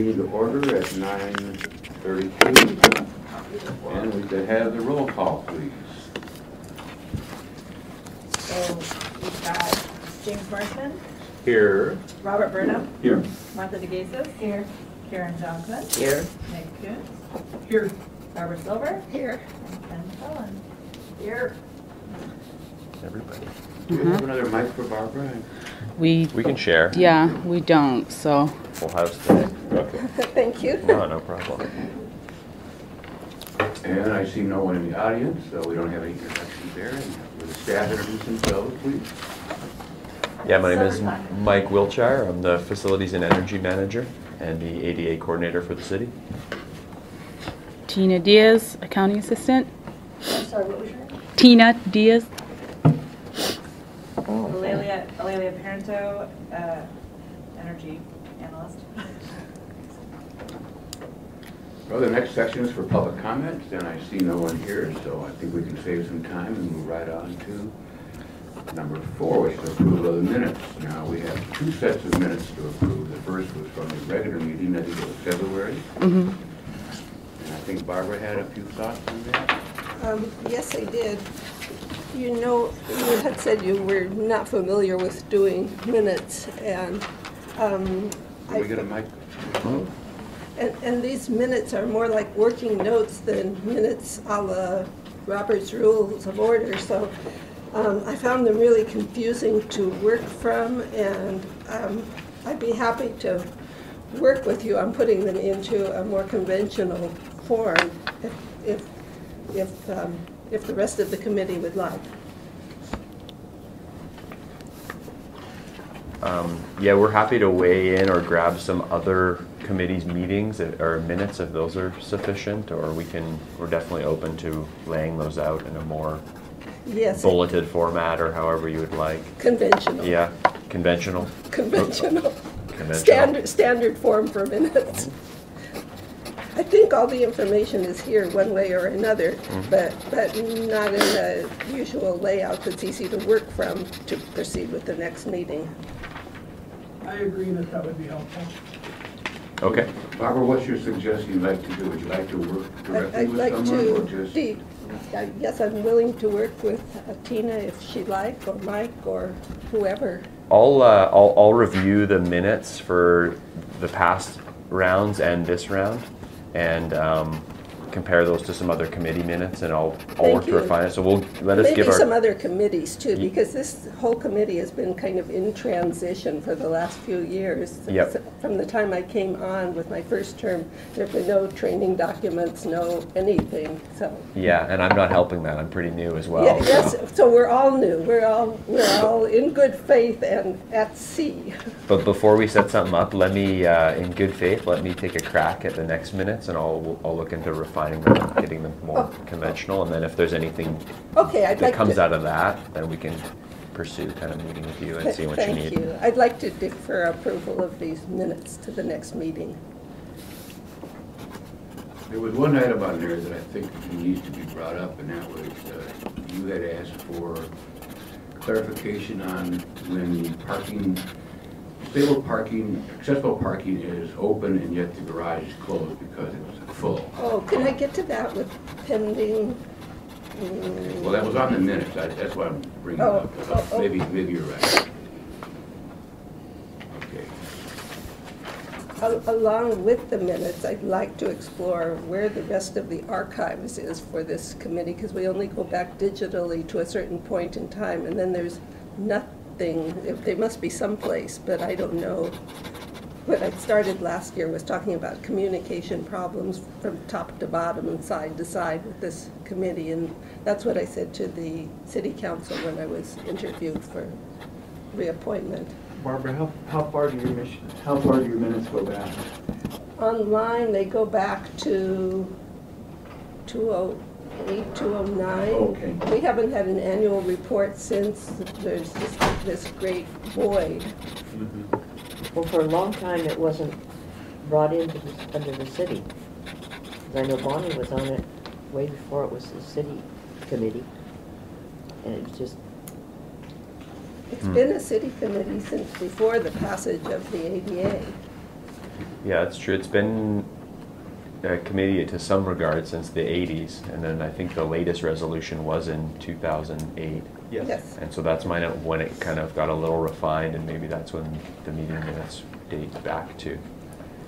To order at 9:32, and we could have the roll call, please. So we've got James Marsman, Here. Robert Burnham, Here. Martha DeGasis, here, Karen Johnson, Here. Nick Kuntz, Here. Barbara Silver, Here. and Ken Cullen. Here. Everybody. Do we have another mic for Barbara? We can share. Yeah, we don't, so. Full house today. Okay. Thank you. No problem. And I see no one in the audience, so we don't have any introductions there. And will the staff introduce themselves, please? Yeah, my name is Mike Wiltshire. I'm the Facilities and Energy Manager and the ADA Coordinator for the city. Tina Diaz, Accounting Assistant. I'm sorry, what was your name? Tina Diaz. Alelia Parento, Energy Analyst. Well, the next section is for public comments, and I see no one here, so I think we can save some time and move right on to number 4, which is approval of the minutes. Now, we have 2 sets of minutes to approve. The first was from the regular meeting, I think it was February. Mm-hmm. And I think Barbara had a few thoughts on that. Yes, I did. You know, you had said you were not familiar with doing minutes, and Can we get a mic? and these minutes are more like working notes than minutes a la Robert's Rules of Order. So I found them really confusing to work from, and I'd be happy to work with you on putting them into a more conventional form if the rest of the committee would like. Yeah, we're happy to weigh in or grab some other committees' meetings or minutes if those are sufficient, or we're definitely open to laying those out in a more bulleted format or however you would like. Conventional. Yeah, conventional. Conventional. Conventional. Standard form for minutes. I think all the information is here one way or another, but not in the usual layout that's easy to work from to proceed with the next meeting. I agree that would be helpful. Okay. Barbara, what's your suggestion you'd like to do? Would you like to work directly I'd with like someone, or to, just... yes, I'm willing to work with Tina if she'd like, or Mike, or whoever. I'll review the minutes for the past rounds and this round, and compare those to some other committee minutes, and I'll work to refine it. So Maybe some other committees too, because this whole committee has been kind of in transition for the last few years. Yep. From the time I came on with my first term, there have been no training documents, no anything. So yeah, and I'm not helping that. I'm pretty new as well. yeah, yes, so we're all new. We're all in good faith and at sea. But before we set something up, let me, in good faith, let me take a crack at the next minutes, and I'll look into refining them and getting them more conventional. And then if there's anything that comes out of that, then we can pursue kind of meeting with you and see what you need. Thank you. I'd like to defer approval of these minutes to the next meeting. There was one item on there that I think needs to be brought up, and that was you had asked for clarification on when stable parking, accessible parking is open and yet the garage is closed because it was full. Oh, can I get to that with pending? Well, that was on the minutes. That's why I'm bringing it up. Maybe you're right. Okay. Along with the minutes, I'd like to explore where the rest of the archives is for this committee, because we only go back digitally to a certain point in time, and then there's nothing. They must be someplace, but I don't know. What I started last year was talking about communication problems from top to bottom and side to side with this committee, and that's what I said to the city council when I was interviewed for reappointment. Barbara, how far do your minutes go back? Online, they go back to 2008, 2009. Okay. We haven't had an annual report since. There's this great void. Well, for a long time, it wasn't brought into under the city. I know Bonnie was on it way before it was the city committee, and it was just... It's been a city committee since before the passage of the ADA. Yeah, it's true. It's been a committee to some regard since the 80s, and then I think the latest resolution was in 2008. Yes. And so that's when it kind of got a little refined, and maybe that's when the meeting minutes date back to.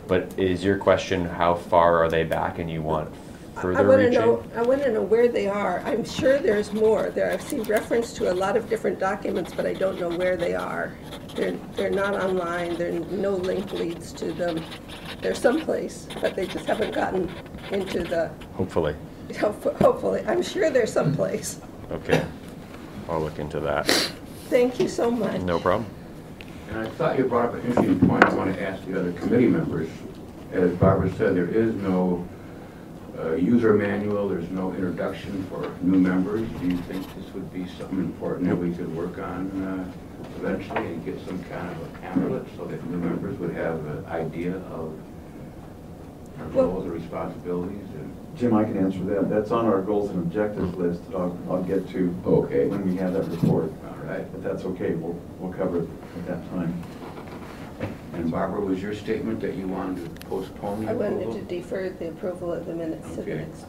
But is your question, how far are they back and you want further reaching? I want to know where they are. I'm sure there's more. I've seen reference to a lot of different documents, but I don't know where they are. They're not online. No link leads to them. They're someplace, but they just haven't gotten into the. Hopefully. Hopefully, I'm sure they're someplace. Okay, I'll look into that. Thank you so much. No problem. And I thought you brought up an interesting point I want to ask the other committee members. As Barbara said, there is no user manual, there's no introduction for new members. Do you think this would be something important that we could work on eventually and get some kind of a pamphlet so that new members would have an idea of our roles and responsibilities? Jim, I can answer that. That's on our goals and objectives list. I'll get to Okay. when we have that report. All right. But that's okay. We'll cover it at that time. And Barbara, was your statement that you wanted to postpone the I wanted approval? to defer the approval of the minutes to the Okay. next.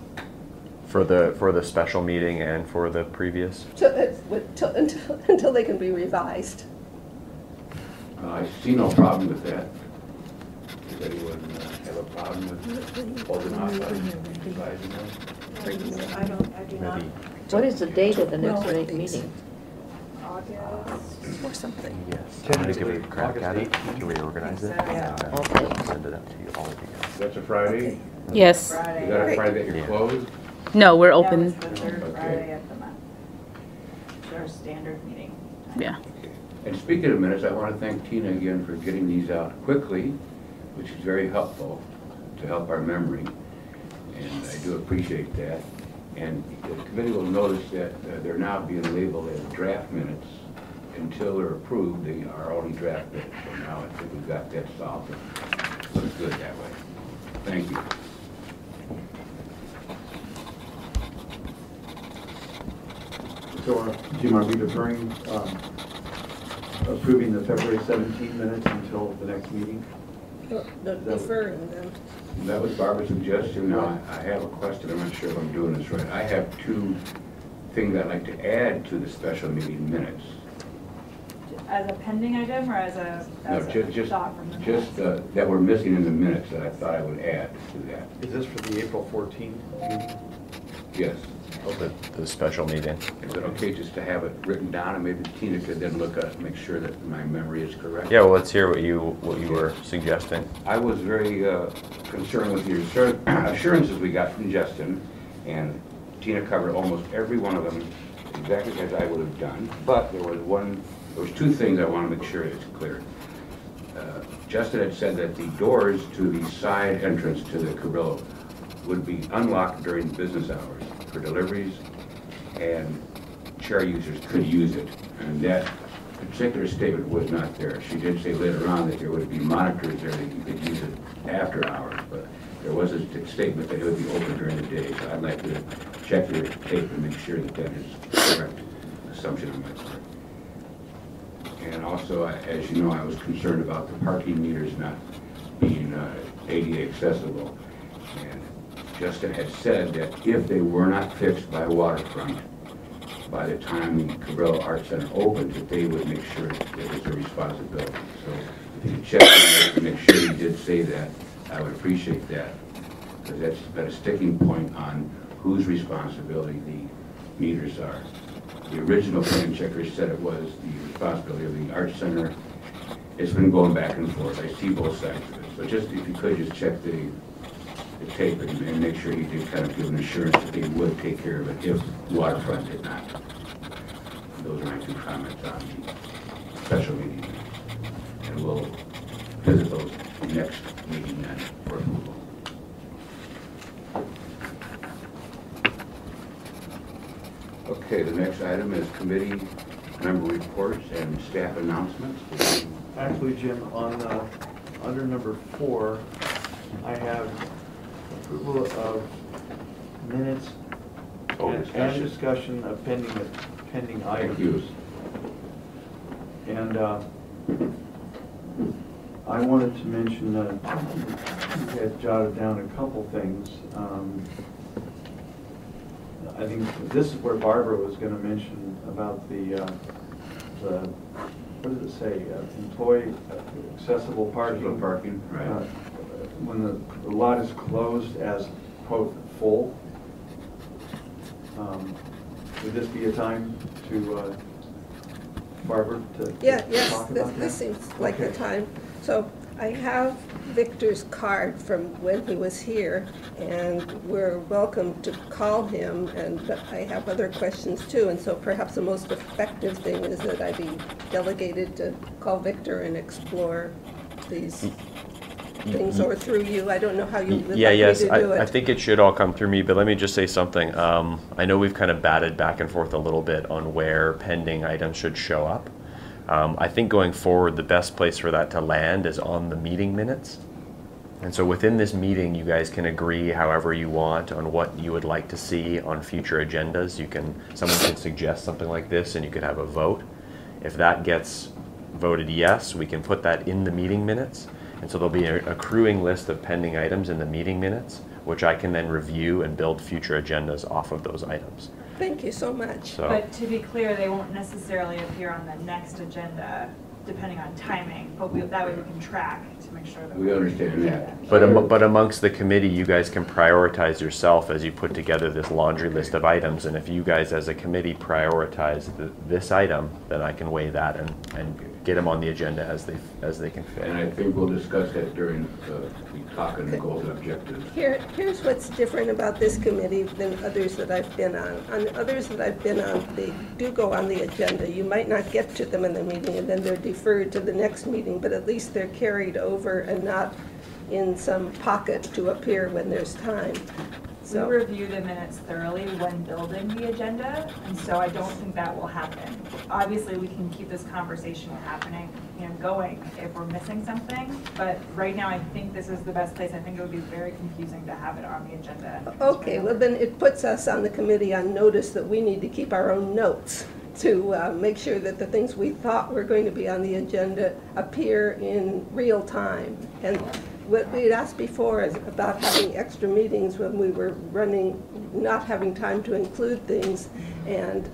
For the special meeting and for the previous? Until they can be revised. I see no problem with that. Does anyone have a problem with holding off on revising them? I do not. Maybe What is the date of the next Well, night meeting? August. Or something. yes. I'm gonna give it a crack at it to reorganize it. Yeah. And, Okay. I'll send it out to you, all of you guys. That's a Friday? Yes. Friday. Is that a Right. Friday that you're Yeah. closed? No, we're Yeah, open. it's the third Okay. Friday of the month. It's our standard meeting. Yeah. And speaking of minutes, I want to thank Tina again for getting these out quickly, which is very helpful to help our memory, and I do appreciate that. And the committee will notice that they're now being labeled as draft minutes. Until they're approved, they are only draft minutes. So now I think we've got that solved. It looks good that way. Thank you. So, Jim, are we deferring approving the February 17 minutes until the next meeting? No, deferring them. That was Barbara's suggestion. Now, I have a question. I'm not sure if I'm doing this right. I have two things I'd like to add to the special meeting minutes. As a pending item or as a thought from the Just minutes? that we're missing in the minutes that I thought I would add to that. Is this for the April 14th meeting? Yes. The special meeting. Is it okay just to have it written down and maybe Tina could then look at it and make sure that my memory is correct? Yeah, well, let's hear what you were suggesting. I was very concerned with the assurances we got from Justin, and Tina covered almost every one of them exactly as I would have done. But there was two things I want to make sure it's clear. Justin had said that the doors to the side entrance to the Cabrillo would be unlocked during business hours for deliveries, and chair users could use it. And that particular statement was not there. She did say later on that there would be monitors there that you could use it after hours, but there was a statement that it would be open during the day. So I'd like to check your tape and make sure that that is the correct assumption on my part. And also, as you know, I was concerned about the parking meters not being ADA accessible. And Justin had said that if they were not fixed by Waterfront, by the time the Cabrillo Art Center opened, that they would make sure it was their responsibility. So if you could check on that to make sure he did say that, I would appreciate that. Because that's been a sticking point on whose responsibility the meters are. The original plan checker said it was the responsibility of the Art Center. It's been going back and forth. I see both sides of it. So just if you could just check the tape and make sure you did kind of give an assurance that they would take care of it if Waterfront did not. Those are my two comments on the special meeting. And we'll visit those next meeting then for approval. Okay, the next item is committee member reports and staff announcements. Actually, Jim, on under number 4, I have approval of minutes and discussion of pending items. Thank you. And I wanted to mention, I had jotted down a couple things. I think this is where Barbara was going to mention about the what does it say? Employee accessible parking. Accessible parking, right. When the lot is closed as, quote, full. Would this be a time to, Barbara, to Yes, talk about that? this seems like the time. So I have Victor's card from when he was here, and we're welcome to call him, but I have other questions too, and so perhaps the most effective thing is that I be delegated to call Victor and explore these things, or through you. I don't know how you would like me to do it. I think it should all come through me, but let me just say something. I know we've kind of batted back and forth a little bit on where pending items should show up. I think going forward, the best place for that to land is on the meeting minutes. And so within this meeting, you guys can agree however you want on what you would like to see on future agendas. Someone could suggest something like this and you could have a vote. If that gets voted yes, we can put that in the meeting minutes. And so there'll be an accruing list of pending items in the meeting minutes, which I can then review and build future agendas off of those items. Thank you so much. So, But to be clear, they won't necessarily appear on the next agenda, depending on timing, but that way we can track to make sure that. We understand that. but amongst the committee, you guys can prioritize yourself as you put together this laundry list of items. And if you guys as a committee prioritize this item, then I can weigh that and get them on the agenda as they can fit. And I think we'll discuss that during the talk on the goals and objectives. Here's what's different about this committee than others that I've been on. On others that I've been on, they do go on the agenda. You might not get to them in the meeting, and then they're deferred to the next meeting, but at least they're carried over and not in some pocket to appear when there's time. We So, review the minutes thoroughly when building the agenda, and so I don't think that will happen. Obviously, we can keep this conversation happening and going if we're missing something, but right now I think this is the best place. I think it would be very confusing to have it on the agenda. okay, well then it puts us on the committee on notice that we need to keep our own notes to make sure that the things we thought were going to be on the agenda appear in real time. And what we had asked before is about having extra meetings when we were not having time to include things. And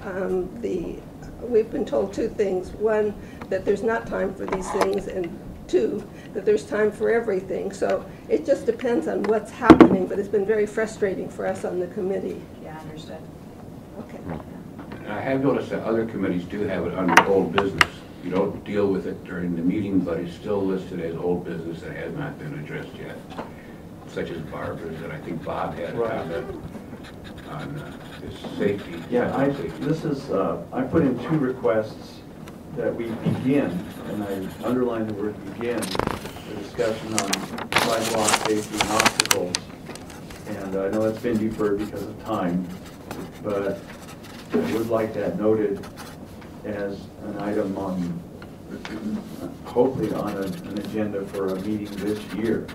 we've been told two things. One, that there's not time for these things, and two, that there's time for everything. So it just depends on what's happening, but it's been very frustrating for us on the committee. Yeah, understood. Okay. And I have noticed that other committees do have it under old business. You don't deal with it during the meeting, but it's still listed as old business that has not been addressed yet, such as Barbara's, and I think Bob had a comment on his safety. Yeah, I put in two requests that we begin, and I underline the word begin, the discussion on sidewalk safety and obstacles. And I know that's been deferred because of time, but I would like that noted as an item on, hopefully on an agenda for a meeting this year.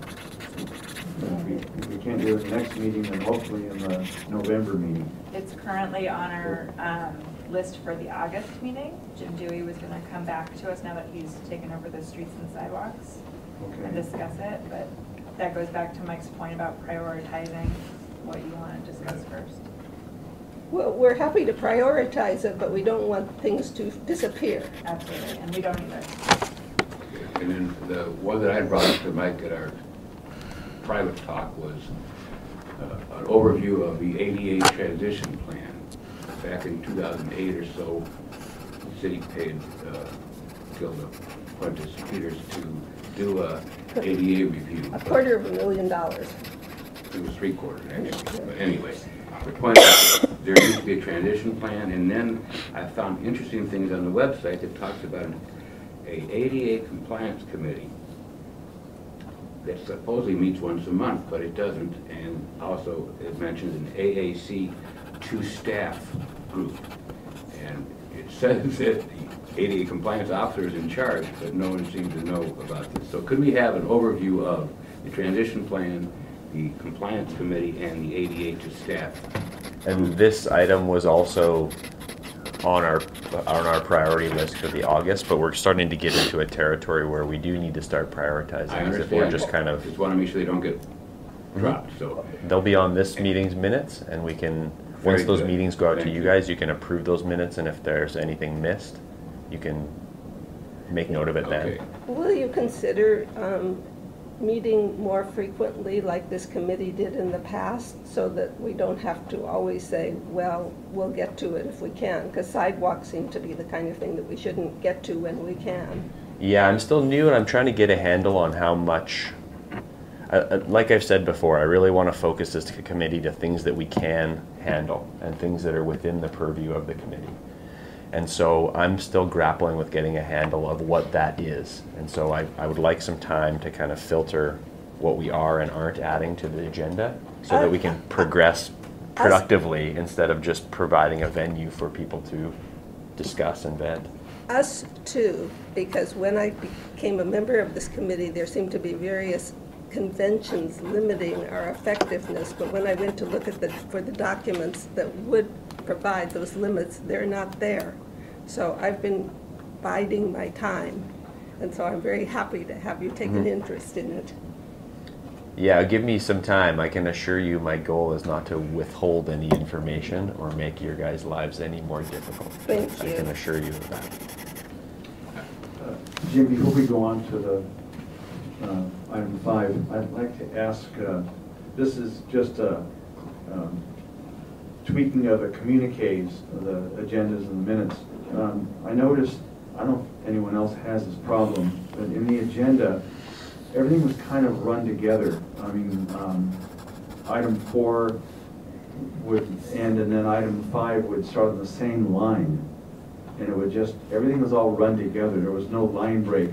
If we can't do it in the next meeting, then hopefully in the November meeting. It's currently on our list for the August meeting. Jim Dewey was going to come back to us now that he's taken over the streets and sidewalks and discuss it, but that goes back to Mike's point about prioritizing what you want to discuss first. Well, we're happy to prioritize it, but we don't want things to disappear. Absolutely, and we don't either. And then the one that I brought up to Mike at our private talk was an overview of the ADA transition plan. Back in 2008 or so, the city paid Gilda Fuentes Peters to do a ADA review. $250,000. It was $750,000 actually, but anyway. The point is, there needs to be a transition plan, and then I found interesting things on the website that talks about a ADA compliance committee that supposedly meets once a month, but it doesn't, and also it mentions an AAC 2 staff group, and it says that the ADA compliance officer is in charge, but no one seems to know about this. So could we have an overview of the transition plan, the compliance committee, and the ADA 2 staff? And this item was also on our priority list for the August, but we're starting to get into a territory where we do need to start prioritizing. I As if we're understand. just kind of, Just want to make sure they don't get dropped, so. they'll be on this meeting's minutes, and we can, once Very those good. meetings go out to Thank you you. guys, you can approve those minutes, and if there's anything missed, you can make note of it Okay. then. Will you consider meeting more frequently like this committee did in the past, so that we don't have to always say, well, we'll get to it if we can? Because sidewalks seem to be the kind of thing that we shouldn't get to when we can. Yeah, I'm still new, and I'm trying to get a handle on how much, like I've said before, I really want to focus this committee to things that we can handle and things that are within the purview of the committee. And so I'm still grappling with getting a handle of what that is. And so I would like some time to kind of filter what we are and aren't adding to the agenda so that we can progress productively instead of just providing a venue for people to discuss and vent. Us too, because when I became a member of this committee, there seemed to be various conventions limiting our effectiveness, but when I went to look for the documents that would provide those limits, they're not there. So I've been biding my time, and so I'm very happy to have you take an interest in it. Yeah, give me some time. I can assure you my goal is not to withhold any information or make your guys' lives any more difficult. Thank I can you. assure you of that. Jim, before we go on to the item 5, I'd like to ask, this is just a tweaking of the communiques, the agendas and the minutes. I noticed, I don't know if anyone else has this problem, but in the agenda, everything was kind of run together. I mean, item 4 would end, and then item 5 would start on the same line. And it would just, everything was all run together. There was no line break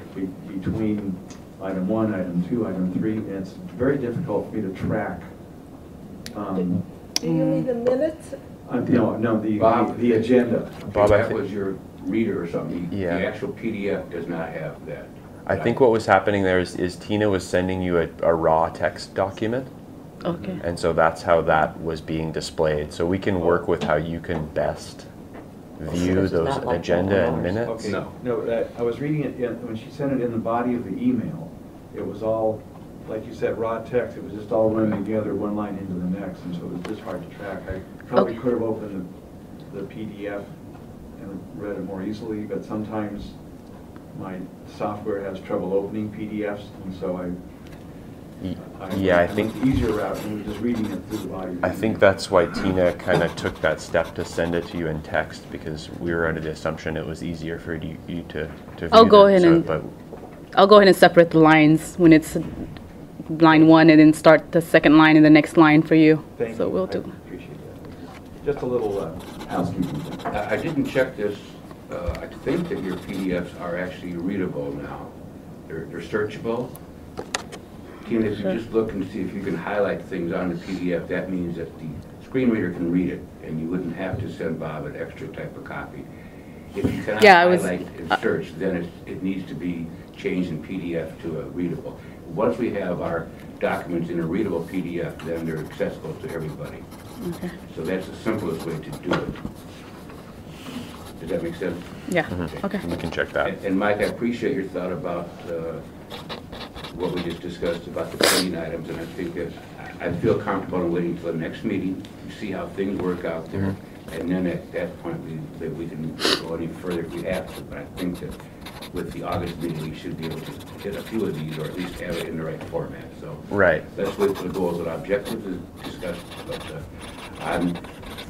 between item 1, item 2, item 3, and it's very difficult for me to track. Do you need a minute? No, Bob. the agenda. Bob, I That thi- was your reader or something. Yeah. The actual PDF does not have that. I think what was happening there is Tina was sending you a raw text document, Okay. and so that's how that was being displayed. So we can work with how you can best view It's those not like agenda that. and minutes. Okay, no, I was reading it, when she sent it in the body of the email, it was all, like you said, raw text, it was just all run together, one line into the next, and so it was just hard to track. I probably Okay. could have opened the PDF and read it more easily, but sometimes my software has trouble opening PDFs, and so Yeah, I went think the easier route and was just reading it through the body. of the I think email. that's why Tina kind of took that step to send it to you in text, because we were under the assumption it was easier for you to view I'll go them, ahead so- and- but I'll go ahead and separate the lines when it's line 1 and then start the second line in the next line for you. Thank So you. we'll I do. appreciate that. Just a little housekeeping thing. I didn't check this. I think that your PDFs are actually readable now. They're searchable. Tina, if you Sure. just look and see if you can highlight things on the PDF, that means that the screen reader can read it, and you wouldn't have to send Bob an extra type of copy. If you cannot Yeah, I was- highlight and search, then it needs to be changed in PDF to a readable. Once we have our documents in a readable PDF, then they're accessible to everybody. Okay. So that's the simplest way to do it. Does that make sense? Yeah. Mm-hmm. Okay. we can check that. And Mike, I appreciate your thought about what we just discussed about the pending items, and I think that I feel comfortable in waiting until the next meeting, to see how things work out there, and then at that point, we can go any further if we have to, but I think that with the August meeting, we should be able to hit a few of these, or at least have it in the right format, so. Right. Let's wait till the goals and objectives is discussed, but I'm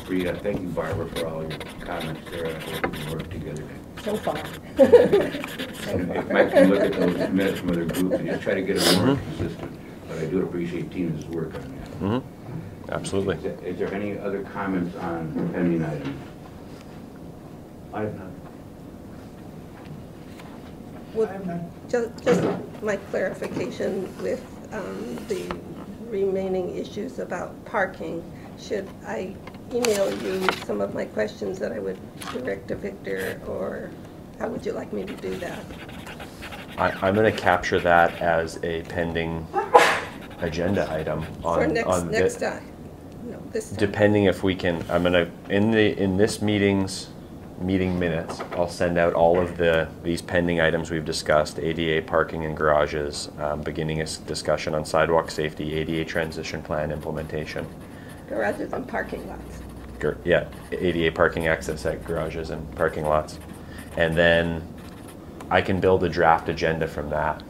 free. Thank you, Barbara, for all your comments there. I hope we can work together. So far. And if Mike can look at those minutes from other groups and just try to get them more consistent. But I do appreciate Tina's work on that. Mm-hmm. Absolutely. Is there any other comments on the pending items? I have none. Well, just my clarification with the remaining issues about parking. Should I email you some of my questions that I would direct to Victor, or how would you like me to do that? I'm going to capture that as a pending agenda item on For next the, time? No, this time. depending if we can. I'm going to in this meeting's meeting minutes, I'll send out all of these pending items we've discussed: ADA parking and garages, beginning a discussion on sidewalk safety, ADA transition plan implementation. Garages and parking lots. Yeah, ADA parking access at garages and parking lots. And then I can build a draft agenda from that.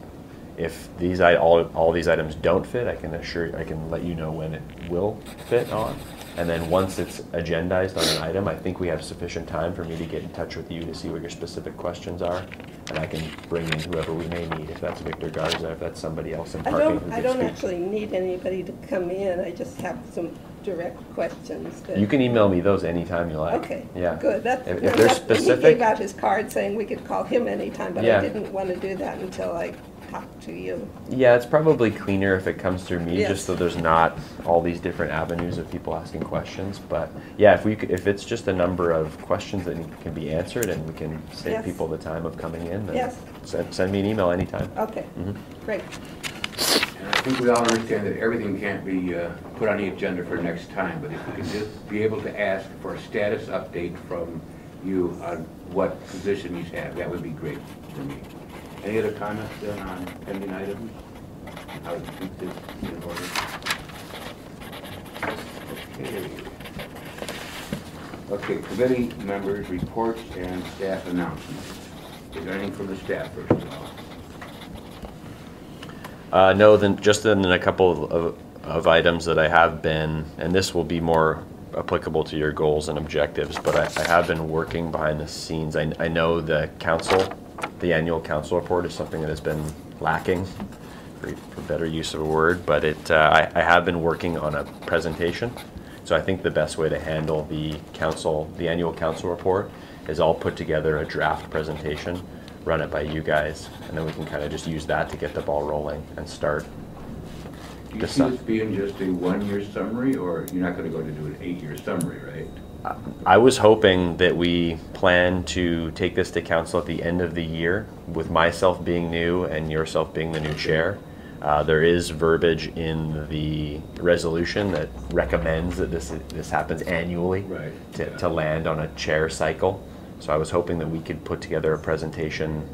If all these items don't fit, I can let you know when it will fit on. And then once it's agendized on an item, I think we have sufficient time for me to get in touch with you to see what your specific questions are. And I can bring in whoever we may need, if that's Victor Garza, if that's somebody else in parking. I don't actually need anybody to come in. I just have some direct questions. You can email me those anytime you like. Okay, yeah. good. If they're specific. He gave out his card saying we could call him anytime, but Yeah. I didn't want to do that until I talked to you. Yeah, it's probably cleaner if it comes through me, Yes. just so there's not all these different avenues of people asking questions. But yeah, if it's just a number of questions that can be answered and we can save Yes. people the time of coming in, then Yes. send me an email anytime. Okay, great. And I think we all understand that everything can't be put on the agenda for next time, but if we could just be able to ask for a status update from you on what position you have, that would be great for me. Any other comments then on pending items? How to keep this in order? Okay, committee members' reports and staff announcements. Is there anything from the staff first of all? No, just in a couple of items that I have been, and this will be more applicable to your goals and objectives, but I have been working behind the scenes. I know the annual council report is something that has been lacking, for better use of a word, but I have been working on a presentation. So I think the best way to handle the annual council report is I'll put together a draft presentation, run it by you guys, and then we can kind of just use that to get the ball rolling and start. Do you see this being just a one-year summary, or you're not going to go to do an 8-year summary, right? I was hoping that we plan to take this to council at the end of the year, with myself being new and yourself being the new chair. There is verbiage in the resolution that recommends that this happens annually, Right. to land on a chair cycle. So I was hoping that we could put together a presentation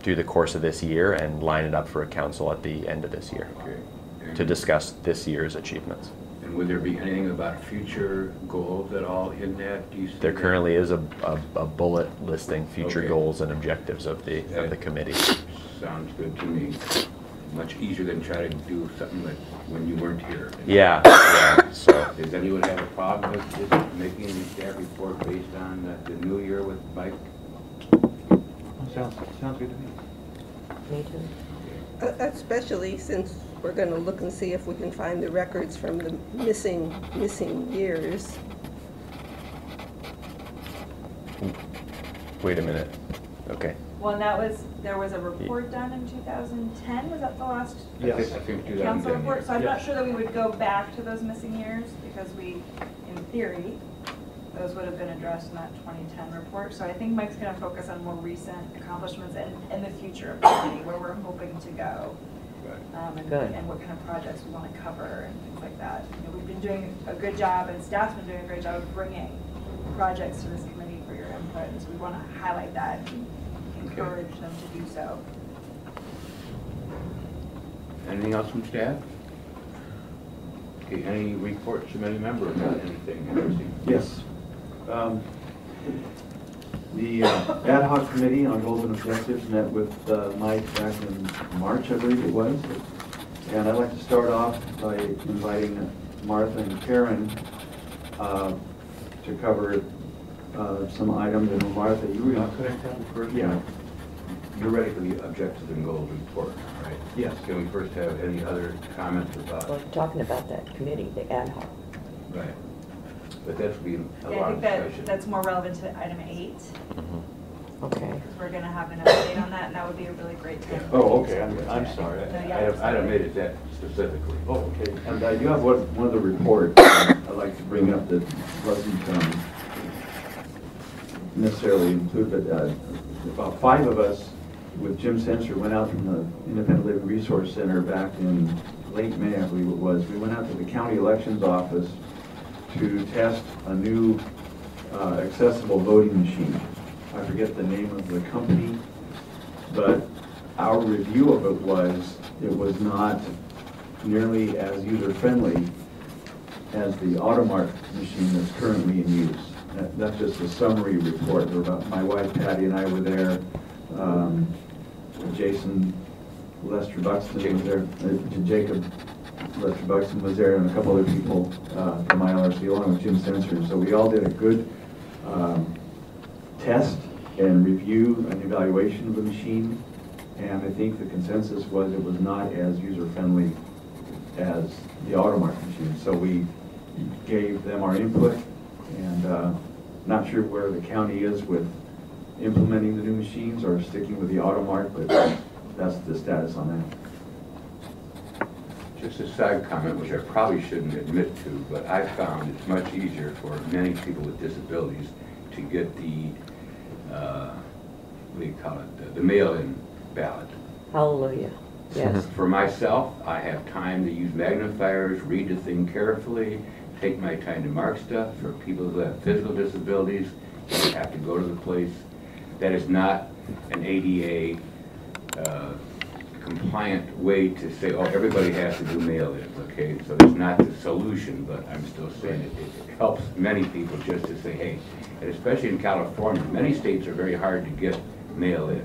through the course of this year and line it up for a council at the end of this year Okay. to discuss this year's achievements. And would there be anything about future goals at all in that? Do you see There that? currently is a bullet listing future Okay. goals and objectives of the committee. Sounds good to me. Much easier than trying to do something like when you weren't here. Yeah. So Does anyone have a problem with just making the staff report based on the new year with Mike? Sounds good to me. Me too. Especially since we're going to look and see if we can find the records from the missing years. wait a minute. Okay. Well, and there was a report done in 2010, was that the last Yes. I think 2010, council report? So I'm not Yes. sure that we would go back to those missing years, because in theory, those would have been addressed in that 2010 report. So I think Mike's gonna focus on more recent accomplishments and the future of the city, where we're hoping to go. Good. And what kind of projects we want to cover and things like that. You know, we've been doing a good job, and staff's been doing a great job of bringing projects to this committee for your input, and so we want to highlight that and encourage them to do so. Anything else from staff? Okay, any reports from any member about anything interesting? Yes. The ad hoc committee on goals and objectives met with Mike back in March, I believe it was. And I'd like to start off by inviting Martha and Karen to cover some items. And Martha, you were... Could I tell you first? Yeah. You're ready for the objectives and goals report, right? Yes. Can we first have any other comments about? We're talking about that committee, the ad hoc. Right. But that's been a Yeah, I long think discussion. that's more relevant to item 8, Okay. because we're going to have an update on that, and that would be a really great time. Oh, okay, I'm sorry. I omitted that specifically. Oh, okay. And I do have one of the reports I'd like to bring up that wasn't necessarily included, but about 5 of us with Jim Sensor went out from the Independent Living Resource Center back in late May, I believe it was. We went out to the county elections office to test a new accessible voting machine. I forget the name of the company, but our review of it was not nearly as user-friendly as the Automark machine that's currently in use. That's just a summary report. My wife Patty and I were there. Jason Lester Buxton was there. Jacob Lester Buxton was there, and a couple other people from ILRC, along with Jim Sensor. So we all did a good test and review and evaluation of the machine. And I think the consensus was it was not as user-friendly as the Automark machine. So we gave them our input, and not sure where the county is with implementing the new machines or sticking with the Automark, but that's the status on that. Just a side comment, which I probably shouldn't admit to, but I found it's much easier for many people with disabilities to get the, what do you call it, the mail-in ballot. Hallelujah. Yes. For myself, I have time to use magnifiers, read the thing carefully, take my time to mark stuff. For people who have physical disabilities, they have to go to the place. That is not an ADA compliant way to say, oh, everybody has to do mail-ins, okay? So it's not the solution, but I'm still saying it helps many people just to say, hey, and especially in California, many states are very hard to get mail-in.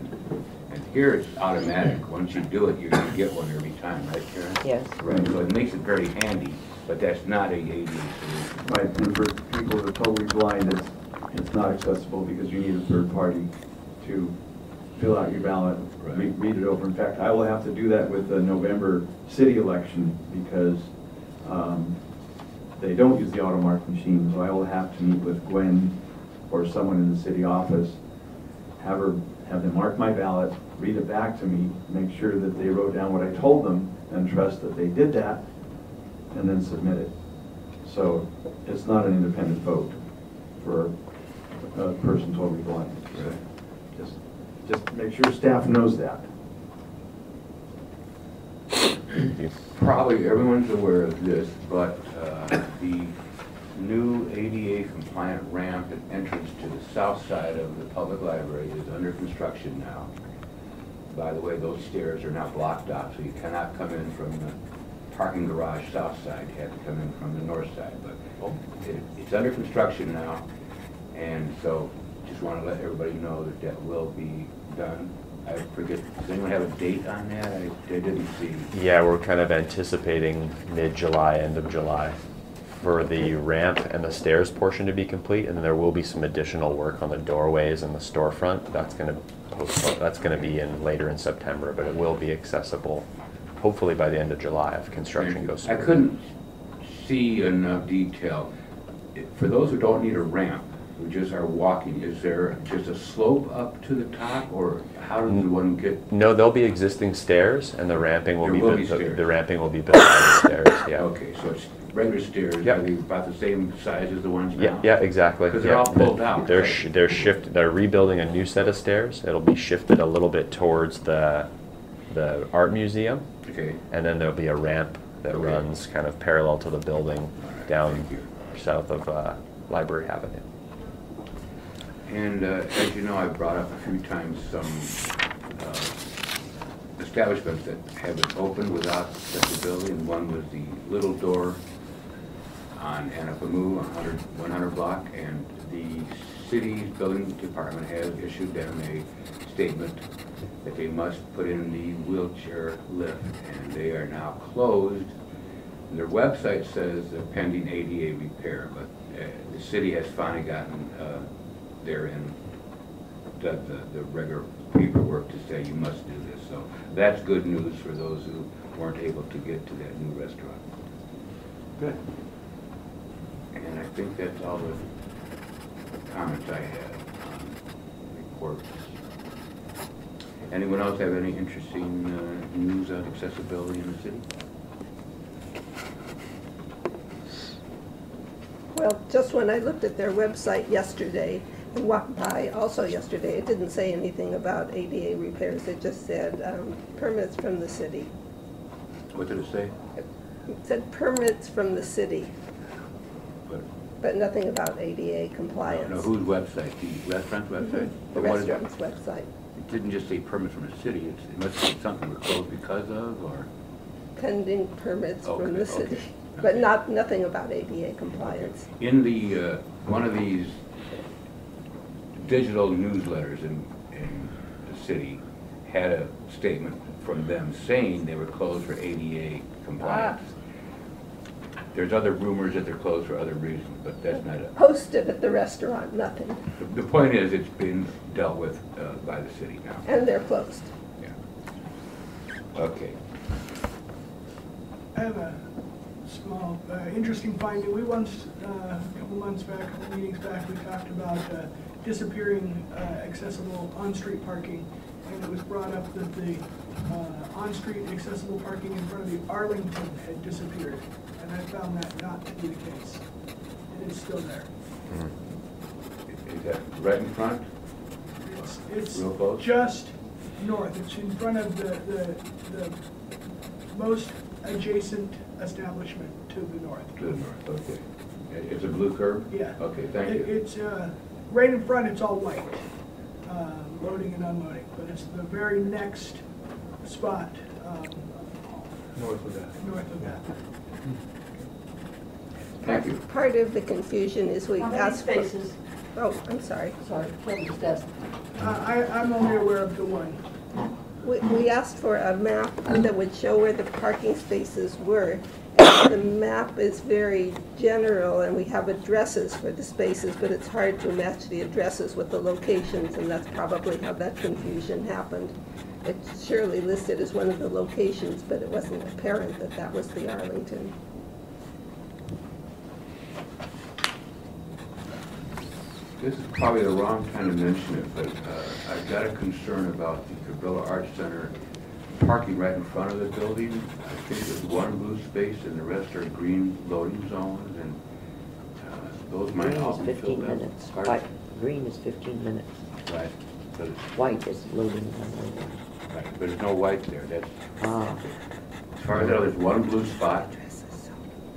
And here it's automatic. Once you do it, you're going to get one every time, right, Karen? Yes. Right, so it makes it very handy, but that's not a ADA solution. Right, and for people who are totally blind, it's not accessible because you need a third party to fill out your ballot, read it over. In fact, I will have to do that with the November city election because they don't use the Automark machine, so I will have to meet with Gwen or someone in the city office, have them mark my ballot, read it back to me, make sure that they wrote down what I told them, and trust that they did that, and then submit it. So it's not an independent vote for a person totally blind. So just make sure staff knows that. Probably everyone's aware of this, but the new ADA compliant ramp and entrance to the south side of the public library is under construction now. By the way, those stairs are now blocked off, so you cannot come in from the parking garage south side. You have to come in from the north side. But it's under construction now, and so just want to let everybody know that that will be done. I forget, does anyone have a date on that? I didn't see. Yeah, we're kind of anticipating mid-July, end of July for the ramp and the stairs portion to be complete, and then there will be some additional work on the doorways and the storefront. That's going to be in later in September, but it will be accessible hopefully by the end of July if construction goes through. I couldn't see enough detail. For those who don't need a ramp, who just are walking, is there just a slope up to the top, or how does one get? No, there'll be existing stairs, and the ramping will be stairs. the ramping will be built on the stairs. Yeah. Okay, so it's regular stairs. Yep. Are they about the same size as the ones now? Yeah, exactly. Because they're all pulled out. They're right? They're rebuilding a new set of stairs. It'll be shifted a little bit towards the art museum. Okay. And then there'll be a ramp that runs kind of parallel to the building down south of Library Avenue. And as you know, I've brought up a few times some establishments that have been opened without accessibility, and one was the Little Door on Anapamu, 100 block, and the city's building department has issued them a statement that they must put in the wheelchair lift, and they are now closed. And their website says they're pending ADA repair, but the city has finally gotten therein the regular paperwork to say you must do this. So that's good news for those who weren't able to get to that new restaurant. Good. And I think that's all the comments I had on reports. Anyone else have any interesting news on accessibility in the city? Well, just when I looked at their website yesterday and walked by also yesterday, it didn't say anything about ADA repairs. It just said permits from the city. What did it say? It said permits from the city. But but nothing about ADA No, compliance. whose website? The restaurant's website? The Or what is it? restaurant's website. It didn't just say permit from the city, it must be something we're closed because of, or? Pending permits from Okay, the city, okay. but nothing about ADA compliance. In the, one of these digital newsletters in the city had a statement from them saying they were closed for ADA compliance. There's other rumors that they're closed for other reasons, but that's not it. Posted at the restaurant, nothing, The point is, it's been dealt with by the city now. and they're closed. Yeah. Okay. I have a small, interesting finding. We once, a couple months back, a couple meetings back, we talked about disappearing accessible on-street parking. And it was brought up that the on-street accessible parking in front of the Arlington had disappeared. And I found that not to be the case. It is still there. Is that right in front? It's Real close? just north. It's in front of the most adjacent establishment to the north. To the north, okay. It's a blue curb? Yeah. Okay, thank you. It's, right in front, it's all white, loading and unloading, but it's the very next spot, North of that. north of that. Thank you. Part of the confusion is we How many asked for. spaces? Oh, I'm sorry. Sorry, Kelly just asked. I'm only aware of the one. We asked for a map that would show where the parking spaces were. And the map is very general, and we have addresses for the spaces, but it's hard to match the addresses with the locations, and that's probably how that confusion happened. It's surely listed as one of the locations, but it wasn't apparent that that was the Arlington. This is probably the wrong time to mention it, but I've got a concern about the Cabrillo Arts Center parking right in front of the building. I think there's one blue space and the rest are green loading zones, and those might Green all is be 15 filled up. minutes. Pardon? White, green is 15 minutes. Right, but, White is loading and unloading. right, but there's no white there. That's, Ah, as far as I know, there's one blue spot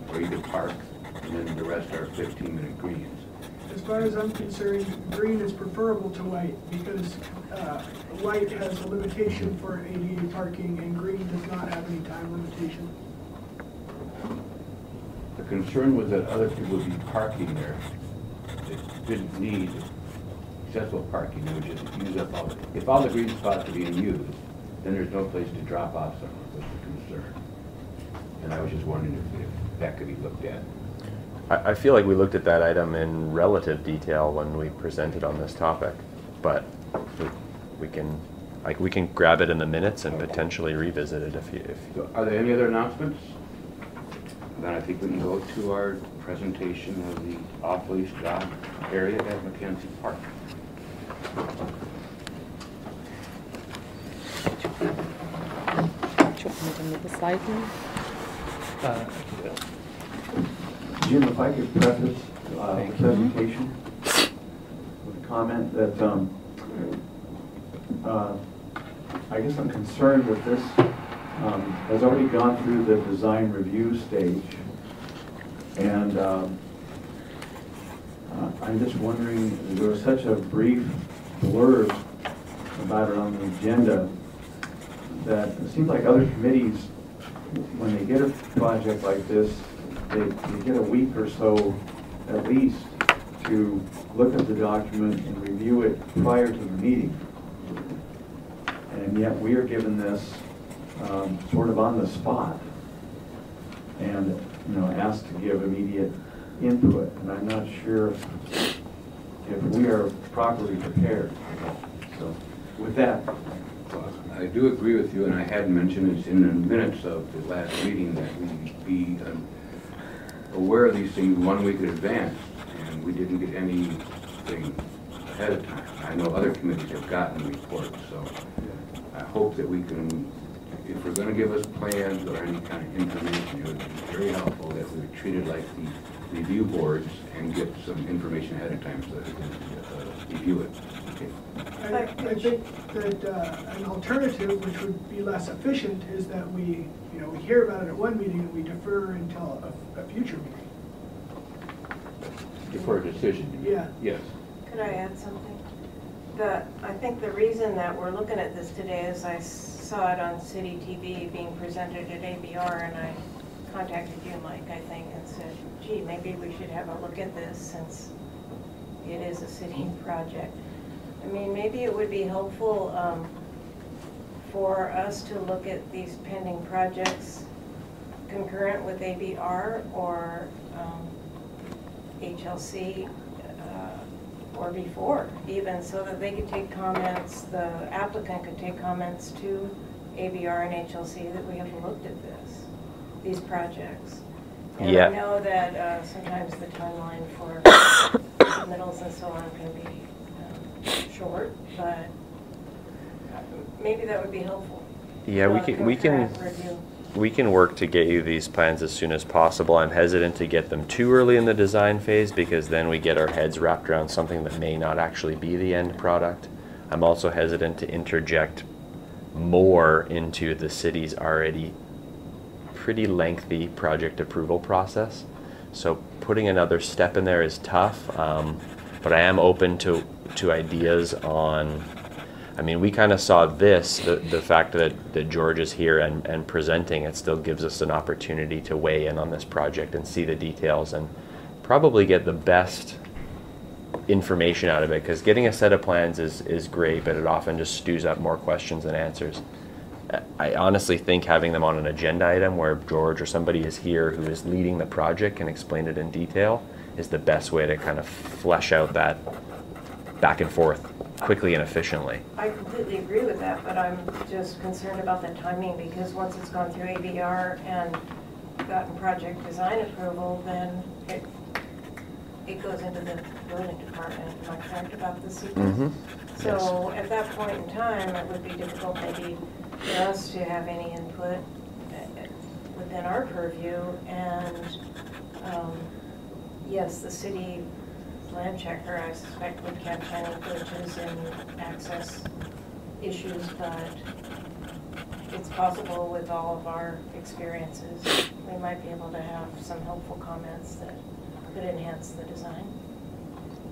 where you can park, and then the rest are 15-minute greens. As far as I'm concerned, green is preferable to white because white has a limitation for ADA parking and green does not have any time limitation. The concern was that other people would be parking there that didn't need accessible parking. They would just use up all, if all the green spots are being used, then there's no place to drop off someone, was the concern. And I was just wondering if that could be looked at. I feel like we looked at that item in relative detail when we presented on this topic, but we can grab it in the minutes and potentially revisit it if So are there any other announcements? Then I think we can go to our presentation of the off-leash dog area at Mackenzie Park. Do you want me to move the slide, please? Jim, if I could preface the presentation with a comment that I guess I'm concerned that this has already gone through the design review stage, and I'm just wondering, there was such a brief blurb about it on the agenda that it seems like other committees, when they get a project like this, they get a week or so at least to look at the document and review it prior to the meeting. And yet we are given this sort of on the spot and, asked to give immediate input. And I'm not sure if we are properly prepared. So with that, I do agree with you, and I had mentioned this in the minutes of the last meeting, that we be aware of these things 1 week in advance, and we didn't get anything ahead of time. I know other committees have gotten reports, so I hope that we can, if we're going to give us plans or any kind of information, it would be very helpful that we were treated like the review boards and get some information ahead of time so that we can review it. Okay. I think that an alternative, which would be less efficient, is that we hear about it at one meeting and we defer until a future meeting. for a decision. Yeah. Yes. Could I add something? I think the reason that we're looking at this today is I saw it on City TV being presented at ABR, and I contacted you, Mike, I think, and said, gee, maybe we should have a look at this since it is a city project. I mean, maybe it would be helpful for us to look at these pending projects concurrent with ABR or HLC or before even, so that they could take comments, the applicant could take comments to ABR and HLC that we have looked at these projects. And Yeah. I know that sometimes the timeline for submittals and so on can be short, but maybe that would be helpful. Yeah, we can work to get you these plans as soon as possible. I'm hesitant to get them too early in the design phase because then we get our heads wrapped around something that may not actually be the end product. I'm also hesitant to interject more into the city's already pretty lengthy project approval process. So putting another step in there is tough, but I am open to ideas on, I mean, we kind of saw this, the fact that George is here and presenting, it still gives us an opportunity to weigh in on this project and see the details and probably get the best information out of it, because getting a set of plans is great, but it often just stews up more questions than answers. I honestly think having them on an agenda item where George or somebody is here who is leading the project and explain it in detail is the best way to kind of flesh out that back and forth quickly and efficiently. I completely agree with that, but I'm just concerned about the timing, because once it's gone through ABR and gotten project design approval, then it goes into the building department. Am I correct about the sequence? Mm-hmm. So at that point in time, it would be difficult maybe for us to have any input within our purview. And yes, the city land checker, I suspect, would catch any glitches and access issues, but it's possible with all of our experiences, we might be able to have some helpful comments that could enhance the design.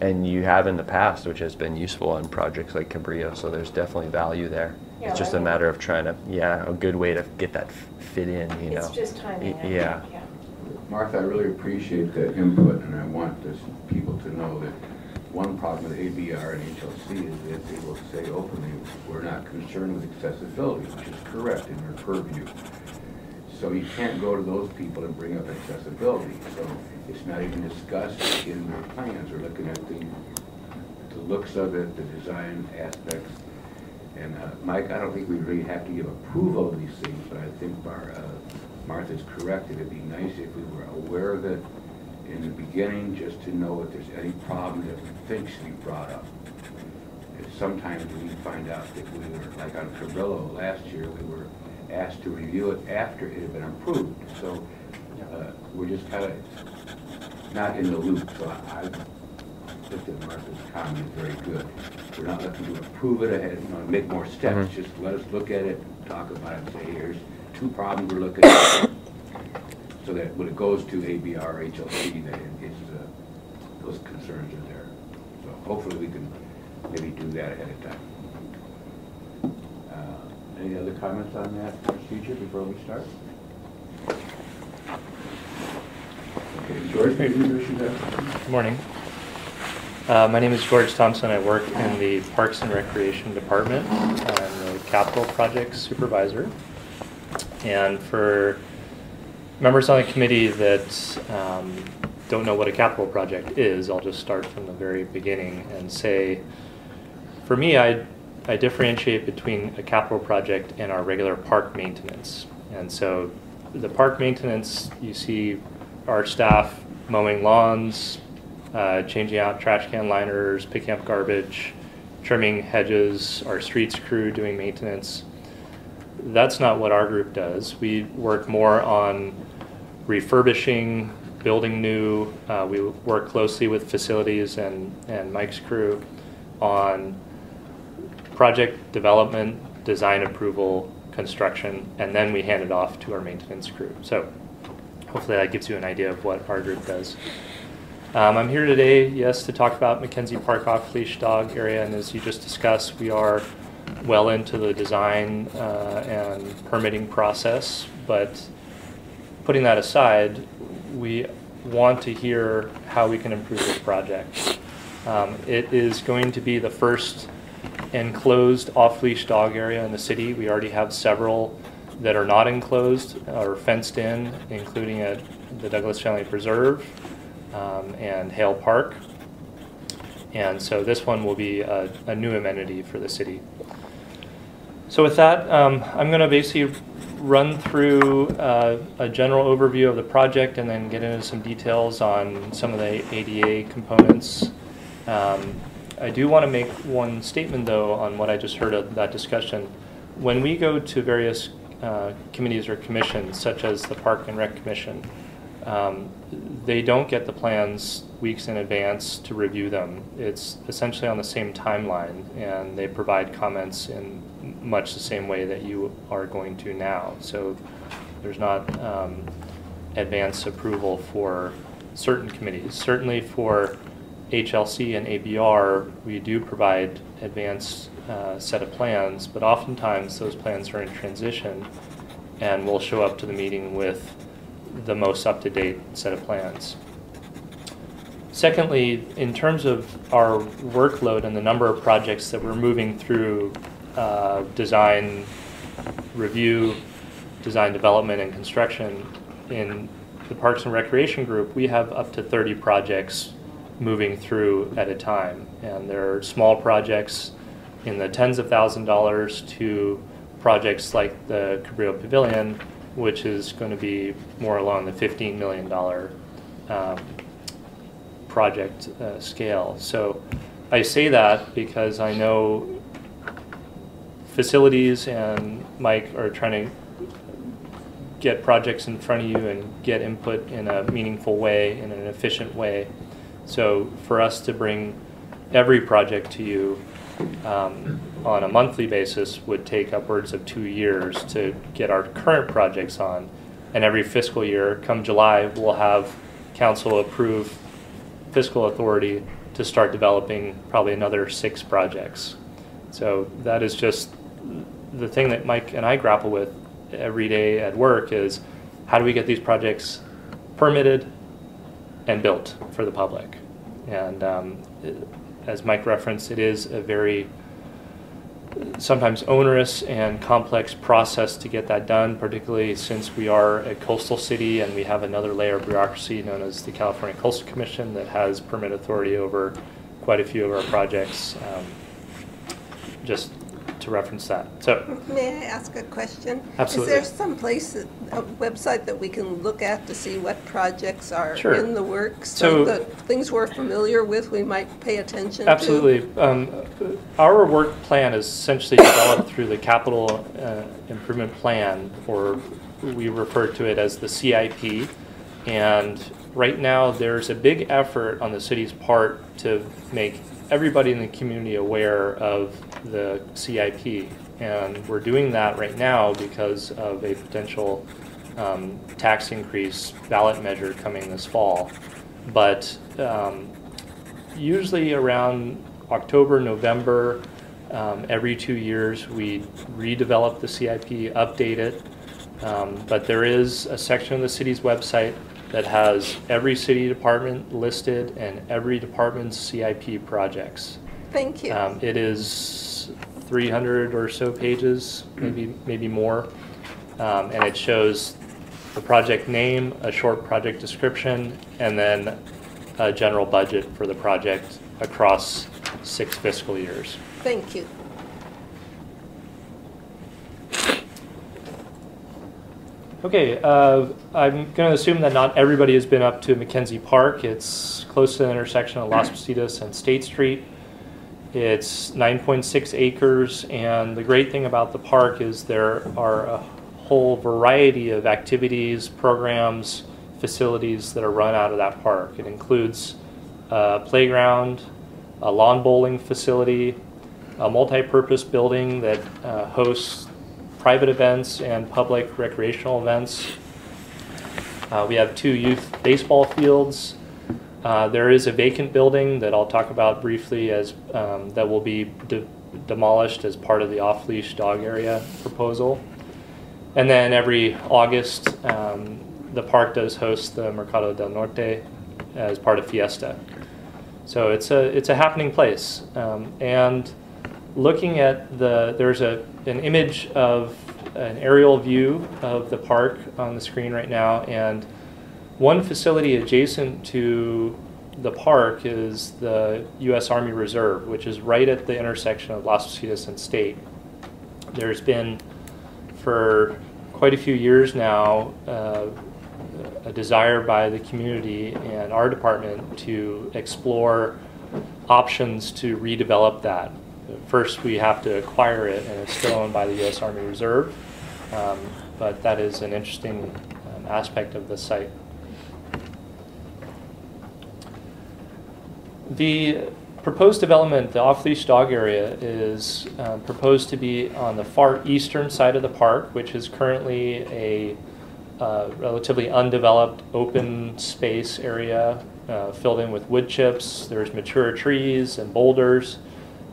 And you have in the past, which has been useful on projects like Cabrillo, so there's definitely value there. Yeah, it's just a matter of trying to, a good way to get that fit in, you know. It's just timing, I think, yeah. Martha, I really appreciate the input, and I want this people to know that one problem with ABR and HLC is that they will say openly, we're not concerned with accessibility, which is correct in their purview. So you can't go to those people and bring up accessibility. So it's not even discussed in their plans. We're looking at the looks of it, the design aspects. And Mike, I don't think we really have to give approval of these things, but I think Martha's correct. It'd be nice if we were aware of it in the beginning, just to know if there's any problem that we think should be brought up. And sometimes we find out that we were, like on Cabrillo last year, we were asked to review it after it had been approved. So we're just kind of not in the loop. So I think that Martha's comment is very good. We're not looking to approve it ahead, make more steps. Just let us look at it, talk about it, and say, here's 2 problems we're looking at. So that when it goes to ABR or HLC, that those concerns are there. So hopefully we can maybe do that ahead of time. Any other comments on that procedure before we start? Okay, George, maybe you should have. Good morning. My name is George Thompson. I work in the Parks and Recreation Department. I'm the Capital Projects Supervisor. And for members on the committee that don't know what a capital project is, I'll just start from the very beginning and say, for me, I differentiate between a capital project and our regular park maintenance. And so the park maintenance, you see our staff mowing lawns, changing out trash can liners, picking up garbage, trimming hedges, our streets crew doing maintenance. That's not what our group does. We work more on refurbishing, building new. We work closely with facilities and Mike's crew on project development, design approval, construction, and then we hand it off to our maintenance crew. So hopefully that gives you an idea of what our group does. I'm here today, yes, to talk about Mackenzie Park off-leash dog area, and as you just discussed, we are well into the design and permitting process, but putting that aside, we want to hear how we can improve this project. It is going to be the first enclosed off-leash dog area in the city. We already have several that are not enclosed or fenced in, including at the Douglas Family Preserve and Hale Park. And so this one will be a new amenity for the city. So with that, I'm going to basically run through a general overview of the project and then get into some details on some of the ADA components. I do want to make one statement, though, on what I just heard of that discussion. When we go to various committees or commissions, such as the Park and Rec Commission, they don't get the plans weeks in advance to review them. It's essentially on the same timeline, and they provide comments in much the same way that you are going to now. So there's not advance approval for certain committees. Certainly for HLC and ABR, we do provide advanced set of plans, but oftentimes those plans are in transition and we'll show up to the meeting with the most up-to-date set of plans. Secondly, in terms of our workload and the number of projects that we're moving through design review, design development, and construction, in the Parks and Recreation group, we have up to 30 projects moving through at a time. And there are small projects in the tens of thousands of dollars to projects like the Cabrillo Pavilion, which is going to be more along the $15 million project scale. So I say that because I know facilities and Mike are trying to get projects in front of you and get input in a meaningful way, in an efficient way. So for us to bring every project to you on a monthly basis would take upwards of 2 years to get our current projects on. And every fiscal year, come July, we'll have council approve fiscal authority to start developing probably another 6 projects. So that is just the thing that Mike and I grapple with every day at work, is how do we get these projects permitted and built for the public. And as Mike referenced, it is a very sometimes onerous and complex process to get that done, particularly since we are a coastal city and we have another layer of bureaucracy known as the California Coastal Commission that has permit authority over quite a few of our projects, just to reference that. So, may I ask a question? Absolutely. Is there some place, a website that we can look at to see what projects are Sure. in the works? So the things we're familiar with, we might pay attention absolutely. to? Our work plan is essentially developed through the Capital Improvement Plan, or we refer to it as the CIP. And right now there's a big effort on the city's part to make everybody in the community aware of the CIP, and we're doing that right now because of a potential tax increase ballot measure coming this fall. But usually around October, November, every 2 years we redevelop the CIP, update it, but there is a section of the city's website that has every city department listed and every department's CIP projects. Thank you. It is 300 or so pages, maybe more, and it shows the project name, a short project description, and then a general budget for the project across 6 fiscal years. Thank you. Okay, I'm going to assume that not everybody has been up to Mackenzie Park. It's close to the intersection of Las Positas and State Street. It's 9.6 acres, and the great thing about the park is there are a whole variety of activities, programs, facilities that are run out of that park. It includes a playground, a lawn bowling facility, a multi-purpose building that hosts private events and public recreational events. We have 2 youth baseball fields, There is a vacant building that I'll talk about briefly as that will be demolished as part of the off-leash dog area proposal. And then every August, the park does host the Mercado del Norte as part of Fiesta. So it's a happening place. And looking at there's an image of an aerial view of the park on the screen right now, and one facility adjacent to the park is the U.S. Army Reserve, which is right at the intersection of Las Positas and State. There's been, for quite a few years now, a desire by the community and our department to explore options to redevelop that. First, we have to acquire it, and it's still owned by the U.S. Army Reserve, but that is an interesting aspect of the site. The proposed development, the off-leash dog area, is proposed to be on the far eastern side of the park, which is currently a relatively undeveloped open space area filled in with wood chips. There's mature trees and boulders,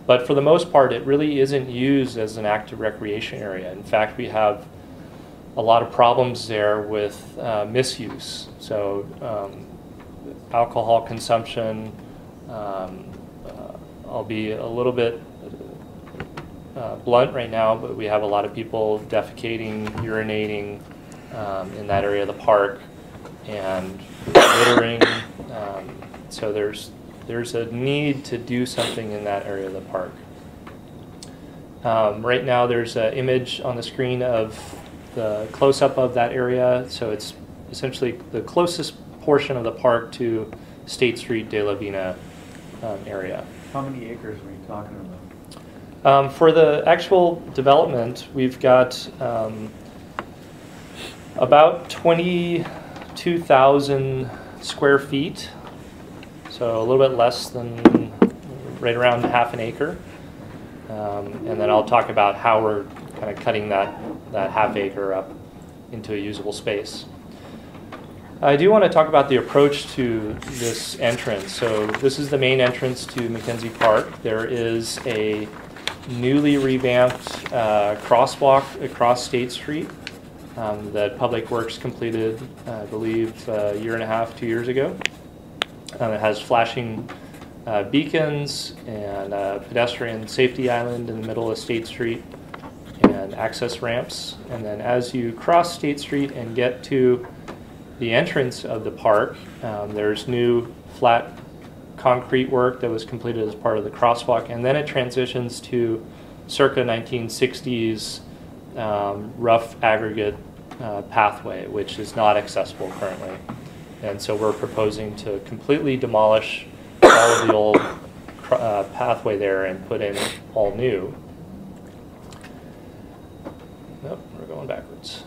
but for the most part it really isn't used as an active recreation area. In fact, we have a lot of problems there with misuse. So alcohol consumption, I'll be a little bit blunt right now, but we have a lot of people defecating, urinating in that area of the park, and littering. So there's a need to do something in that area of the park. Right now there's an image on the screen of the close-up of that area. So it's essentially the closest portion of the park to State Street de la Vina area. How many acres are we talking about? For the actual development, we've got about 22,000 square feet, so a little bit less than, right around half an acre. And then I'll talk about how we're kind of cutting that half acre up into a usable space. I do want to talk about the approach to this entrance. So this is the main entrance to Mackenzie Park. There is a newly revamped crosswalk across State Street that Public Works completed, I believe, a year and a half, 2 years ago. It has flashing beacons and a pedestrian safety island in the middle of State Street and access ramps. And then as you cross State Street and get to the entrance of the park, there's new flat concrete work that was completed as part of the crosswalk, and then it transitions to circa 1960s rough aggregate pathway, which is not accessible currently. And so we're proposing to completely demolish all of the old pathway there and put in all new. Nope, we're going backwards.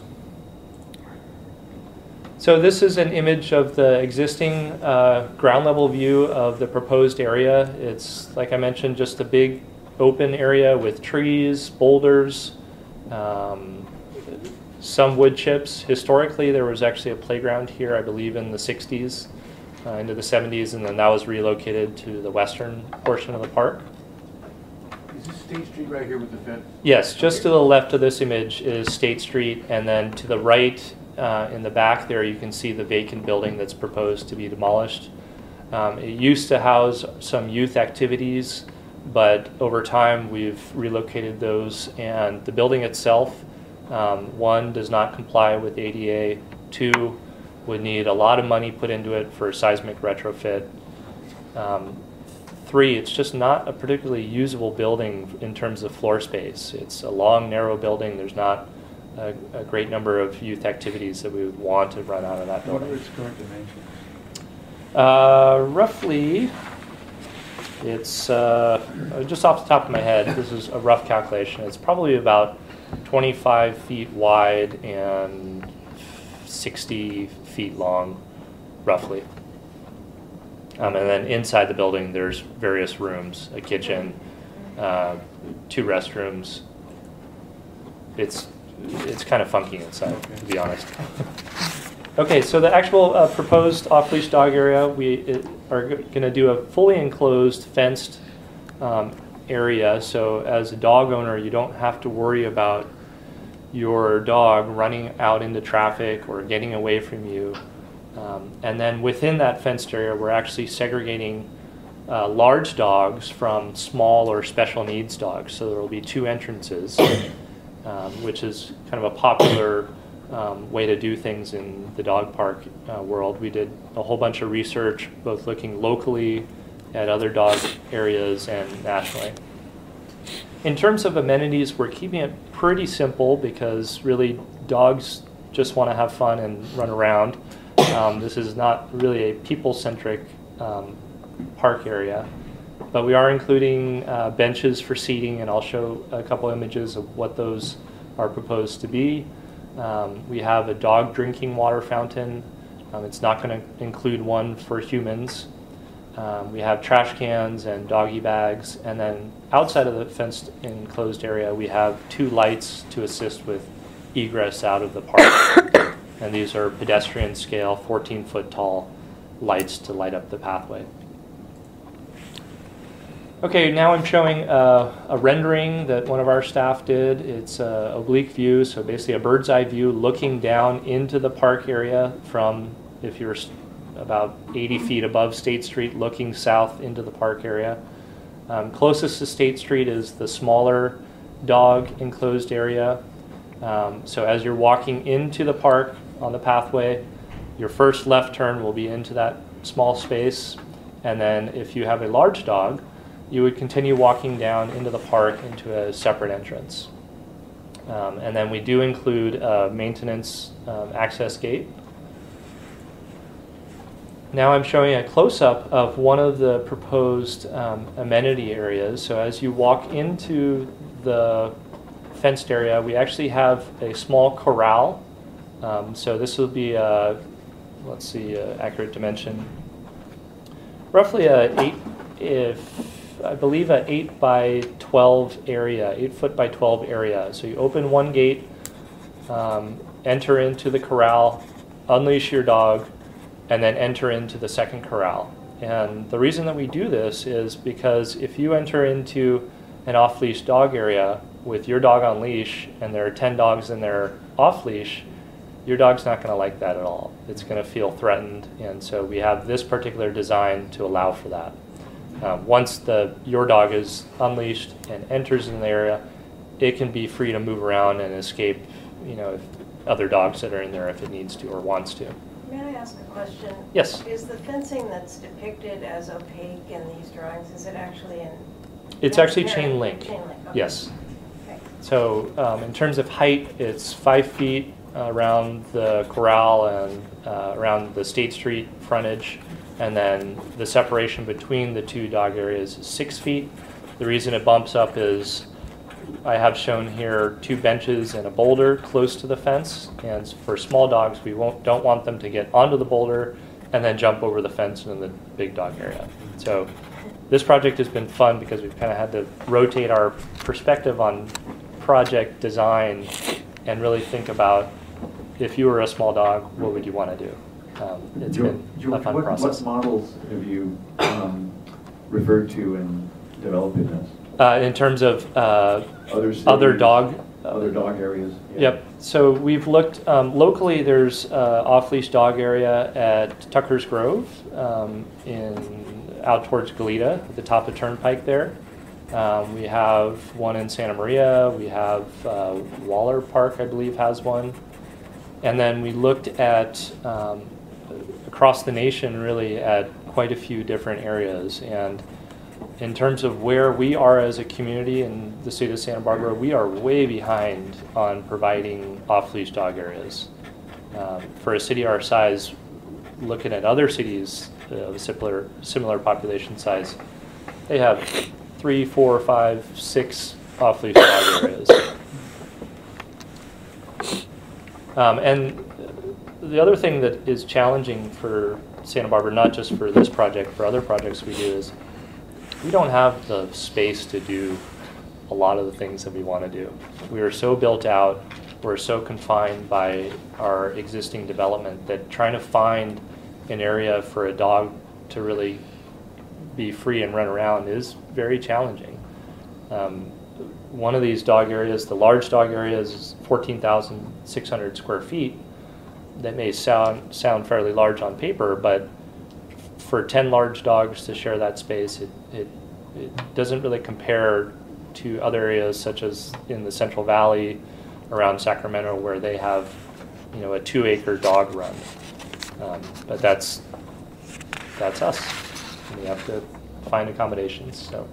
So this is an image of the existing ground level view of the proposed area. It's, like I mentioned, just a big open area with trees, boulders, some wood chips. Historically, there was actually a playground here, I believe, in the 60s into the 70s, and then that was relocated to the western portion of the park. Is this State Street right here with the fence? Yes, just to the left of this image is State Street, and then to the right in the back there you can see the vacant building that's proposed to be demolished. It used to house some youth activities, but over time we've relocated those, and the building itself, one, does not comply with ADA, two, would need a lot of money put into it for seismic retrofit, three, it's just not a particularly usable building in terms of floor space. It's a long, narrow building. There's not a great number of youth activities that we would want to run out of that building. What are its current dimensions? Roughly, it's just off the top of my head, this is a rough calculation. It's probably about 25 feet wide and 60 feet long, roughly. And then inside the building, there's various rooms, a kitchen, 2 restrooms. It's kind of funky inside, to be honest. Okay, so the actual proposed off-leash dog area, we are going to do a fully enclosed, fenced area. So as a dog owner, you don't have to worry about your dog running out into traffic or getting away from you. And then within that fenced area, we're actually segregating large dogs from small or special needs dogs. So there will be 2 entrances, which is kind of a popular way to do things in the dog park world. We did a whole bunch of research, both looking locally at other dog areas and nationally. In terms of amenities, we're keeping it pretty simple because really dogs just want to have fun and run around. This is not really a people-centric park area, but we are including benches for seating, and I'll show a couple images of what those are proposed to be. We have a dog drinking water fountain. It's not going to include one for humans. We have trash cans and doggy bags, and then outside of the fenced enclosed area we have 2 lights to assist with egress out of the park. And these are pedestrian scale, 14-foot tall lights to light up the pathway. Okay, now I'm showing a rendering that one of our staff did. It's an oblique view, so basically a bird's eye view looking down into the park area from, if you're about 80 feet above State Street, looking south into the park area. Closest to State Street is the smaller dog enclosed area. So as you're walking into the park on the pathway, your first left turn will be into that small space, and then if you have a large dog, you would continue walking down into the park into a separate entrance. And then we do include a maintenance access gate. Now I'm showing a close-up of one of the proposed amenity areas. So as you walk into the fenced area, we actually have a small corral. So this will be a, let's see, accurate dimension, roughly I believe an 8 by 12 area, 8 foot by 12 area. So you open one gate, enter into the corral, unleash your dog, and then enter into the second corral. And the reason that we do this is because if you enter into an off-leash dog area with your dog on leash and there are 10 dogs in there off-leash, your dog's not going to like that at all. It's going to feel threatened, and so we have this particular design to allow for that. Once your dog is unleashed and enters in the area, it can be free to move around and escape, if other dogs that are in there if it needs to or wants to. May I ask a question? Yes. Is the fencing that's depicted as opaque in these drawings, is it actually in? It's actually chain link. Chain link, okay. Yes. Okay. So in terms of height, it's 5 feet around the corral and around the State Street frontage. And then the separation between the 2 dog areas is 6 feet. The reason it bumps up is I have shown here 2 benches and a boulder close to the fence. And for small dogs, we don't want them to get onto the boulder and then jump over the fence in the big dog area. So this project has been fun because we've kind of had to rotate our perspective on project design and really think about, if you were a small dog, what would you want to do? It's been a fun process. What models have you referred to in developing this? In terms of other dog areas? Yeah. Yep. So we've looked locally. There's off-leash dog area at Tucker's Grove out towards Goleta at the top of Turnpike there. We have one in Santa Maria. We have Waller Park, I believe, has one. And then we looked at across the nation, really, at quite a few different areas. And in terms of where we are as a community in the state of Santa Barbara, we are way behind on providing off-leash dog areas. For a city our size, looking at other cities of a similar population size, they have 3, 4, 5, 6 off-leash dog areas. And the other thing that is challenging for Santa Barbara, not just for this project, for other projects we do, is we don't have the space to do a lot of the things that we want to do. We are so built out we're so confined by our existing development that trying to find an area for a dog to really be free and run around is very challenging. One of these dog areas, the large dog area, is 14,600 square feet. That may sound fairly large on paper, but for 10 large dogs to share that space, it doesn't really compare to other areas such as in the Central Valley around Sacramento, where they have, you know, a 2-acre dog run. But that's us. We have to find accommodations. So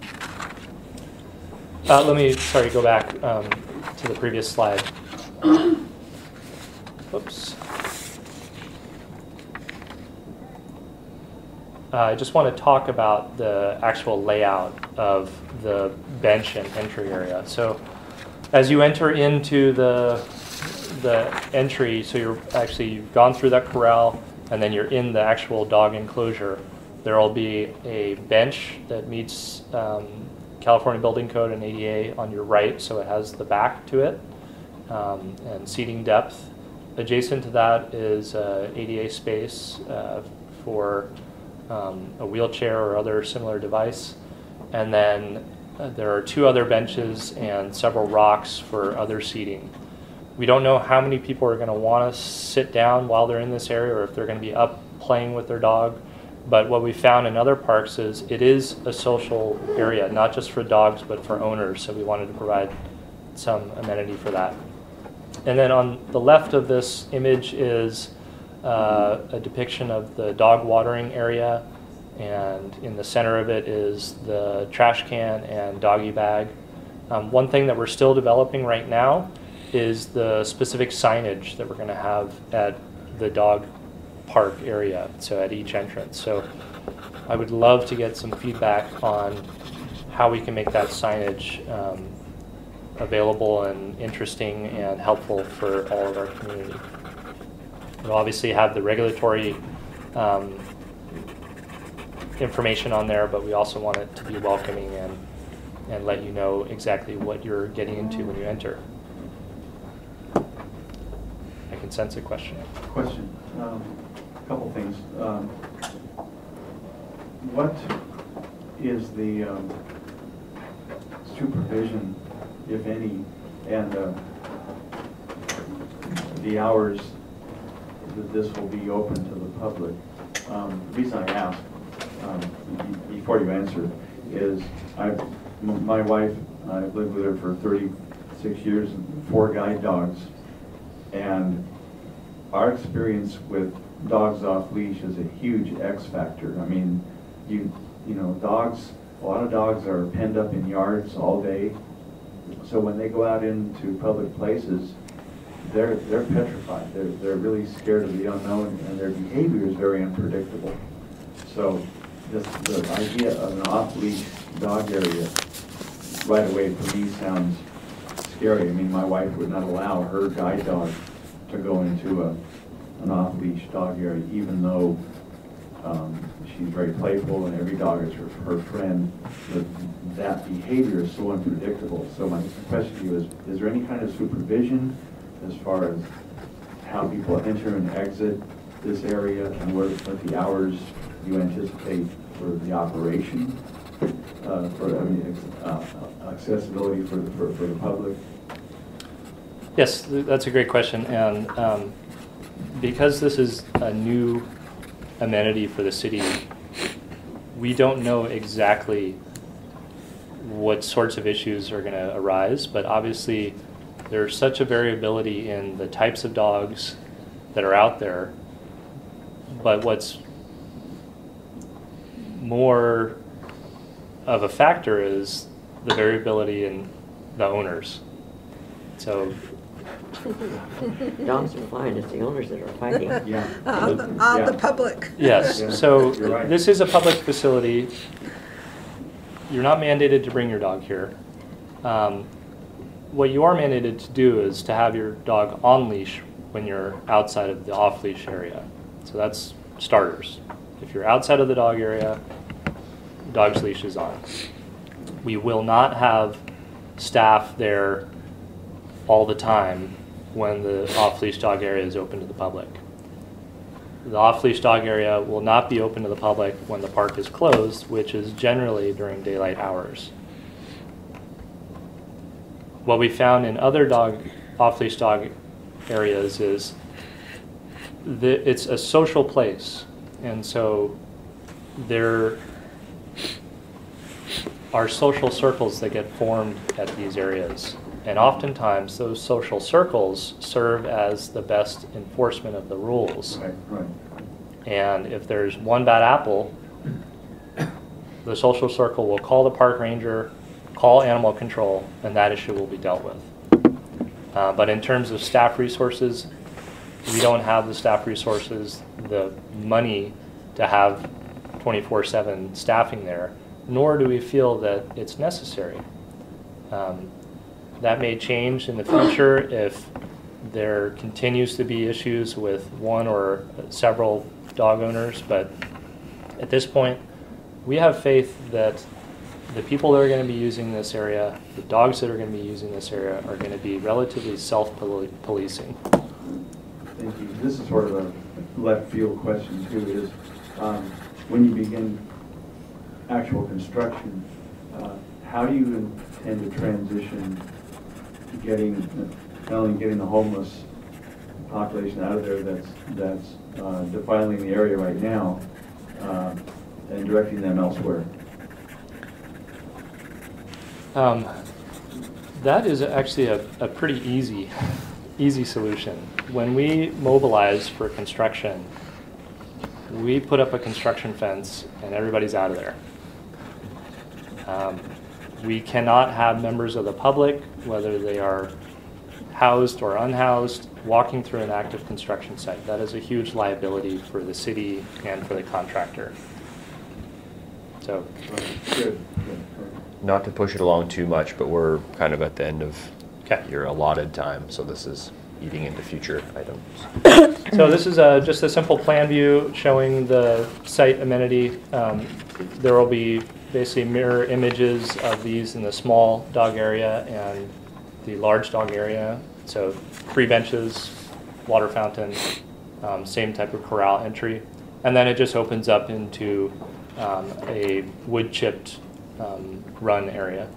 let me go back to the previous slide. Whoops. I just want to talk about the actual layout of the bench and entry area. So as you enter into the entry, so you've gone through that corral, and then you're in the actual dog enclosure. There will be a bench that meets California Building Code and ADA on your right, so it has the back to it, and seating depth. Adjacent to that is ADA space for a wheelchair or other similar device. And then there are 2 other benches and several rocks for other seating. We don't know how many people are going to want to sit down while they're in this area, or if they're going to be up playing with their dog. But what we found in other parks is it is a social area, not just for dogs, but for owners. So we wanted to provide some amenity for that. And then on the left of this image is a depiction of the dog watering area, and in the center of it is the trash can and doggy bag. One thing that we're still developing right now is the specific signage that we're going to have at the dog park area, so at each entrance. So I would love to get some feedback on how we can make that signage available and interesting and helpful for all of our community. We'll obviously have the regulatory information on there, but we also want it to be welcoming and let you know exactly what you're getting into when you enter. I can sense a question. Question. A couple things. What is the supervision, if any, and the hours that this will be open to the public? The reason I ask, before you answer, is my wife, I've lived with her for 36 years, and 4 guide dogs, and our experience with dogs off leash is a huge X factor. I mean, you know, dogs, a lot of dogs are penned up in yards all day, so when they go out into public places, they're petrified. They're really scared of the unknown, and their behavior is very unpredictable. So the idea of an off-leash dog area right away for me sounds scary. I mean, my wife would not allow her guide dog to go into an off-leash dog area, even though she's very playful and every dog is her friend. But that behavior is so unpredictable. So my question to you is there any kind of supervision as far as how people enter and exit this area, and what the hours you anticipate for the operation, accessibility for the public? Yes, that's a great question, and because this is a new amenity for the city, we don't know exactly what sorts of issues are going to arise, but obviously there's such a variability in the types of dogs that are out there. But what's more of a factor is the variability in the owners. So dogs are fine, it's the owners that are fighting. The public. Yes, Yeah. so Right. this is a public facility. You're not mandated to bring your dog here. What you are mandated to do is to have your dog on leash when you're outside of the off-leash area. So that's starters. If you're outside of the dog area, dog's leash is on. We will not have staff there all the time when the off-leash dog area is open to the public. The off-leash dog area will not be open to the public when the park is closed, which is generally during daylight hours. What we found in other off-leash dog areas is that it's a social place, and so there are social circles that get formed at these areas. And oftentimes those social circles serve as the best enforcement of the rules. Right. And if there's one bad apple, the social circle will call the park ranger, call animal control, and that issue will be dealt with. But in terms of staff resources, we don't have the staff resources, the money to have 24/7 staffing there, nor do we feel that it's necessary. That may change in the future if there continues to be issues with one or several dog owners, but at this point, we have faith that the people that are going to be using this area, the dogs that are going to be using this area, are going to be relatively self-policing. Thank you. This is sort of a left field question too, is when you begin actual construction, how do you intend to transition to not only getting the homeless population out of there that's defiling the area right now, and directing them elsewhere? That is actually a pretty easy solution. When we mobilize for construction, we put up a construction fence and everybody's out of there. We cannot have members of the public, whether they are housed or unhoused, walking through an active construction site. That is a huge liability for the city and for the contractor. So, Good. Not to push it along too much, but we're kind of at the end of okay. your allotted time, so this is eating into future items. So this is just a simple plan view showing the site amenity. There will be basically mirror images of these in the small dog area and the large dog area. So 3 benches, water fountain, same type of corral entry. And then it just opens up into a wood chipped run area.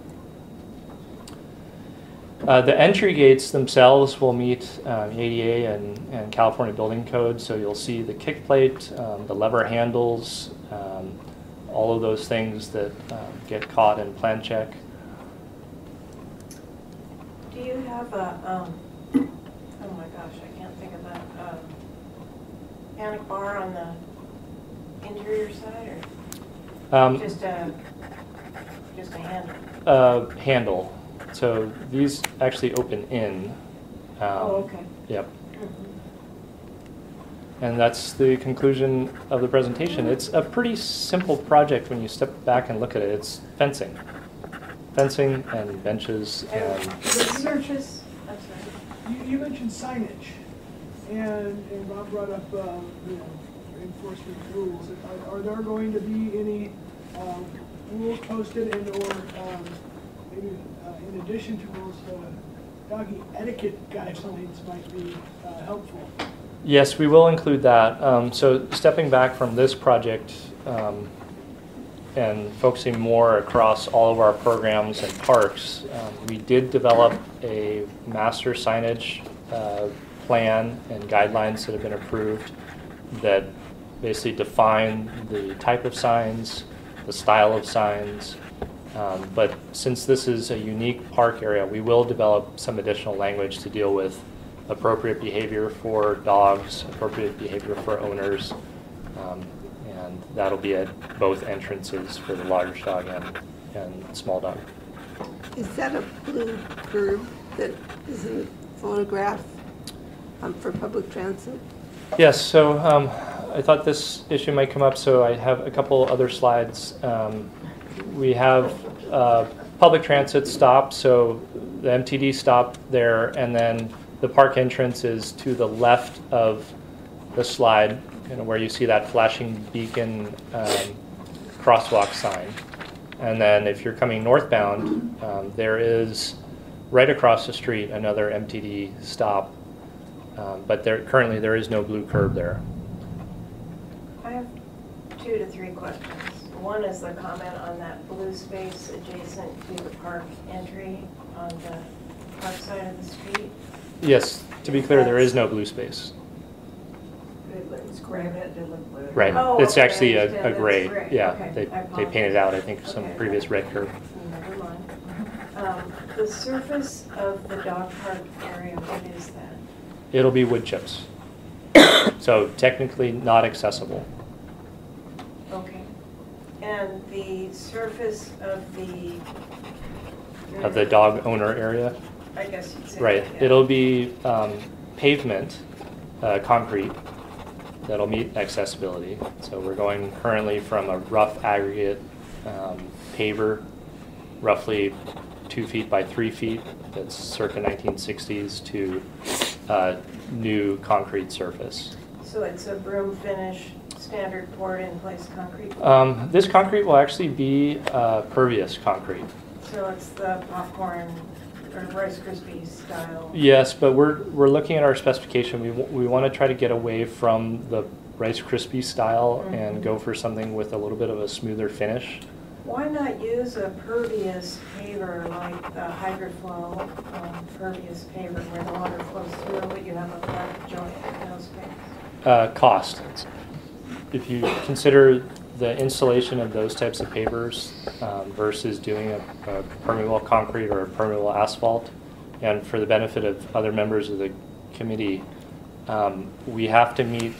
The entry gates themselves will meet ADA and California Building Code, so you'll see the kick plate, the lever handles, all of those things that get caught in plan check. Do you have a, oh my gosh, I can't think of that, panic bar on the interior side, or just a handle? Handle. So these actually open in. Oh, okay. Yep. And that's the conclusion of the presentation. It's a pretty simple project when you step back and look at it. It's fencing. Fencing and benches and... The searches, I'm sorry. You mentioned signage, and Bob brought up, enforcement rules. Are there going to be any rules posted and/or maybe in addition to rules, doggy etiquette guidelines might be helpful? Yes, we will include that. So stepping back from this project and focusing more across all of our programs and parks, we did develop a master signage plan and guidelines that have been approved that basically define the type of signs, the style of signs. But since this is a unique park area, we will develop some additional language to deal with appropriate behavior for dogs, appropriate behavior for owners, and that'll be at both entrances for the large dog and small dog. Is that a blue curb that is in the photograph for public transit? Yes, so I thought this issue might come up, so I have a couple other slides. We have public transit stop, so the MTD stop there, and then the park entrance is to the left of the slide, where you see that flashing beacon crosswalk sign. And then if you're coming northbound, there is right across the street another MTD stop But currently there is no blue curb there. I have 2 to 3 questions. One is the comment on that blue space adjacent to the park entry on the park side of the street. Yes, to be clear, there is no blue space. It's gray, but it did look blue. Right. Oh, It's okay, actually I a understand. gray. That's gray. Yeah, Okay, I they painted out, I think, apologize. some Okay. previous red curb. Never mind. The surface of the dog park area, what is that? It'll be wood chips. So technically not accessible. Okay. And the surface of the... Of the dog owner area. I guess you'd say. Right. that, yeah. It'll be pavement, concrete, that'll meet accessibility. So we're going currently from a rough aggregate paver, roughly 2 feet by 3 feet, that's circa 1960s, to new concrete surface. So it's a broom finish, standard poured in place concrete? This concrete will actually be pervious concrete. So it's the popcorn or Rice Krispies style? Yes, but we're looking at our specification. We want to try to get away from the Rice Krispies style and go for something with a little bit of a smoother finish. Why not use a pervious paver like the HydroFlow pervious paver where the water flows through, but you have a flat joint, no space? Cost. If you consider the installation of those types of pavers versus doing a permeable concrete or a permeable asphalt, and for the benefit of other members of the committee, we have to meet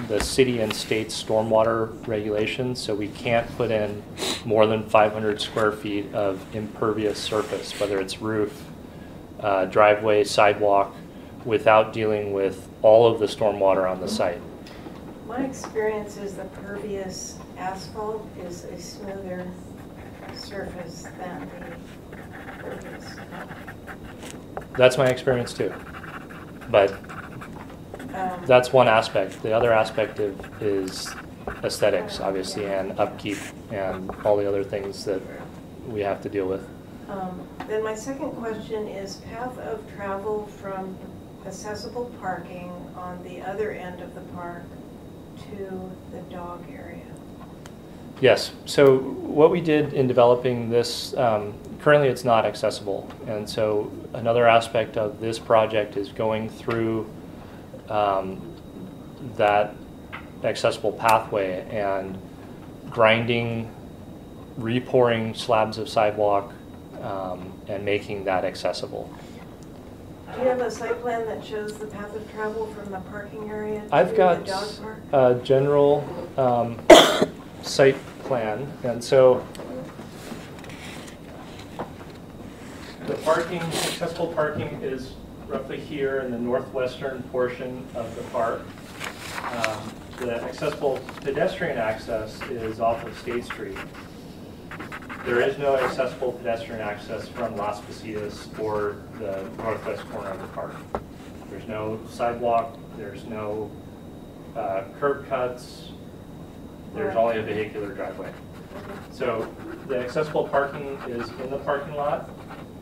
the city and state stormwater regulations, so we can't put in more than 500 square feet of impervious surface, whether it's roof, driveway, sidewalk, without dealing with all of the stormwater on the site. My experience is the pervious asphalt is a smoother surface than the pervious. That's my experience too. But that's one aspect. The other aspect is aesthetics, obviously, and upkeep and all the other things that we have to deal with. Then my second question is path of travel from accessible parking on the other end of the park to the dog area. Yes, so what we did in developing this, currently it's not accessible. And so another aspect of this project is going through that accessible pathway and grinding, repouring slabs of sidewalk, and making that accessible. Do you have a site plan that shows the path of travel from the parking area to I've got the dog park? a general site plan, and so the parking, accessible parking is roughly here in the northwestern portion of the park. The accessible pedestrian access is off of State Street. There is no accessible pedestrian access from Las Positas or the northwest corner of the park. There's no sidewalk, there's no curb cuts, there's only a vehicular driveway. So the accessible parking is in the parking lot,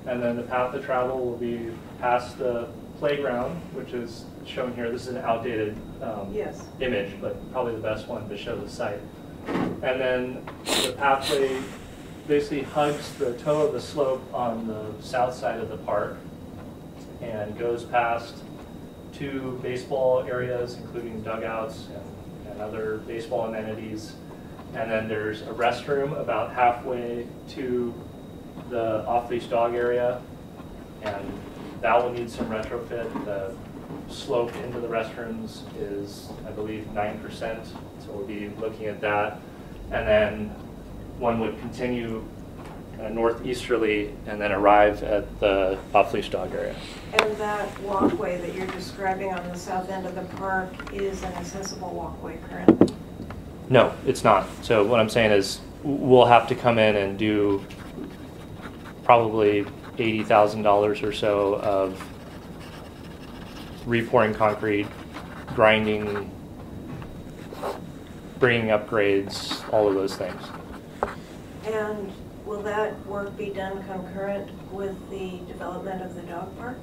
and then the path of travel will be past the playground, which is shown here. This is an outdated Yes. image, but probably the best one to show the site. And then the pathway basically hugs the toe of the slope on the south side of the park and goes past 2 baseball areas, including dugouts and other baseball amenities. And then there's a restroom about halfway to the off-leash dog area, and that will need some retrofit. The slope into the restrooms is, I believe, 9%, so we'll be looking at that. And then one would continue northeasterly and then arrive at the off-leash dog area. And that walkway that you're describing on the south end of the park is an accessible walkway currently? No, it's not. So what I'm saying is we'll have to come in and do probably $80,000 or so of repouring concrete, grinding, bringing upgrades, all of those things. And will that work be done concurrent with the development of the dog park?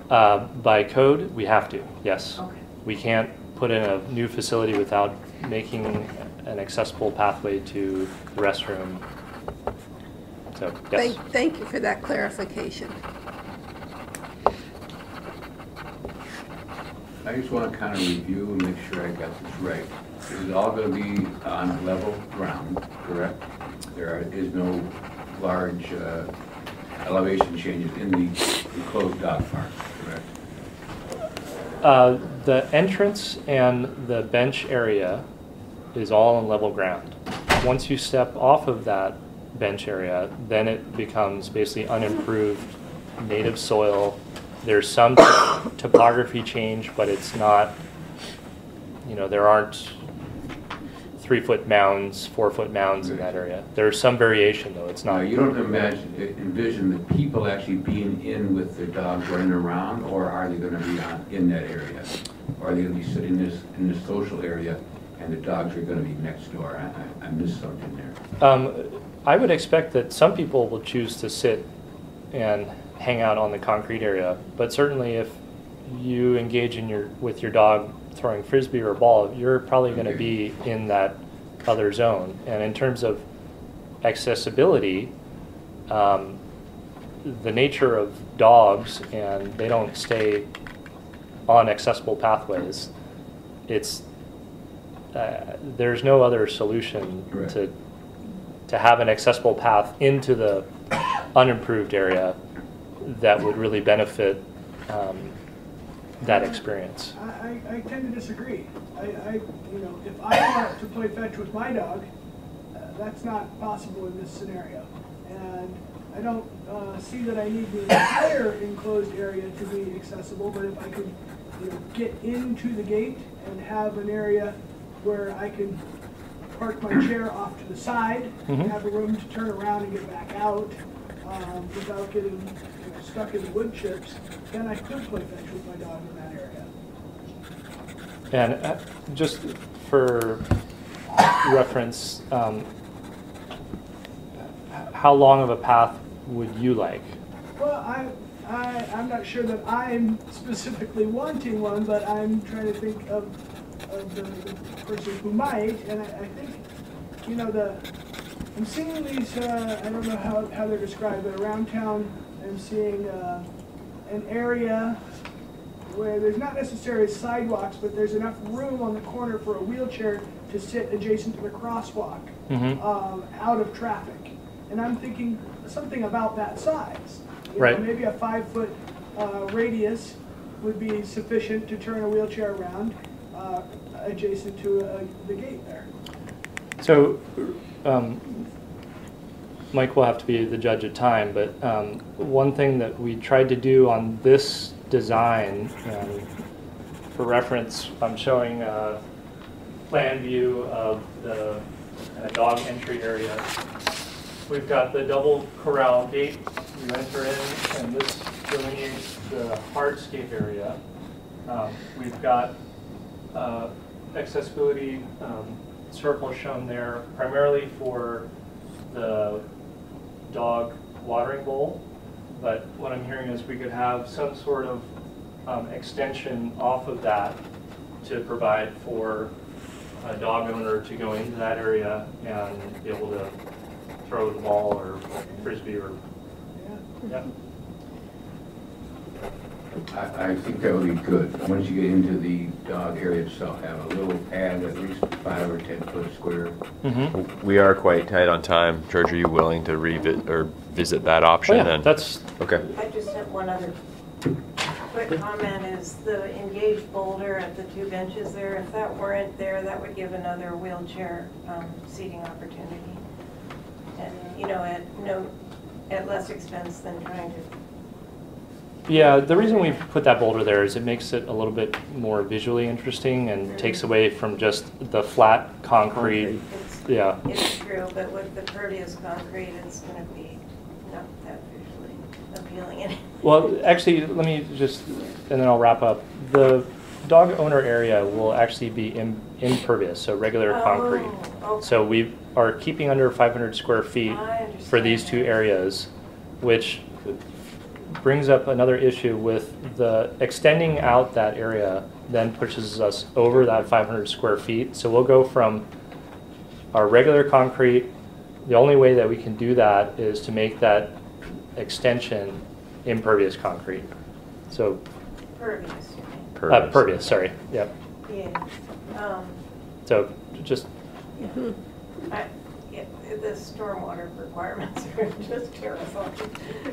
By code, we have to, yes. Okay. We can't put in a new facility without making an accessible pathway to the restroom. So, yes. Thank you for that clarification. I just want to kind of review and make sure I got this right. This is all going to be on level ground, correct? There is no large elevation changes in the enclosed dog park, correct? The entrance and the bench area is all on level ground. Once you step off of that bench area, then it becomes basically unimproved native soil. There's some topography change, but it's not, you know, there aren't 3-foot mounds, 4-foot mounds in that area. There's some variation though, it's Now, not. you don't envision the people actually being in with their dogs running around, or are they going to be in that area? Or are they going to be sitting in this social area and the dogs are going to be next door? I missed something there. I would expect that some people will choose to sit and hang out on the concrete area, but certainly if you engage with your dog throwing frisbee or a ball, you're probably going to be in that other zone. And in terms of accessibility, the nature of dogs, and they don't stay on accessible pathways, there's no other solution to have an accessible path into the unimproved area that would really benefit that experience. I tend to disagree. You know, if I want to play fetch with my dog, that's not possible in this scenario. And I don't see that I need the entire enclosed area to be accessible, but if I could, you know, get into the gate and have an area where I can park my chair off to the side, and have a room to turn around and get back out without getting, you know, stuck in the wood chips, then I could play fetch with my dog in that area. And just for reference, how long of a path would you like? Well, I'm not sure that I'm specifically wanting one, but I'm trying to think of the person who might, and I think, you know, I'm seeing these, I don't know how they're described, but around town I'm seeing an area where there's not necessarily sidewalks, but there's enough room on the corner for a wheelchair to sit adjacent to the crosswalk, out of traffic. And I'm thinking something about that size. You know, maybe a 5-foot radius would be sufficient to turn a wheelchair around adjacent to the gate there. So, Mike will have to be the judge of time, but one thing that we tried to do on this design, and for reference, I'm showing a plan view of the dog entry area. We've got the double corral gate. You enter in, and this delineates the hardscape area. We've got accessibility circles shown there, primarily for the dog watering bowl. But what I'm hearing is we could have some sort of extension off of that to provide for a dog owner to go into that area and be able to throw the ball or frisbee or I think that would be good. Once you get into the dog area itself, have a little pad, at least 5 or 10 foot square. We are quite tight on time. George, are you willing to visit that option? Oh, yeah, that's okay. I just have one other quick comment, is the engaged boulder at the 2 benches there, if that weren't there, that would give another wheelchair seating opportunity. And, you know, at less expense than trying to. Yeah, the reason we put that boulder there is it makes it a little bit more visually interesting and takes away from just the flat concrete. It's true, but with the pervious concrete, it's going to be not that visually appealing anyway. Well, actually, let me just, and then I'll wrap up. The dog owner area will actually be impervious, so regular concrete. Okay. So we are keeping under 500 square feet for these 2 areas, which brings up another issue with the extending out that area then pushes us over that 500 square feet. So we'll go from our regular concrete. The only way that we can do that is to make that extension impervious concrete. So Pervious, you Pervious. pervious, sorry. Yep. mean. Yeah. So just The stormwater requirements are just terrifying.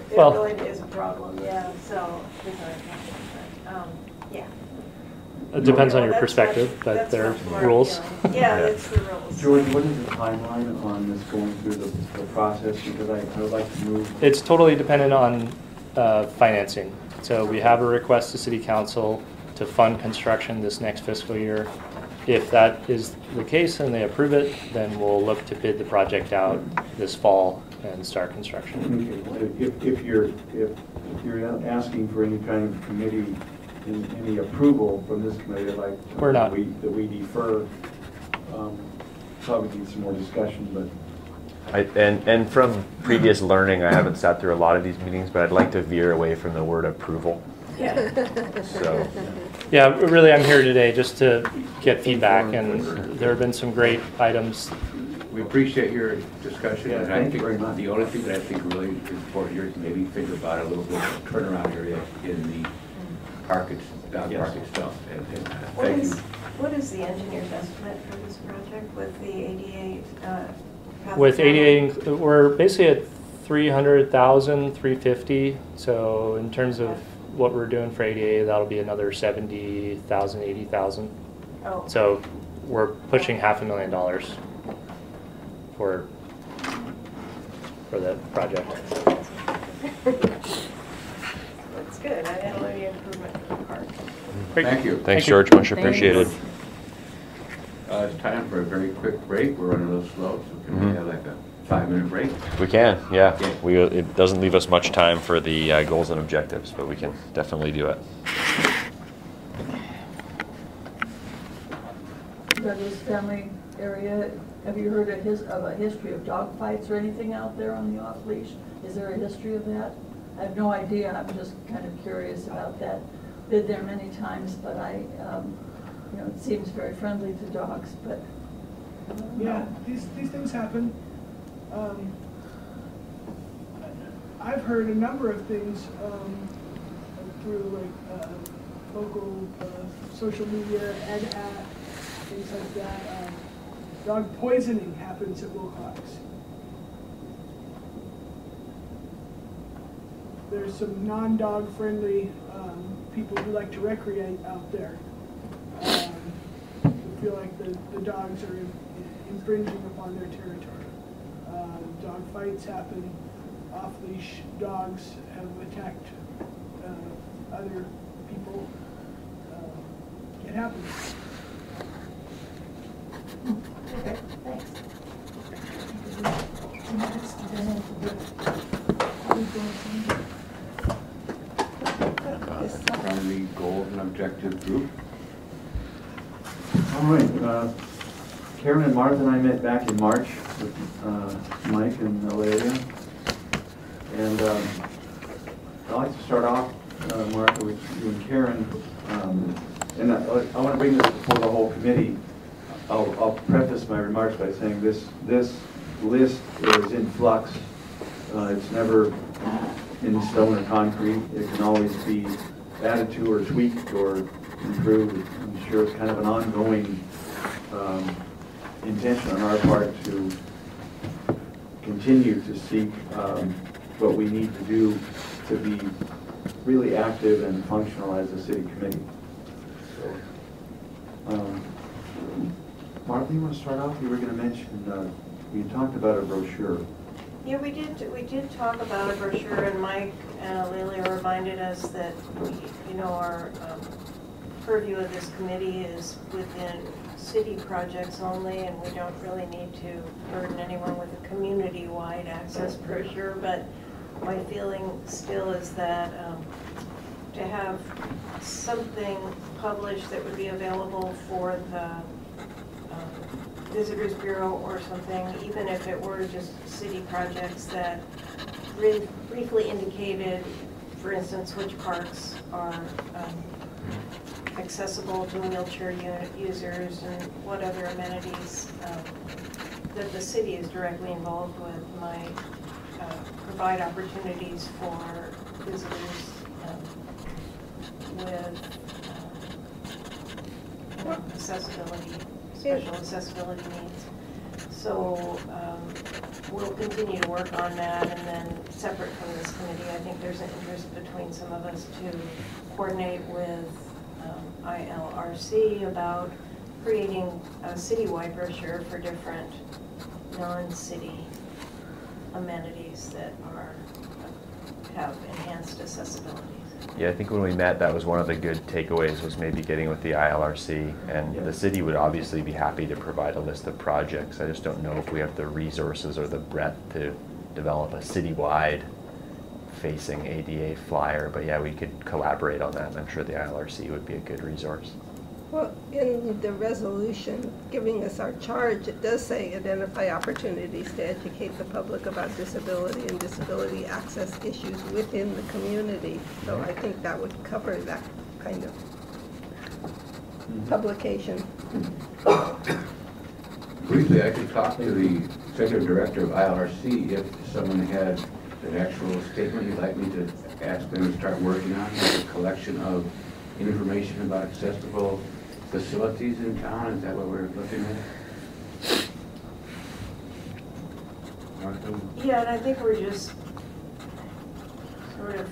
It Well- really is a problem, yeah, so, yeah. it depends on Well, your that's perspective, much- but that's they're much more rules. appealing. Yeah, it's the rules. George, what is the timeline on this going through the process? Because I would like to move. It's totally dependent on financing. So we have a request to City Council to fund construction this next fiscal year. If that is the case and they approve it, then we'll look to bid the project out this fall and start construction. Okay, if you're asking for any kind of committee, any approval from this committee, I'd like We're not. that we defer. Probably need some more discussion, but And from previous learning, I haven't sat through a lot of these meetings, but I'd like to veer away from the word approval. Yeah. So, Yeah, really, I'm here today just to get feedback, and there have been some great items. We appreciate your discussion, Yeah, and I thank you think very much. the only thing that I think really is important here is maybe think about a little bit of turnaround area in the park, dog Yes. park itself. And What thank is, you. what is the engineer's estimate for this project with the ADA? path With of travel? 88, we're basically at 300,000, 350. So in terms of what we're doing for 88, that'll be another 70,000, 80,000. Oh. So we're pushing $500,000 for the project. That's good. I didn't know any improvement for the park. Great. Thank you. thanks, George. Much Thanks. appreciated. It's time for a very quick break. We're running a little slow, so can we have like a 5-minute break? We can, yeah. Okay. It doesn't leave us much time for the goals and objectives, but we can definitely do it. Douglas family area, have you heard of a history of dog fights or anything out there on the off-leash? Is there a history of that? I have no idea, I'm just kind of curious about that. Been there many times, but it seems very friendly to dogs, but I don't know. Yeah, these things happen. I've heard a number of things through like local social media, Ed Hat, things like that. Dog poisoning happens at Wilcox. There's some non-dog friendly people who like to recreate out there. Who feel like the dogs are infringing upon their territory. Dog fights happen. Off-leash dogs have attacked other people. It happens. Okay, thanks. From the goals and objective group. all right. Karen and Martha and I met back in March with Mike and Alaria. And I'd like to start off, Martha, with you and Karen. And I want to bring this before the whole committee. I'll preface my remarks by saying this list is in flux. It's never in stone or concrete. It can always be added to or tweaked or improved. I'm sure it's kind of an ongoing intention on our part to continue to seek what we need to do to be really active and functional as a city committee. So, Martha, you want to start off? You were going to mention, we talked about a brochure. Yeah, we did talk about a brochure, and Mike and Lelia reminded us that, our purview of this committee is within city projects only, and we don't really need to burden anyone with a community-wide access brochure, but my feeling still is that to have something published that would be available for the Visitors Bureau or something, even if it were just city projects that briefly indicated for instance, which parks are accessible to wheelchair users and what other amenities that the city is directly involved with might provide opportunities for visitors with accessibility, special accessibility needs. So we'll continue to work on that, and then separate from this committee, I think there's an interest between some of us to coordinate with ILRC about creating a citywide brochure for different non-city amenities that have enhanced accessibility. Yeah, I think when we met, that was one of the good takeaways, was maybe getting with the ILRC, and the city would obviously be happy to provide a list of projects. I just don't know if we have the resources or the breadth to develop a citywide facing ADA flyer, but yeah, we could collaborate on that, and I'm sure the ILRC would be a good resource. Well, in the resolution giving us our charge, it does say identify opportunities to educate the public about disability and disability access issues within the community. So I think that would cover that kind of publication. Briefly, I could talk to the executive director of ILRC if someone had an actual statement you'd like me to ask them to start working on, like a collection of information about accessible facilities in town. Is that what we're looking at? Martha? Yeah, and I think we're just sort of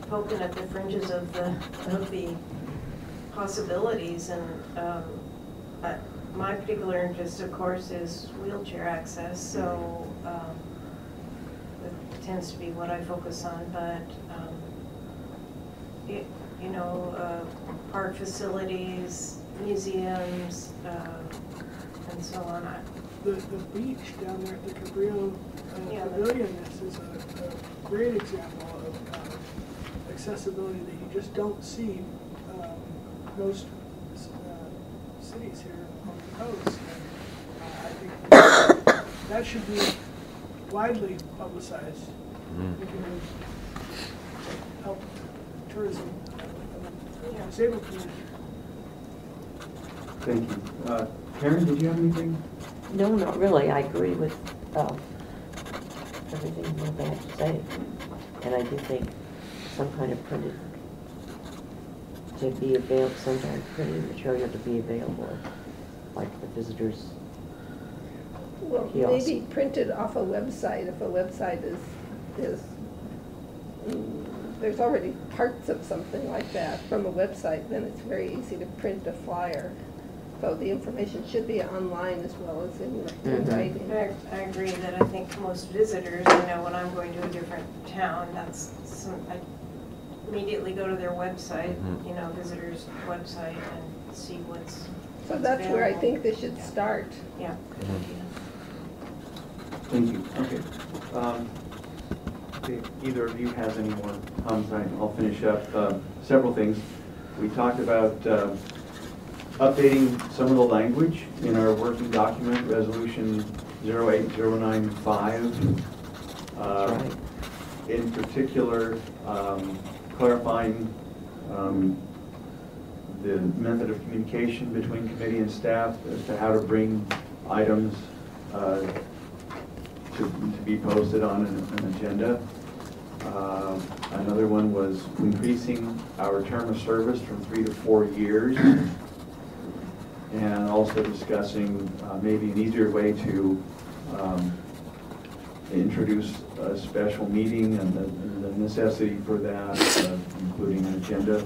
poking at the fringes of the possibilities, and my particular interest, of course, is wheelchair access, so it tends to be what I focus on, but you know, park facilities, museums, and so on. The beach down there at the Cabrillo Pavilion is a great example of accessibility that you just don't see most cities here on the coast. And I think that should be widely publicized. It can help tourism in the disabled community. Thank you. Karen, did you have anything? No, not really. I agree with everything Martha had to say. And I do think some kind of printed to be available, some kind of printed material to be available, like the visitors. Well, kiosk. maybe printed off a website, if a website is there's already parts of something like that from a website, then it's very easy to print a flyer. So the information should be online as well as in writing. I agree that I think most visitors, you know, when I'm going to a different town, I immediately go to their website, you know, visitors' website, and see what's So that's available. where I think this should start. Yeah. Thank you. Okay. If either of you has any more comments, I'll finish up. Several things. We talked about updating some of the language in our working document, Resolution 08095. That's right. In particular, clarifying the method of communication between committee and staff as to how to bring items to be posted on an agenda. Another one was increasing our term of service from 3 to 4 years, and also discussing maybe an easier way to introduce a special meeting and the necessity for that, including an agenda.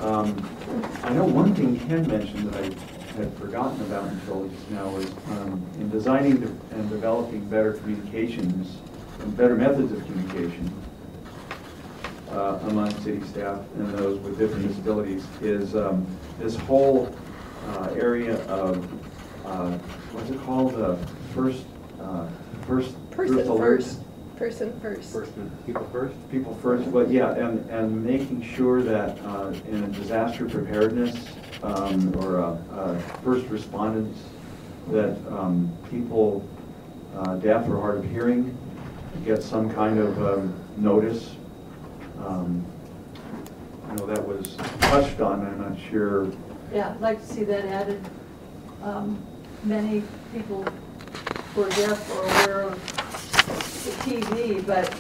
I know one thing Ken mentioned that I had forgotten about until just now was in designing and developing better communications and better methods of communication among city staff and those with different disabilities is this whole area of what's it called? First alert. Person first. People first? People first, but yeah, and making sure that in a disaster preparedness or first responders, that people deaf or hard of hearing get some kind of notice I know that was touched on, I'm not sure. Yeah, I'd like to see that added. Many people who are deaf are aware of the TV, but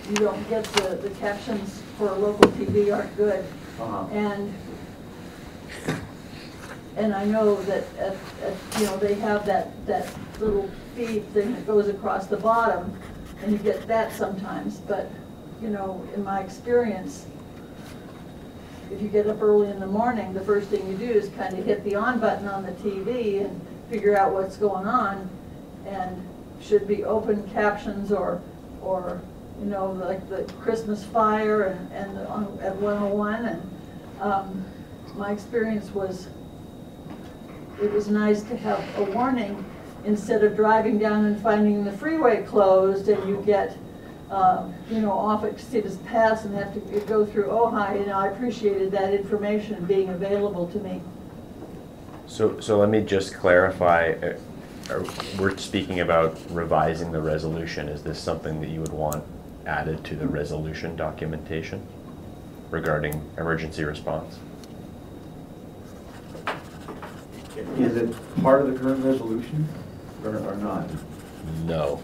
you don't get the captions for local TV aren't good. And I know that you know, they have that little feed thing that goes across the bottom, and you get that sometimes. But you know, in my experience, if you get up early in the morning, the first thing you do is kind of hit the on button on the TV and figure out what's going on, and should be open captions or you know, like the Christmas fire and at 101. And my experience was, it was nice to have a warning instead of driving down and finding the freeway closed and you get you know, off at Cestas Pass and have to go through Ojai. You know, I appreciated that information being available to me. So let me just clarify. We're speaking about revising the resolution. Is this something that you would want added to the resolution documentation regarding emergency response? Is it part of the current resolution or not? No.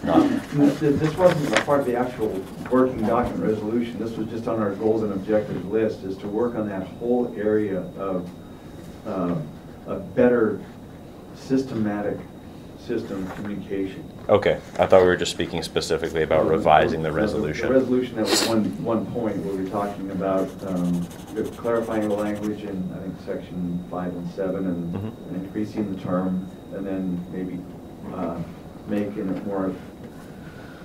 This wasn't a part of the actual working document resolution. This was just on our goals and objectives list, is to work on that whole area of a better systematic system of communication. Okay, I thought we were just speaking specifically about revising the resolution. The resolution, that was one point where we're talking about clarifying the language in, I think, section 5 and 7, and increasing the term, and then maybe making it more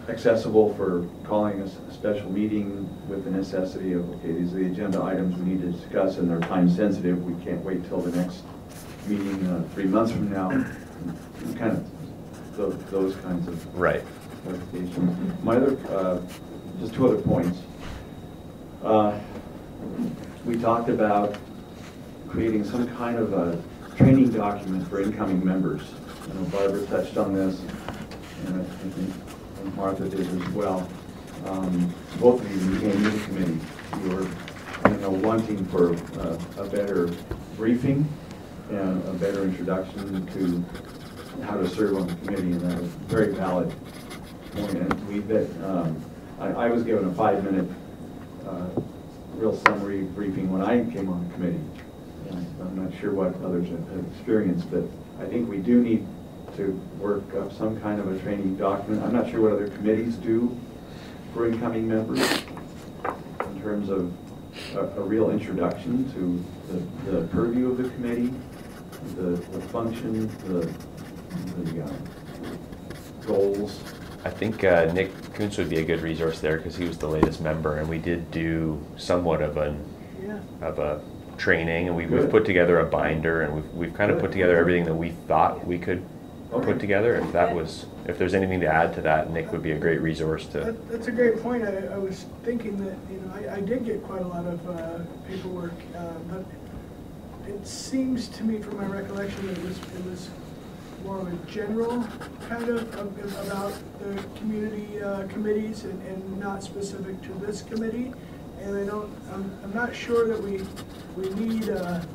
accessible for calling a special meeting with the necessity of, okay, these are the agenda items we need to discuss, and they're time sensitive. We can't wait till the next meeting 3 months from now. Kind of those kinds of clarifications. My other, just 2 other points. We talked about creating some kind of a training document for incoming members. I know Barbara touched on this, and I think Martha did as well. Both of you became new committee. You were, I know, wanting for a better briefing and a better introduction to how to serve on the committee, and that was a very valid point. And I was given a 5-minute real summary briefing when I came on the committee. And I'm not sure what others have experienced, but I think we do need to work up some kind of a training document. I'm not sure what other committees do for incoming members in terms of a real introduction to the purview of the committee, the function, the goals. I think Nick Kuntz would be a good resource there because he was the latest member, and we did do somewhat of a training, and we've put together a binder, and we've kind of put together everything that we thought we could put together. If there's anything to add to that, Nick would be a great resource to. That's a great point. I was thinking that, you know, I did get quite a lot of paperwork, but it seems to me, from my recollection, that it was more of a general kind of about the community committees and not specific to this committee. And I'm not sure that we need a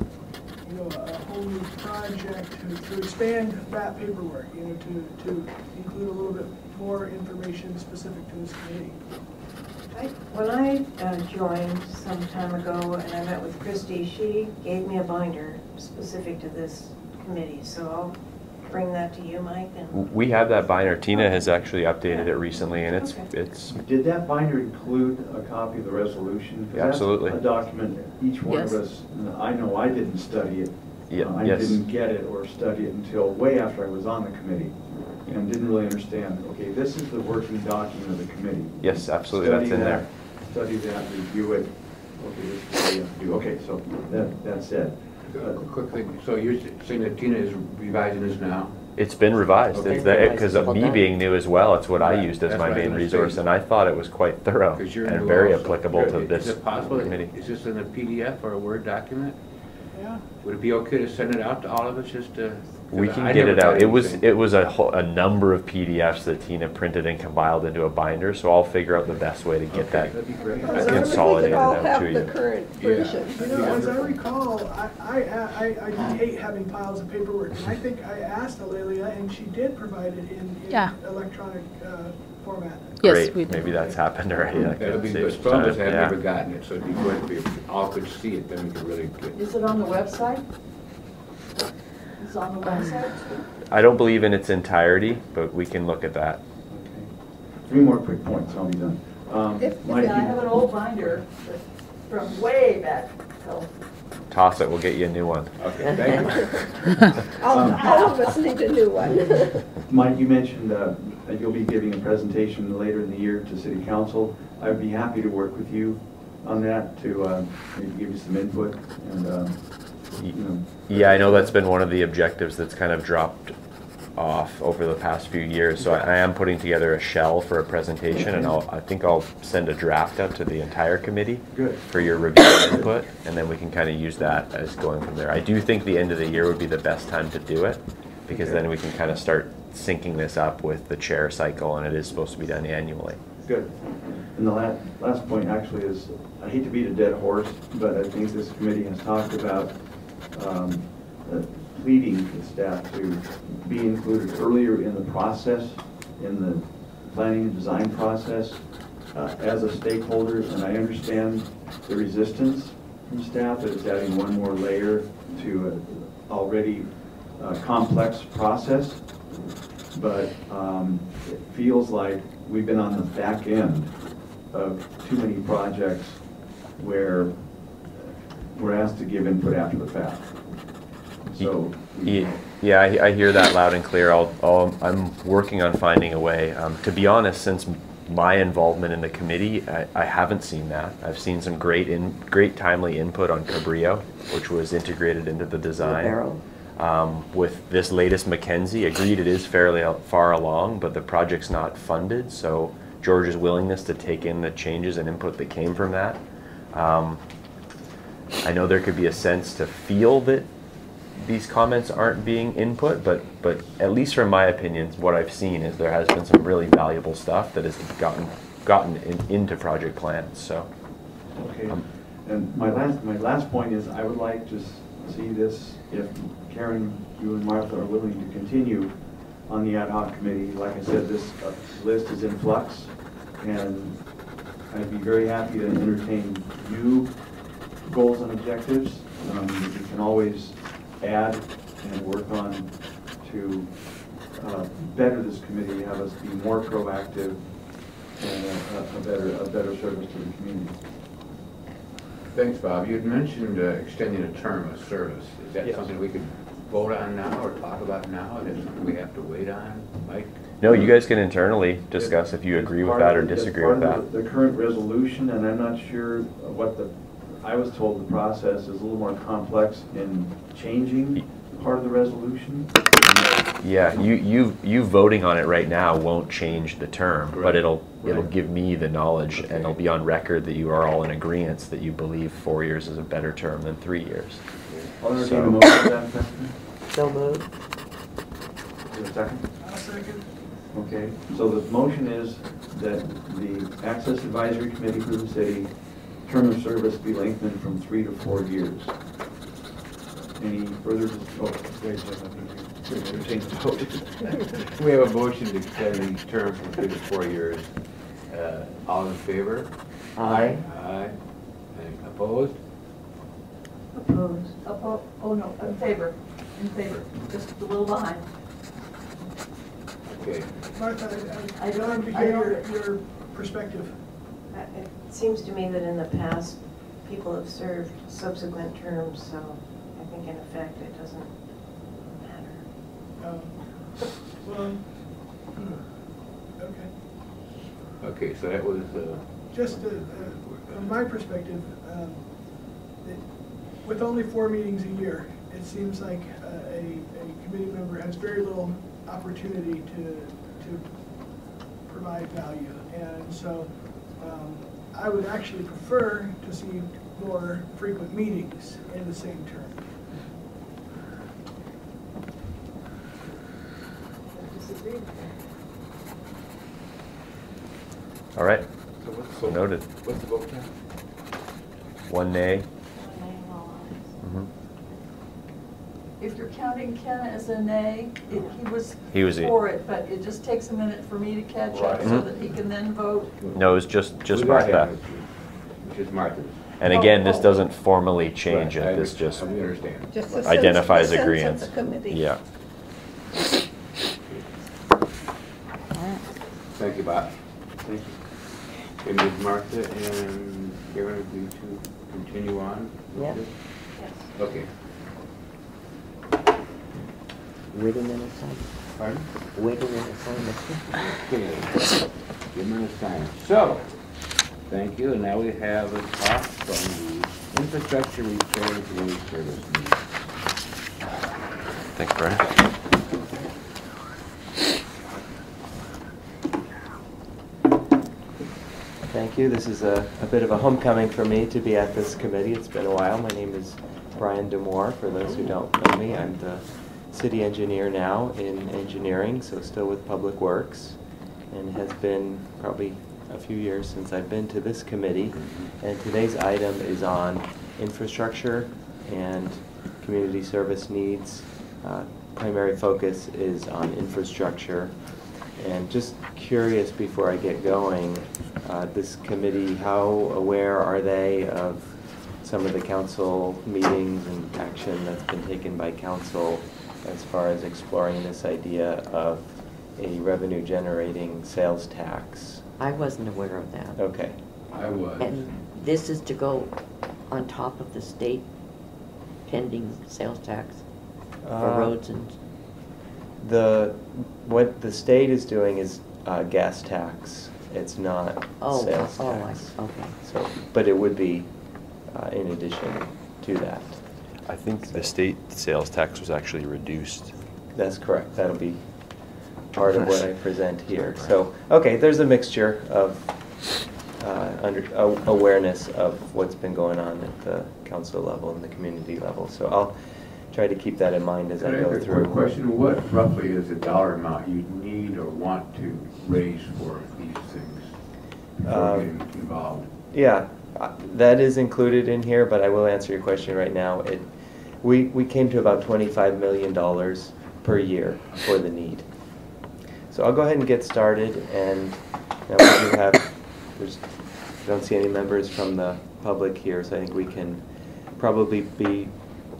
whole new project to expand that paperwork, you know, to include a little bit more information specific to this committee. When I joined some time ago and I met with Christy, she gave me a binder specific to this committee, so I'll bring that to you, Mike. And we have that binder. Tina has actually updated it recently, and it's. Did that binder include a copy of the resolution? Yeah, absolutely. That's a document each one of us. I know I didn't study it. I didn't get it or study it until way after I was on the committee, and didn't really understand. Okay, this is the working document of the committee. Yes, absolutely. That's in there. Study that, review it. Okay, this is what we have to do. Okay, so that's it. Quick thing, so you're saying that Tina is revising this now? It's been revised, because of me being new as well, it's what I used as my main resource, and I thought it was quite thorough and very applicable to this Is it possible, committee. is this in a PDF or a Word document? Yeah. Would it be okay to send it out to all of us, just to? We can I get never it out. got anything. It was a number of PDFs that Tina printed and compiled into a binder, so I'll figure out the best way to get Okay, that that'd be great. As long as we consolidated could all out have to the you. current Yeah. version. You know, as I recall, I hate having piles of paperwork. And I think I asked Alelia, and she did provide it in Yeah. electronic format. Yes, Great, we do. maybe that's happened already. That That'd could be save good. some Some of us time. have Yeah. never gotten it, so it'd be good if we all could see it, then we could really get. Is it on the website? It's on the website? I don't believe in its entirety, but we can look at that. Okay. 3 more quick points, I'll be done. Mike, Yeah, I have an old binder from way back, so. Toss it, we'll get you a new one. Okay, thank you. All of us need a new one. Mike, you mentioned that you'll be giving a presentation later in the year to City Council. I'd be happy to work with you on that to maybe give you some input and, you know. Yeah, I know that's been one of the objectives that's kind of dropped off over the past few years. So I am putting together a shell for a presentation, and I think I'll send a draft out to the entire committee Good. for your review and input, and then we can kind of use that as going from there. I do think the end of the year would be the best time to do it, because Okay. then we can kind of start syncing this up with the chair cycle, and it is supposed to be done annually. Good. And the last point actually is, I hate to beat a dead horse, but I think this committee has talked about pleading with staff to be included earlier in the process, in the planning and design process, as a stakeholder. And I understand the resistance from staff that it's adding one more layer to an already complex process. But it feels like we've been on the back end of too many projects where we're asked to give input after the fact. So, Yeah, I hear that loud and clear. I'm working on finding a way. To be honest, since my involvement in the committee, I haven't seen that. I've seen some great timely input on Cabrillo, which was integrated into the design. With this latest Mackenzie, agreed it is fairly far along, but the project's not funded, so George's willingness to take in the changes and input that came from that. I know there could be a sense to feel that these comments aren't being input, but at least from my opinions, what I've seen is there has been some really valuable stuff that has gotten into project plans. So, okay. And my last point is, I would like to see this, if Karen, you and Martha are willing to continue on the ad hoc committee. Like I said, this list is in flux, and I'd be very happy to entertain new goals and objectives. We can always add and work on to better this committee, have us be more proactive and a better service to the community. Thanks, Bob. You had mentioned extending a term of service. Is that something we could vote on now or talk about now? Is that something we have to wait on, Mike? no, you guys can internally discuss if you agree with that or disagree with that. The current resolution, and I'm not sure what I was told the process is a little more complex in changing part of the resolution. Yeah, you voting on it right now won't change the term, Right. but it'll Right. give me the knowledge, Okay. and it'll be on record that you are all in agreement that you believe 4 years is a better term than 3 years. I'll entertain So- a motion to that effect. So moved. Is there a second? I'll second. Okay, so the motion is that the Access Advisory Committee for the city term of service be lengthened from 3 to 4 years. Any further, wait, entertain the vote. We have a motion to extend the term from 3 to 4 years. All in favor? Aye. Aye. Any opposed? Opposed. Oh, no, in favor, just a little behind. Okay. Martha, I I'd don't- like to I hear don't- your perspective. It seems to me that in the past, people have served subsequent terms, so I think in effect, it doesn't matter. Well, okay. Okay, so that was, Just from my perspective, with only 4 meetings a year, it seems like a committee member has very little opportunity to provide value. And so I would actually prefer to see more frequent meetings in the same term. agree with that. All right, So what's the so vote? noted. What's the vote count? 1 nay. Mhm. If you're counting Ken as a nay, He was a- for it, but it just takes a minute for me to catch up Right. so Mhm. that he can then vote. No, it was just We got Martha. him, which is Martha. And again, this doesn't formally change Right, it, this just We understand. Just the sense- identifies the sense of agreements. the committee. Yeah. Thank you, Bob. Thank you. And did Martha and Karen agree to continue on? with Yeah. this? Yes. Okay. Wait a minute, son. Pardon? Wait a minute, son. Okay. Give me a sign. So, thank you, and now we have a talk from the infrastructure repair and community service needs. Thanks, Brian. Thank you. This is a bit of a homecoming for me to be at this committee. It's been a while. My name is Brian Demore. For those who don't know me, I'm the city engineer now in engineering, so still with Public Works, and it has been probably a few years since I've been to this committee. And today's item is on infrastructure and community service needs. Primary focus is on infrastructure. And just curious before I get going, this committee, how aware are they of some of the council meetings and action that's been taken by council as far as exploring this idea of a revenue generating sales tax? I wasn't aware of that. Okay. I was. And this is to go on top of the state pending sales tax for roads and, What the state is doing is gas tax. It's not oh, sales oh, tax. okay. So, but it would be in addition to that. I think the state sales tax was actually reduced. That's correct. That'll be part of what I present here. So, okay, there's a mixture of awareness of what's been going on at the council level and the community level. So I'll try to keep that in mind as I Can I go ask a through. quick question? What roughly is the dollar amount you need or want to raise for these things before getting involved? Yeah, that is included in here, but I will answer your question right now. We came to about $25 million per year for the need. So I'll go ahead and get started, and now we do have, I don't see any members from the public here, so I think we can probably be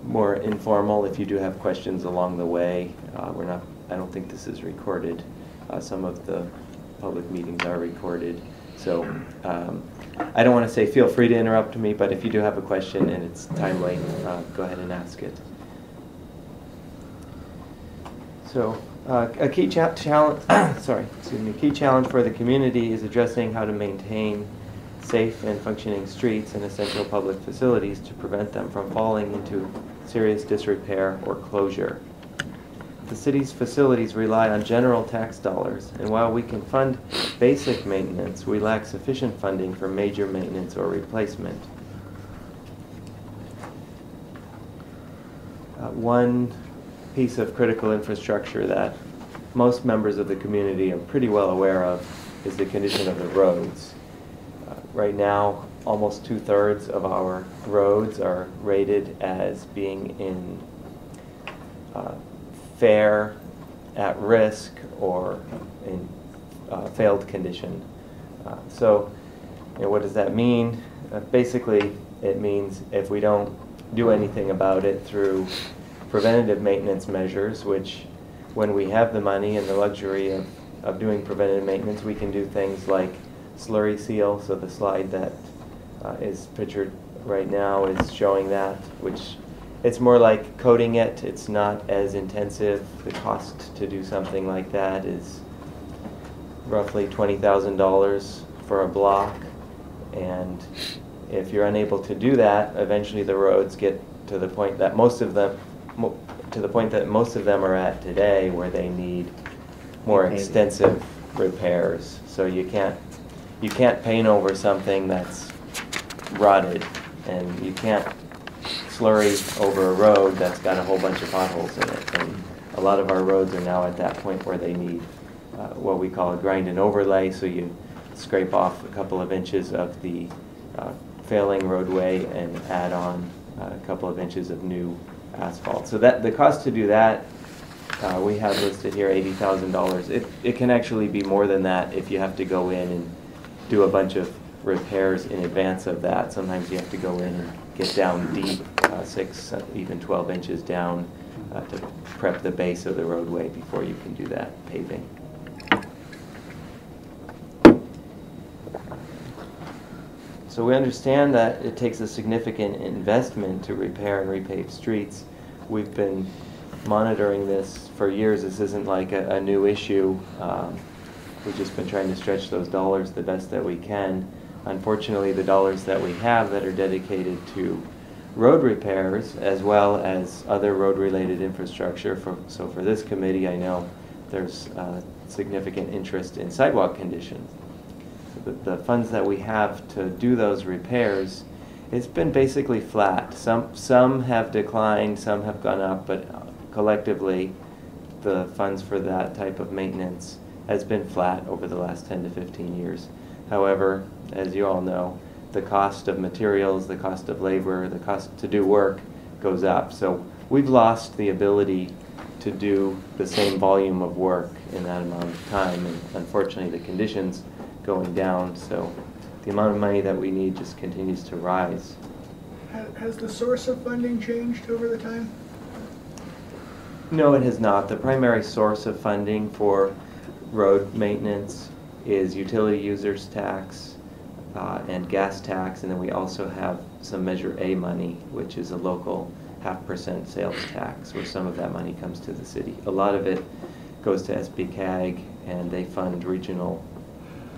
more informal if you do have questions along the way. I don't think this is recorded. Some of the public meetings are recorded. So I don't want to say feel free to interrupt me, but if you do have a question and it's timely, go ahead and ask it. So a key challenge, key challenge for the community is addressing how to maintain safe and functioning streets and essential public facilities to prevent them from falling into serious disrepair or closure. The city's facilities rely on general tax dollars, and while we can fund basic maintenance, we lack sufficient funding for major maintenance or replacement. One piece of critical infrastructure that most members of the community are pretty well aware of is the condition of the roads. Right now, almost 2/3 of our roads are rated as being in fair, at risk, or in failed condition. So, what does that mean? Basically, it means if we don't do anything about it through preventative maintenance measures, which when we have the money and the luxury of doing preventative maintenance, we can do things like slurry seal. So the slide that is pictured right now is showing that, which it's more like coating it. It's not as intensive. The cost to do something like that is roughly $20,000 for a block. And if you're unable to do that, eventually the roads get to the point that most of them are at today, where they need more extensive repairs. So you can't paint over something that's rotted, and you can't slurry over a road that's got a whole bunch of potholes in it. And a lot of our roads are now at that point where they need what we call a grind and overlay, so you scrape off a couple of inches of the failing roadway and add on a couple of inches of new asphalt. So that the cost to do that, we have listed here $80,000. It can actually be more than that if you have to go in and do a bunch of repairs in advance of that. Sometimes you have to go in and get down deep, 6, even 12 inches down to prep the base of the roadway before you can do that paving. So we understand that it takes a significant investment to repair and repave streets. We've been monitoring this for years. This isn't like a new issue. We've just been trying to stretch those dollars the best that we can. Unfortunately, the dollars that we have that are dedicated to road repairs as well as other road-related infrastructure, so for this committee, I know there's significant interest in sidewalk condition. The funds that we have to do those repairs, it's been basically flat. Some have declined, some have gone up, but collectively the funds for that type of maintenance has been flat over the last 10 to 15 years. However, as you all know, the cost of materials, the cost of labor, the cost to do work goes up. So we've lost the ability to do the same volume of work in that amount of time, and unfortunately the conditions going down, so the amount of money that we need just continues to rise. Has the source of funding changed over the time? No, it has not. The primary source of funding for road maintenance is utility users tax and gas tax, and then we also have some Measure A money, which is a local 0.5% sales tax, where some of that money comes to the city. A lot of it goes to SBCAG, and they fund regional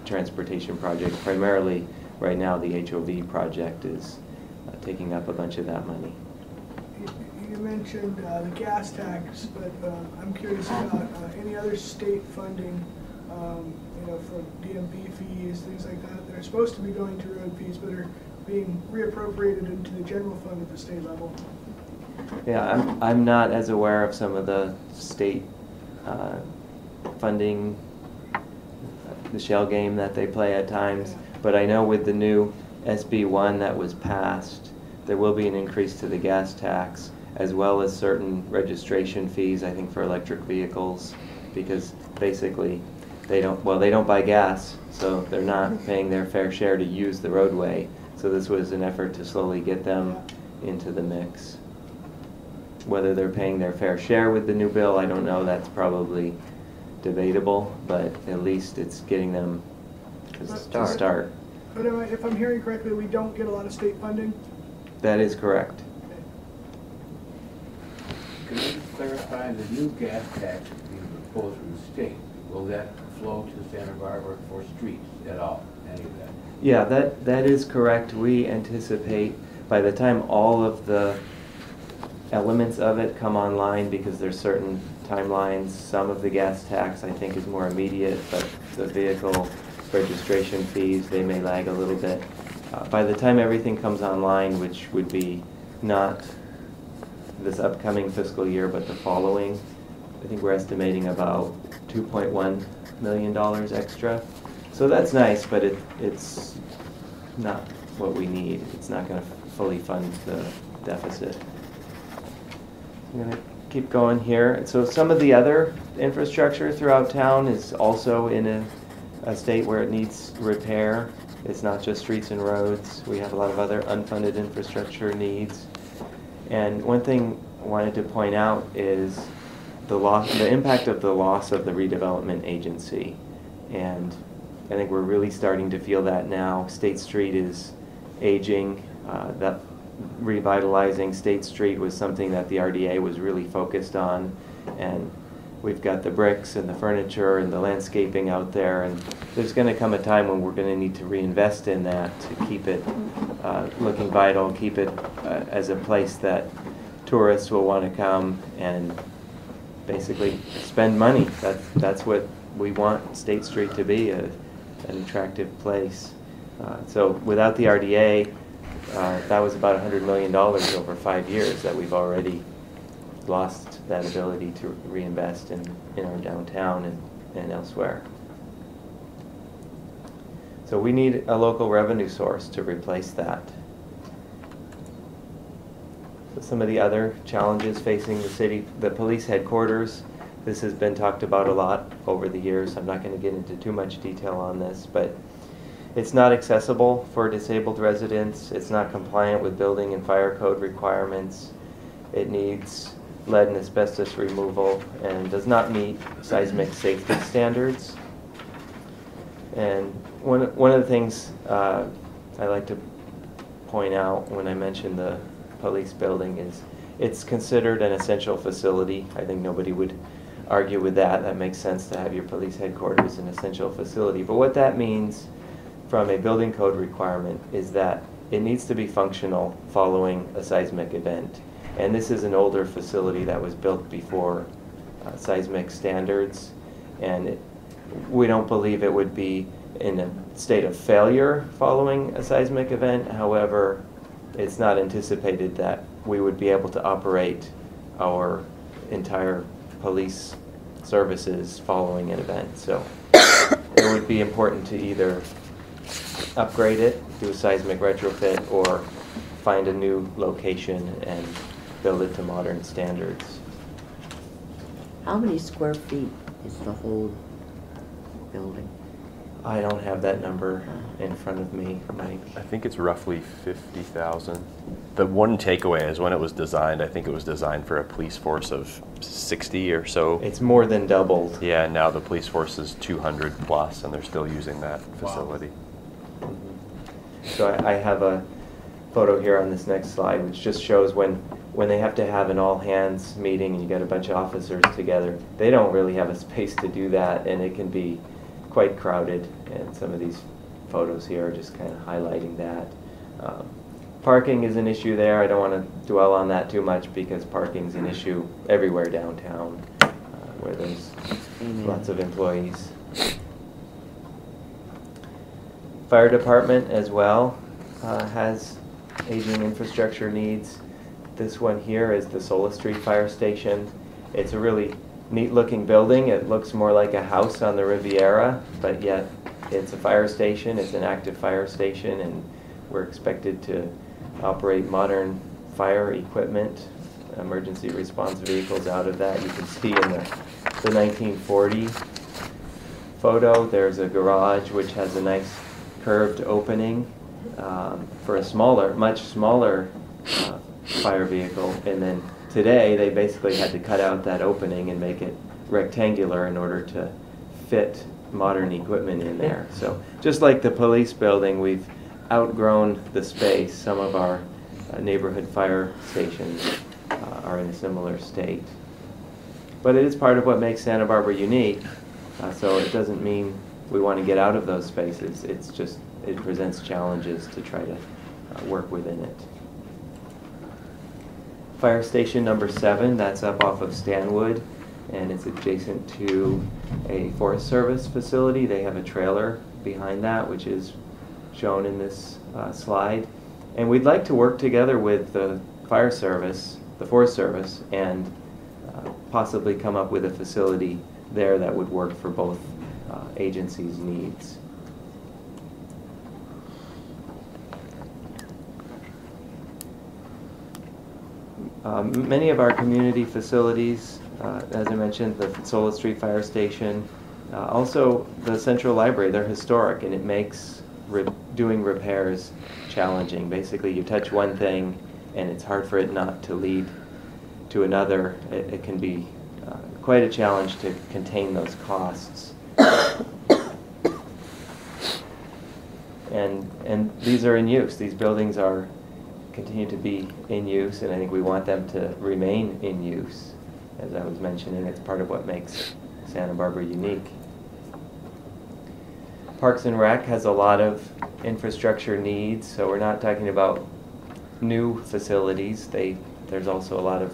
transportation projects. Primarily, right now, the HOV project is taking up a bunch of that money. You mentioned the gas tax, but I'm curious about any other state funding, for DMV fees, things like that, that are supposed to be going to road fees, but are being reappropriated into the general fund at the state level. Yeah, I'm not as aware of some of the state funding, the shell game that they play at times, but I know with the new SB1 that was passed, there will be an increase to the gas tax, as well as certain registration fees, I think, for electric vehicles, because basically they don't buy gas, so they're not paying their fair share to use the roadway. So this was an effort to slowly get them into the mix. Whether they're paying their fair share with the new bill, I don't know. That's probably debatable, but at least it's getting them to start. But if I'm hearing correctly, we don't get a lot of state funding? That is correct. Can you clarify the new gas tax being proposed from the state? Will that flow to Santa Barbara for streets at all, any of that? Yeah, that is correct. We anticipate by the time all of the elements of it come online, because there's certain timelines, some of the gas tax I think is more immediate, but the vehicle registration fees, they may lag a little bit. By the time everything comes online, which would be not this upcoming fiscal year, but the following, I think we're estimating about $2.1 million extra. So that's nice, but it's not what we need. It's not going to fully fund the deficit. I'm going to keep going here. So some of the other infrastructure throughout town is also in a state where it needs repair. It's not just streets and roads. We have a lot of other unfunded infrastructure needs. And one thing I wanted to point out is the impact of the loss of the redevelopment agency. And I think we're really starting to feel that now. State Street is aging. That revitalizing State Street was something that the RDA was really focused on. And we've got the bricks and the furniture and the landscaping out there, and there's going to come a time when we're going to need to reinvest in that to keep it looking vital, keep it as a place that tourists will want to come and basically spend money. That's what we want State Street to be, an attractive place. So without the RDA, that was about $100 million over 5 years that we've already lost that ability to reinvest in our downtown and elsewhere. So we need a local revenue source to replace that. So some of the other challenges facing the city, the police headquarters, this has been talked about a lot over the years. I'm not going to get into too much detail on this, but it's not accessible for disabled residents. It's not compliant with building and fire code requirements. It needs lead and asbestos removal and does not meet seismic safety standards. And one of the things I like to point out when I mention the police building is it's considered an essential facility. I think nobody would argue with that. That makes sense to have your police headquarters an essential facility. But what that means from a building code requirement is that it needs to be functional following a seismic event. And this is an older facility that was built before seismic standards, and we don't believe it would be in a state of failure following a seismic event. However, it's not anticipated that we would be able to operate our entire police services following an event. So it would be important to either upgrade it, do a seismic retrofit, or find a new location and build it to modern standards. How many square feet is the whole building? I don't have that number in front of me, Mike. I think it's roughly 50,000. The one takeaway is when it was designed, I think it was designed for a police force of 60 or so. It's more than doubled. Yeah, now the police force is 200 plus, and they're still using that facility. Wow. So I have a photo here on this next slide, which just shows when they have to have an all-hands meeting and you get a bunch of officers together, they don't really have a space to do that, and it can be quite crowded, and some of these photos here are just kind of highlighting that. Parking is an issue there. I don't want to dwell on that too much because parking is an issue everywhere downtown where there's lots of employees. Fire department as well has aging infrastructure needs. This one here is the Sola Street Fire Station. It's a really neat looking building. It looks more like a house on the Riviera, but yet it's a fire station. It's an active fire station, and we're expected to operate modern fire equipment, emergency response vehicles out of that. You can see in the 1940 photo, there's a garage which has a nice curved opening for a smaller, much smaller fire vehicle, and then today they basically had to cut out that opening and make it rectangular in order to fit modern equipment in there. So just like the police building, we've outgrown the space. Some of our neighborhood fire stations are in a similar state. But it is part of what makes Santa Barbara unique, so it doesn't mean we want to get out of those spaces. It's just, it presents challenges to try to work within it. Fire station number 7, that's up off of Stanwood, and it's adjacent to a Forest Service facility. They have a trailer behind that, which is shown in this slide. And we'd like to work together with the Fire Service, the Forest Service, and possibly come up with a facility there that would work for both agencies' needs. Many of our community facilities, as I mentioned, the Sola Street Fire Station, also the Central Library, they're historic, and it makes doing repairs challenging. Basically, you touch one thing, and it's hard for it not to lead to another. It can be quite a challenge to contain those costs. And these are in use. These buildings are continue to be in use, and I think we want them to remain in use. As I was mentioning, it's part of what makes Santa Barbara unique. Parks and Rec has a lot of infrastructure needs, so we're not talking about new facilities. There's also a lot of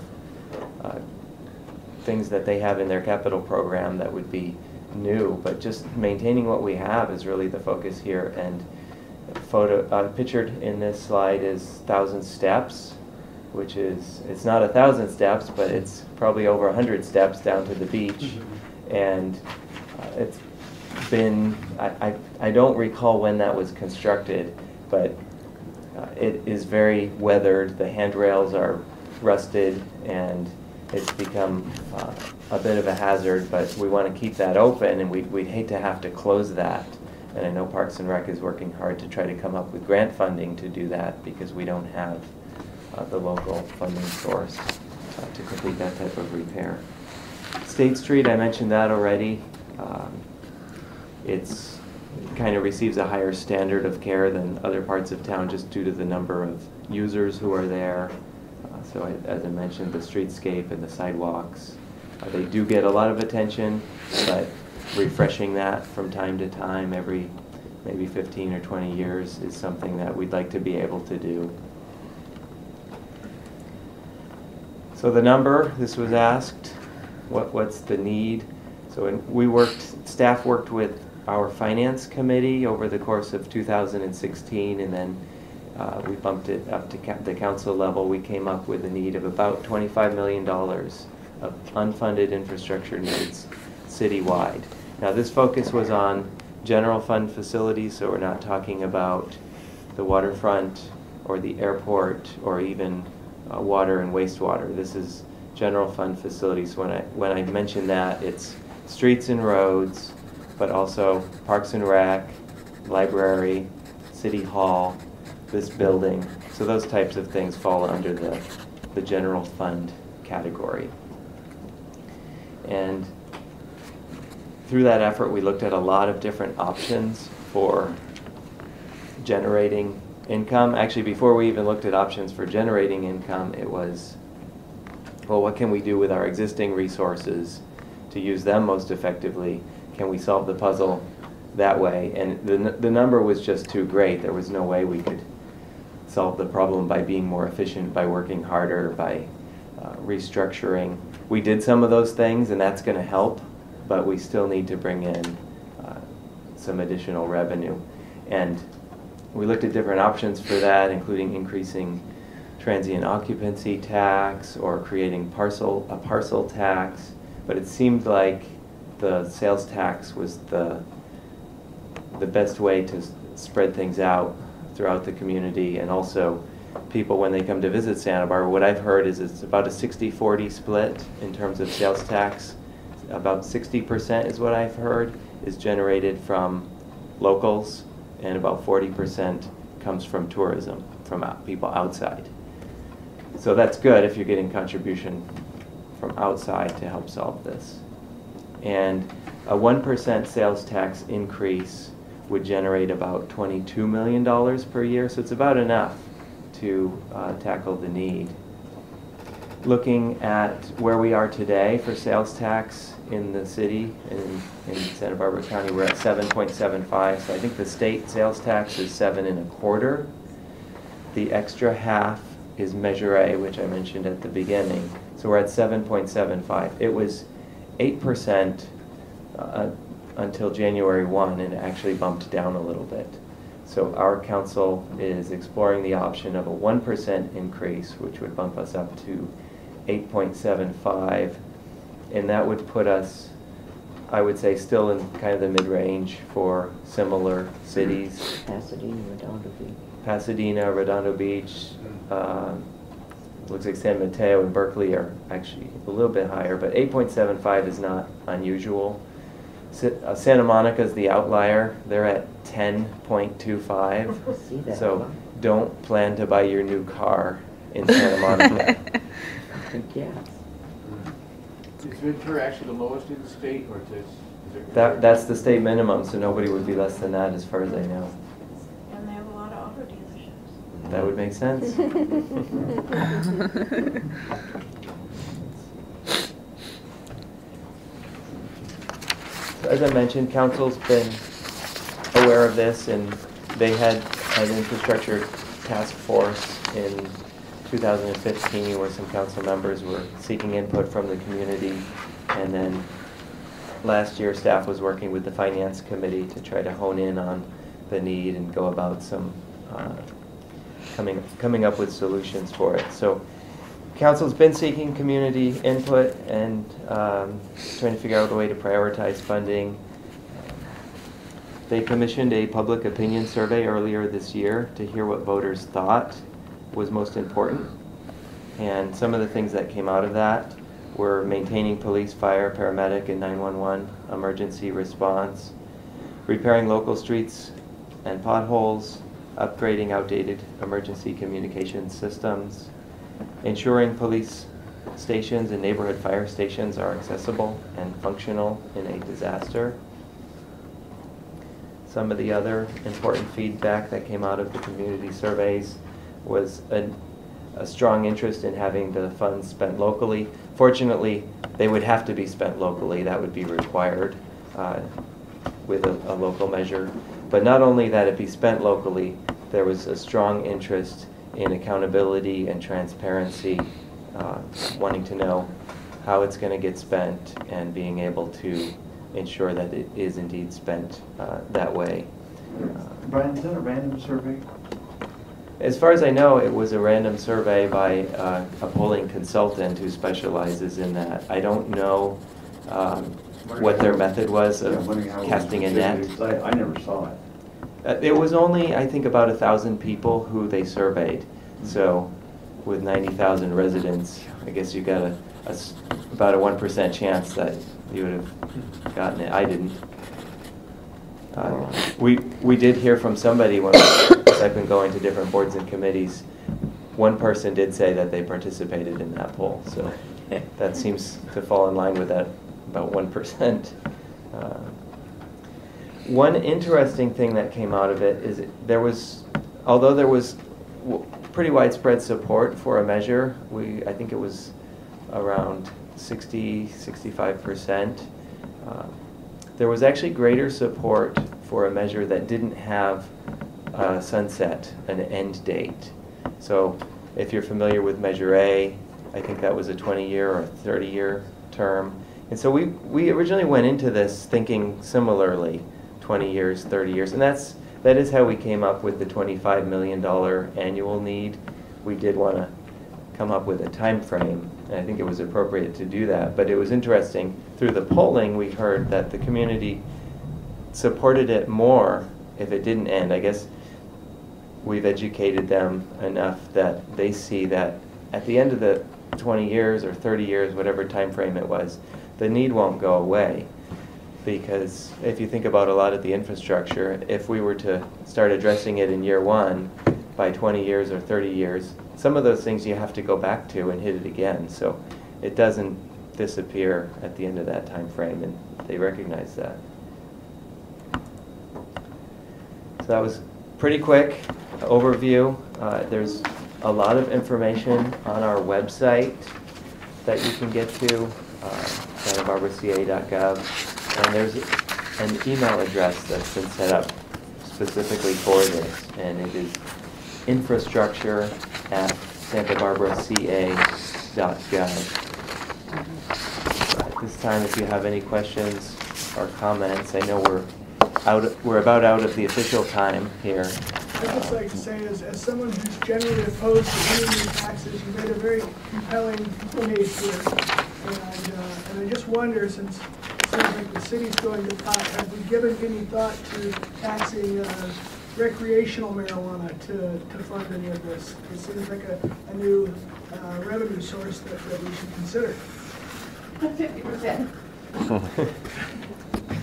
things that they have in their capital program that would be new, but just maintaining what we have is really the focus here. And pictured in this slide is 1,000 Steps, which is, it's not 1,000 steps, but it's probably over 100 steps down to the beach. And it's been, I don't recall when that was constructed, but it is very weathered. The handrails are rusted, and it's become a bit of a hazard, but we want to keep that open, and we'd hate to have to close that. And I know Parks and Rec is working hard to try to come up with grant funding to do that, because we don't have the local funding source to complete that type of repair. State Street, I mentioned that already. It's kind of receives a higher standard of care than other parts of town just due to the number of users who are there. As I mentioned, the streetscape and the sidewalks, they do get a lot of attention, but refreshing that from time to time, every maybe 15 or 20 years, is something that we'd like to be able to do. So the number, this was asked, what's the need? So staff worked with our finance committee over the course of 2016, and then we bumped it up to the council level. We came up with a need of about $25 million of unfunded infrastructure needs citywide. Now this focus was on general fund facilities, so we're not talking about the waterfront or the airport or even water and wastewater. This is general fund facilities. When I mention that, it's streets and roads, but also Parks and Rec, library, City Hall, this building. So those types of things fall under the general fund category. And through that effort, we looked at a lot of different options for generating income. Actually, before we even looked at options for generating income, it was, well, what can we do with our existing resources to use them most effectively? Can we solve the puzzle that way? And the number was just too great. There was no way we could solve the problem by being more efficient, by working harder, by restructuring. We did some of those things, and that's going to help, but we still need to bring in some additional revenue. And we looked at different options for that, including increasing transient occupancy tax or creating a parcel tax, but it seemed like the sales tax was the best way to spread things out throughout the community. And also people, when they come to visit Santa Barbara, what I've heard is it's about a 60-40 split in terms of sales tax. About 60% is what I've heard is generated from locals, and about 40% comes from tourism, from people outside. So that's good if you're getting contribution from outside to help solve this. And a 1% sales tax increase would generate about $22 million per year, so it's about enough to tackle the need. Looking at where we are today for sales tax in the city, in Santa Barbara County, we're at 7.75, so I think the state sales tax is 7.25. The extra half is Measure A, which I mentioned at the beginning, so we're at 7.75. It was 8% until January 1, and it actually bumped down a little bit. So our council is exploring the option of a 1% increase, which would bump us up to 8.75, and that would put us, I would say, still in kind of the mid-range for similar cities. Pasadena, Redondo Beach, looks like San Mateo and Berkeley are actually a little bit higher, but 8.75 is not unusual. Santa Monica is the outlier. They're at 10.25. So don't plan to buy your new car in Santa Monica. Yeah. Is Ventura actually the lowest in the state, or is That's the state minimum, so nobody would be less than that as far as I know. And they have a lot of auto dealerships. That would make sense. So as I mentioned, council's been aware of this, and they had an infrastructure task force in 2015 where some council members were seeking input from the community, and then last year staff was working with the finance committee to try to hone in on the need and go about some coming up with solutions for it. So Council's been seeking community input and trying to figure out a way to prioritize funding. They commissioned a public opinion survey earlier this year to hear what voters thought was most important. And some of the things that came out of that were maintaining police, fire, paramedic, and 911 emergency response, repairing local streets and potholes, upgrading outdated emergency communication systems, ensuring police stations and neighborhood fire stations are accessible and functional in a disaster. Some of the other important feedback that came out of the community surveys was a strong interest in having the funds spent locally. Fortunately, they would have to be spent locally. That would be required with a local measure. But not only that it be spent locally, there was a strong interest in accountability and transparency, wanting to know how it's going to get spent and being able to ensure that it is indeed spent that way. Brian, is that a random survey? As far as I know, it was a random survey by a polling consultant who specializes in that. I don't know what their method was of casting a net. I never saw it. It was only, I think, about 1,000 people who they surveyed. So with 90,000 residents, I guess you got about a 1% chance that you would have gotten it. I didn't. We did hear from somebody when I've been going to different boards and committees. One person did say that they participated in that poll, so that seems to fall in line with that, about 1%. One interesting thing that came out of it is although there was pretty widespread support for a measure, I think it was around 65%. There was actually greater support for a measure that didn't have a sunset, an end date. So if you're familiar with Measure A, I think that was a 20-year or 30-year term. And so we originally went into this thinking similarly, 20 years, 30 years, and that is how we came up with the $25 million annual need. We did want to come up with a time frame, and I think it was appropriate to do that. But it was interesting, through the polling we heard that the community supported it more if it didn't end. I guess we've educated them enough that they see that at the end of the 20 years or 30 years, whatever time frame it was, the need won't go away. Because if you think about a lot of the infrastructure, if we were to start addressing it in year one, by 20 years or 30 years, some of those things you have to go back to and hit it again. So it doesn't disappear at the end of that time frame, and they recognize that. So that was pretty quick overview. There's a lot of information on specifically that you can get to, santabarbraca.gov. And there's an email address that's been set up specifically for this, and it is infrastructure@santabarbraca.gov. At this time, if you have any questions or comments, I know we're about out of the official time here. I'd just like to say, as someone who's generally opposed to paying new taxes, you made a very compelling case here. And I just wonder, since it seems like the city's going to pot, have we given any thought to taxing recreational marijuana to fund any of this? It seems like a new revenue source that we should consider. 50%.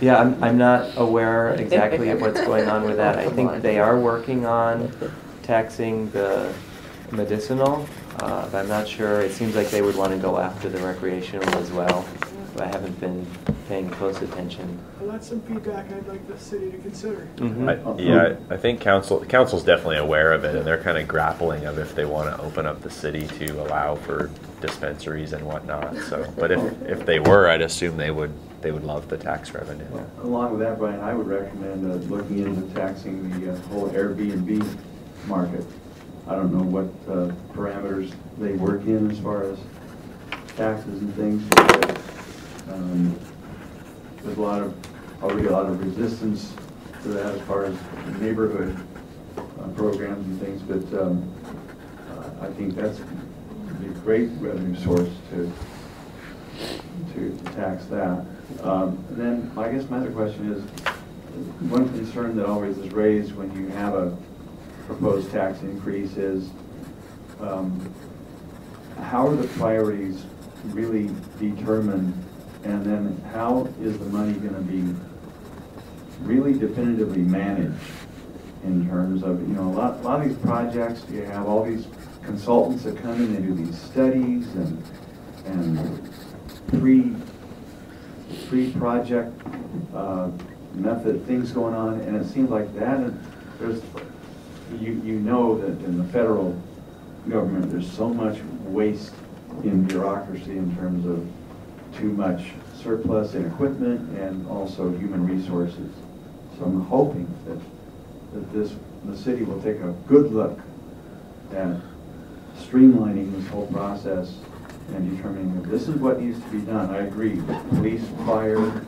Yeah, I'm not aware exactly of what's going on with that. I think they are working on taxing the medicinal, but I'm not sure. It seems like they would want to go after the recreational as well, but I haven't been paying close attention. Well, that's some feedback I'd like the city to consider. Mm-hmm. I think council's definitely aware of it, and they're kind of grappling of if they want to open up the city to allow for dispensaries and whatnot. So, but if they were, I'd assume they would love the tax revenue. Well, along with that, Brian, I would recommend looking into taxing the whole Airbnb market. I don't know what parameters they work in as far as taxes and things. But, there's already a lot of resistance to that as far as neighborhood programs and things, but I think that's be a great revenue source to tax that. And then I guess my other question is, one concern that always is raised when you have a proposed tax increase is, how are the priorities really determined, and then how is the money going to be really definitively managed in terms of, you know, a lot of these projects, you have all these consultants that come in and do these studies and pre-project method things going on, and it seems like that, and there's, you know that in the federal government there's so much waste in bureaucracy in terms of too much surplus in equipment and also human resources. So I'm hoping that the city will take a good look at streamlining this whole process and determining that this is what needs to be done. I agree. Police, fire,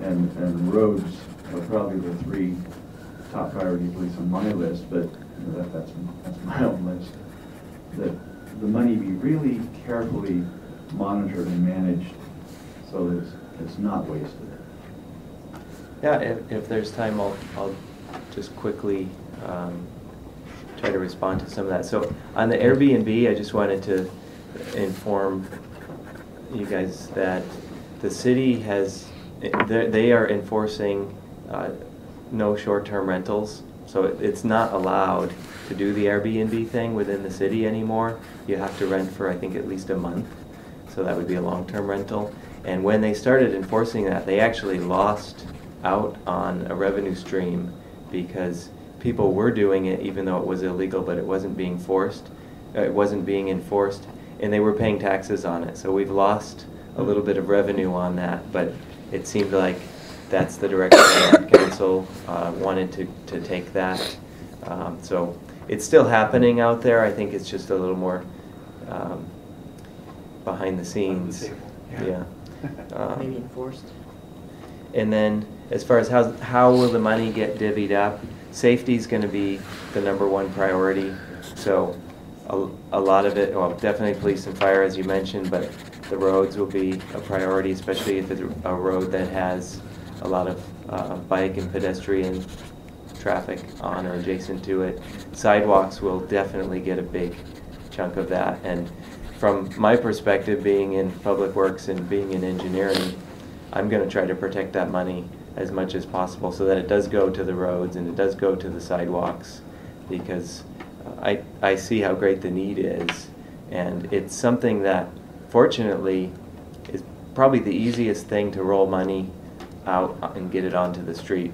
and roads are probably the three top priorities, at least on my list, but you know, that's my own list. That the money be really carefully monitored and managed so that it's not wasted. Yeah, if there's time, I'll just quickly try to respond to some of that. So on the Airbnb, I just wanted to inform you guys that the city has, they are enforcing no short-term rentals. So it's not allowed to do the Airbnb thing within the city anymore. You have to rent for, I think, at least a month. So that would be a long-term rental. And when they started enforcing that, they actually lost out on a revenue stream because people were doing it even though it was illegal, but it wasn't being forced. It wasn't being enforced, and they were paying taxes on it. So we've lost a little bit of revenue on that, but it seemed like that's the direction that council wanted to take that. So it's still happening out there. I think it's just a little more behind the scenes. Yeah. Maybe enforced. And then as far as how will the money get divvied up, safety is going to be the #1 priority. So a lot of it, well, definitely police and fire, as you mentioned, but the roads will be a priority, especially if it's a road that has a lot of bike and pedestrian traffic on or adjacent to it. Sidewalks will definitely get a big chunk of that. And from my perspective, being in public works and being in engineering, I'm going to try to protect that money as much as possible so that it does go to the roads and it does go to the sidewalks, because I see how great the need is, and it's something that fortunately is probably the easiest thing to roll money out and get it onto the street.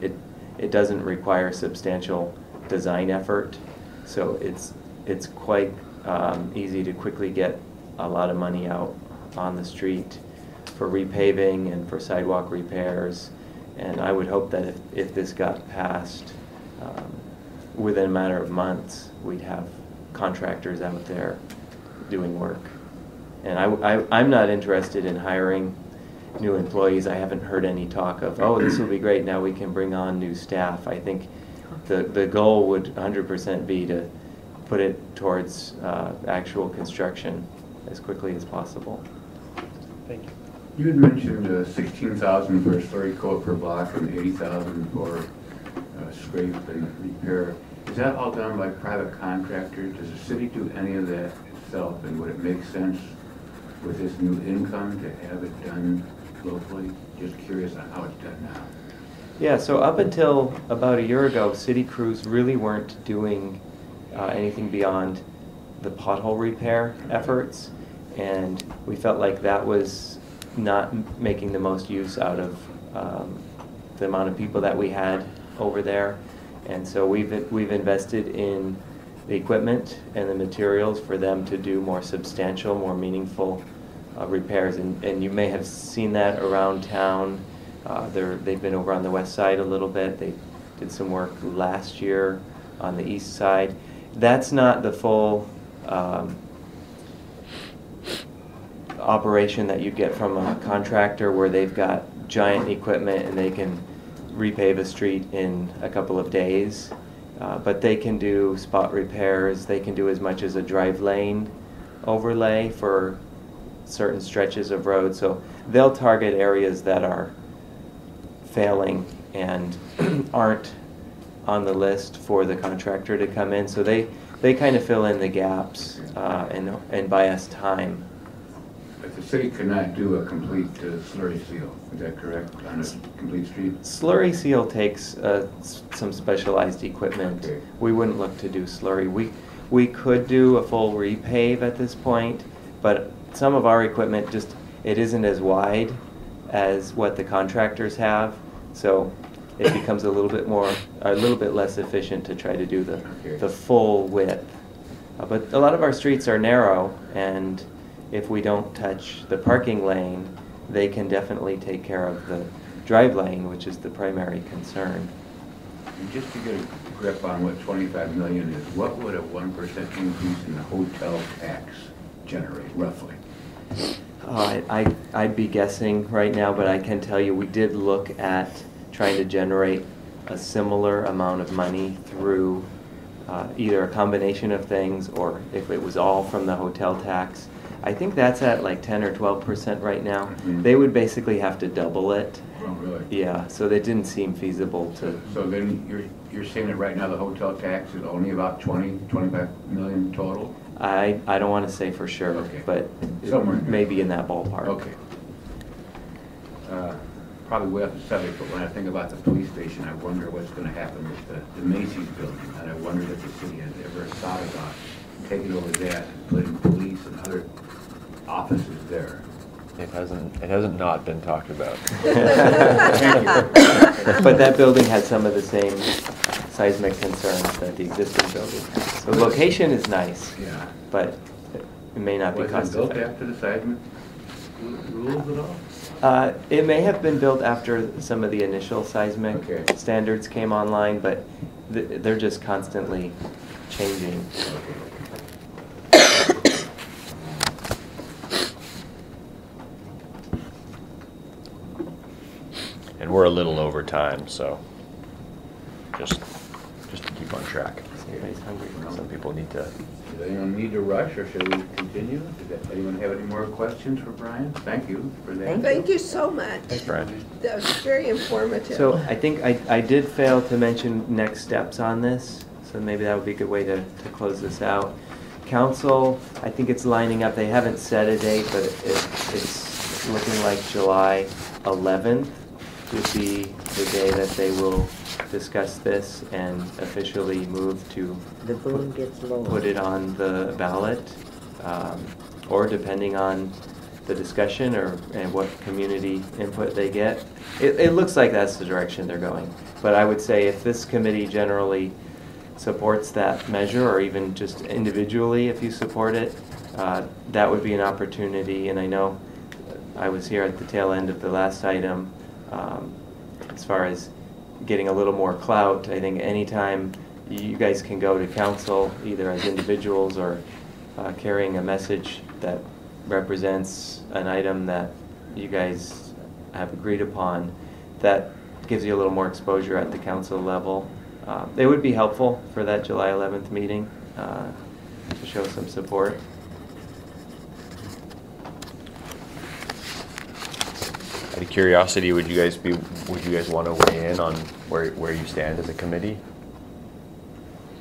It doesn't require substantial design effort, so it's quite easy to quickly get a lot of money out on the street for repaving and for sidewalk repairs. And I would hope that if this got passed, within a matter of months, we'd have contractors out there doing work. And I'm not interested in hiring new employees. I haven't heard any talk of, oh, this will be great, now we can bring on new staff. I think the goal would 100% be to put it towards actual construction as quickly as possible. Thank you. You had mentioned $16,000 for slurry coat per block and $80,000 for scrape and repair. Is that all done by private contractors? Does the city do any of that itself? And would it make sense with this new income to have it done locally? Just curious on how it's done now. Yeah, so up until about a year ago, city crews really weren't doing anything beyond the pothole repair efforts, and we felt like that was not making the most use out of the amount of people that we had over there. And so we've invested in the equipment and the materials for them to do more substantial, more meaningful repairs. And you may have seen that around town. They've been over on the west side a little bit. They did some work last year on the east side. That's not the full operation that you get from a contractor where they've got giant equipment and they can repave a street in a couple of days. But they can do spot repairs. They can do as much as a drive lane overlay for certain stretches of road. So they'll target areas that are failing and aren't on the list for the contractor to come in. So they kind of fill in the gaps and buy us time. But the city cannot do a complete slurry seal, is that correct, on a complete street? Slurry seal takes some specialized equipment. Okay. We wouldn't look to do slurry. We could do a full repave at this point, but some of our equipment just, it isn't as wide as what the contractors have, so it becomes a little bit less efficient to try to do the full width. But a lot of our streets are narrow, and if we don't touch the parking lane, they can definitely take care of the drive lane, which is the primary concern. And just to get a grip on what 25 million is, what would a 1% increase in the hotel tax generate, roughly? I'd be guessing right now, but I can tell you we did look at trying to generate a similar amount of money through either a combination of things, or if it was all from the hotel tax. I think that's at like 10 or 12% right now. Mm-hmm. They would basically have to double it. Oh, really? Yeah, so that didn't seem feasible to. So then you're saying that right now the hotel tax is only about 25 million total? I don't want to say for sure, Okay. but Somewhere. maybe in that ballpark. Okay. Probably way off the subject, but when I think about the police station, I wonder what's going to happen with the Macy's building. And I wonder if the city has ever thought about taking over that and putting police and other offices there. It hasn't not been talked about. But that building had some of the same seismic concerns that the existing building. So the location is nice, Yeah. but it may not be Was cost it built effective. after the seismic rules at all? It may have been built after some of the initial seismic Okay. standards came online, but they're just constantly changing. And we're a little over time, so just to keep on track. Everybody's hungry. Some people need to. Does anyone need to rush, or should we continue? Does anyone have any more questions for Brian? Thank you for that. Thank you so much. Thanks, Brian. That was very informative. So I think I did fail to mention next steps on this, so maybe that would be a good way to close this out. Council, I think it's lining up. They haven't set a date, but it's looking like July 11th would be the day that they will discuss this and officially move to The boom gets lower. put it on the ballot, or depending on the discussion and what community input they get. It looks like that's the direction they're going. But I would say if this committee generally supports that measure, or even just individually if you support it, that would be an opportunity. And I know I was here at the tail end of the last item, as far as getting a little more clout. I think anytime you guys can go to council, either as individuals or carrying a message that represents an item that you guys have agreed upon, that gives you a little more exposure at the council level. It would be helpful for that July 11th meeting to show some support. Out of curiosity, would you guys want to weigh in on where you stand as a committee?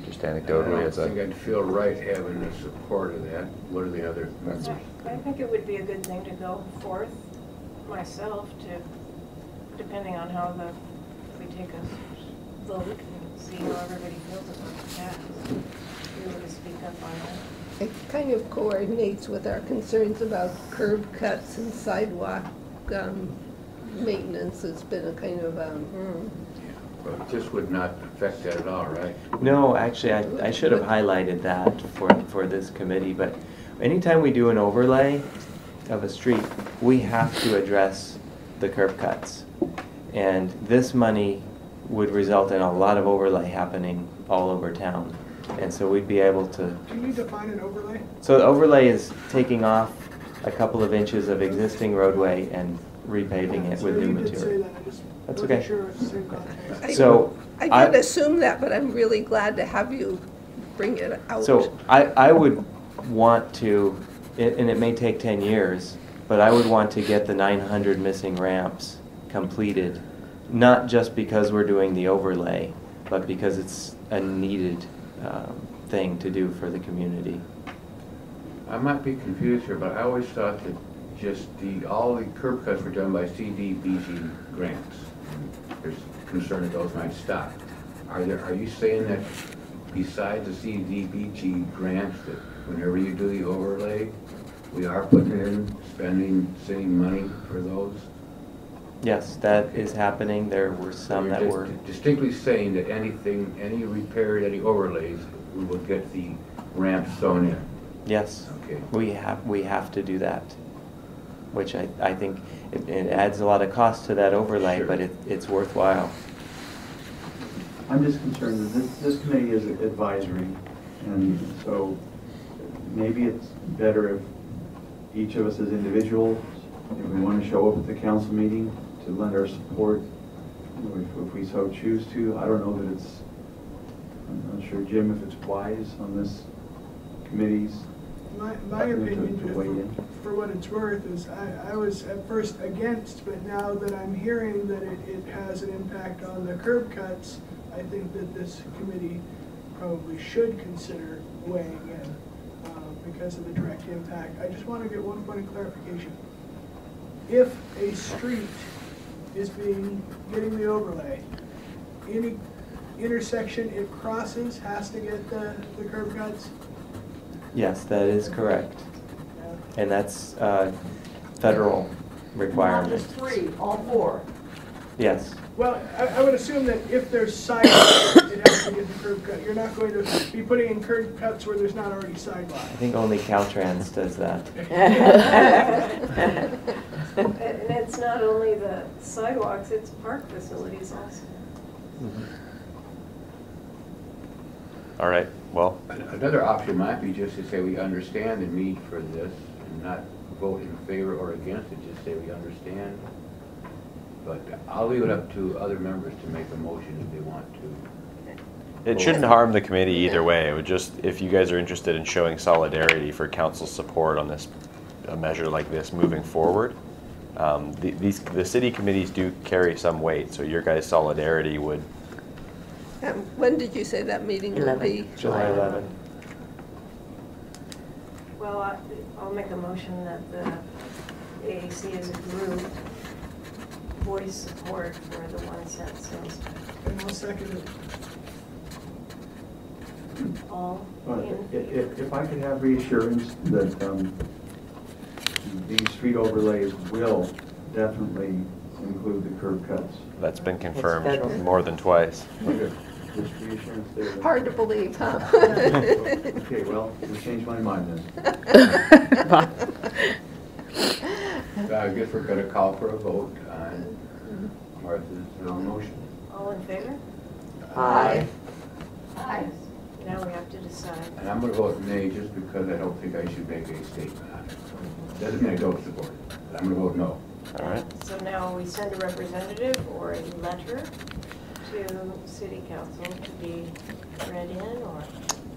Just anecdotally, as I a. think I'd feel right having the support of that. What are the other members? I think it would be a good thing to go forth myself to, depending on how if we take a vote and see how everybody feels about the tax. Be able to speak up on that. It kind of coordinates with our concerns about curb cuts and sidewalk maintenance. It's been a kind of, Well, this would not affect that at all, right? No, actually, I should have highlighted that for this committee, but anytime we do an overlay of a street, we have to address the curb cuts. And this money would result in a lot of overlay happening all over town. And so we'd be able to. Can you define an overlay? So the overlay is taking off a couple of inches of existing roadway and repaving it with new You did say material. that, I just That's wasn't okay. sure it's the same context. So I did assume that, but I'm really glad to have you bring it out. So I would want to and it may take 10 years, but I would want to get the 900 missing ramps completed, not just because we're doing the overlay, but because it's a needed thing to do for the community. I might be confused here, but I always thought that just all the curb cuts were done by CDBG grants. There's concern that those might stop. Are you saying that besides the CDBG grants, that whenever you do the overlay, we are putting in, spending city money for those? Yes, that is happening. There were some that were distinctly saying that anything, any repairs, any overlays, we will get the ramps sewn in. Yes. Okay. We have to do that, which I think it adds a lot of cost to that overlay, Sure. but it's worthwhile. I'm just concerned that this committee is advisory, and so maybe it's better if each of us as individuals, if we want to show up at the council meeting, to lend our support, if we so choose to. I don't know that it's, I'm not sure, Jim, if it's wise on this committee's My opinion, to weigh in. for what it's worth, is I was at first against, but now that I'm hearing that it has an impact on the curb cuts, I think that this committee probably should consider weighing in because of the direct impact. I just want to get one point of clarification. If a street is getting the overlay, any intersection it crosses has to get the curb cuts? Yes, that is correct. And that's federal requirement. Not just 3, all 4. Yes. Well, I would assume that if there's sidewalks, it has to get the curb cut. You're not going to be putting in curb cuts where there's not already sidewalks. I think only Caltrans does that. And it's not only the sidewalks, it's park facilities also. Mm-hmm. All right, well, Another option might be just to say we understand the need for this and not vote in favor or against it, just say we understand. But I'll leave it up to other members to make a motion if they want to. it shouldn't harm the committee either way. It would just, if you guys are interested in showing solidarity for council support on this, a measure like this moving forward, the city committees do carry some weight, so your guys' solidarity would. When did you say that meeting will be? July 11th. Well, I'll make a motion that the AAC as a group voice support for the 1 cent sales tax. And I'll second it. All If I could have reassurance that these street overlays will definitely include the curb cuts. That's been federal. confirmed more than twice. Just reassurance there. Hard to believe, huh? Okay, well, you changed my mind then. I guess we're going to call for a vote on Martha's motion. All in favor? Aye. Aye. Now we have to decide. And I'm going to vote nay just because I don't think I should make a statement on it. Doesn't mean I don't support it, but I'm going to vote no. All right. So now we send a representative or a letter to city council to be read in, or?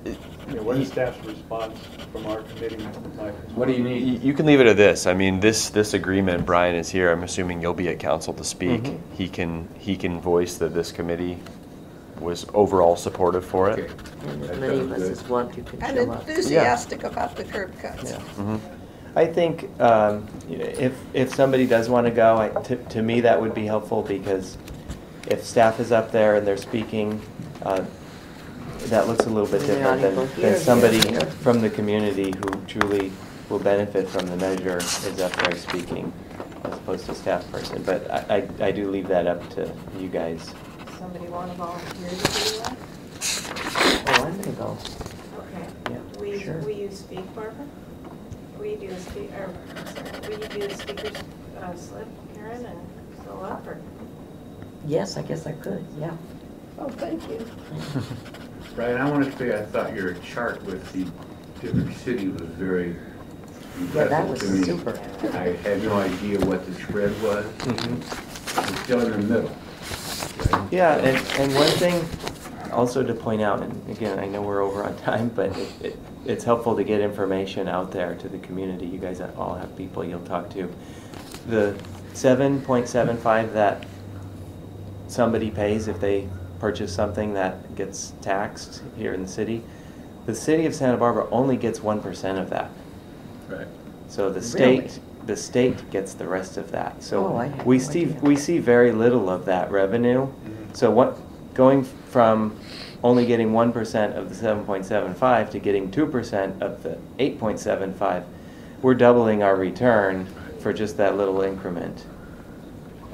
Yeah, what is staff's response from our committee? What do you need? You can leave it at this. I mean, this agreement, Brian is here. I'm assuming you'll be at council to speak. Mm-hmm. He can voice that this committee was overall supportive for it. Okay. And That as many of sounds us good. as want to can And show up. enthusiastic about the curb cuts. Yeah. Mm-hmm. I think if somebody does want to go, to me that would be helpful, because if staff is up there and they're speaking, that looks a little bit And the different audience will than hear, somebody hear. from the community who truly will benefit from the measure is up there speaking, as opposed to a staff person. But I do leave that up to you guys. Somebody want to volunteer to do that? Oh, I'm gonna go. Okay. Yeah, sure. Will you speak, Barbara? Will you do the speaker's slip, Karen, and go up, or? Yes, I guess I could, yeah. Oh, thank you. Brian, I want to say I thought your chart with the different cities was very Yeah, that impressive was to me. super. I had no idea what the spread was. Mm-hmm. It's still in the middle. Right? Yeah, and one thing also to point out, and again, I know we're over on time, but it's helpful to get information out there to the community. You guys all have people you'll talk to. The 7.75 that somebody pays if they purchase something that gets taxed here in the city of Santa Barbara only gets 1% of that. Right. So the Really? state gets the rest of that. Oh, I So had we no idea. we see very little of that revenue. So going from only getting 1% of the 7.75 to getting 2% of the 8.75, we're doubling our return for just that little increment.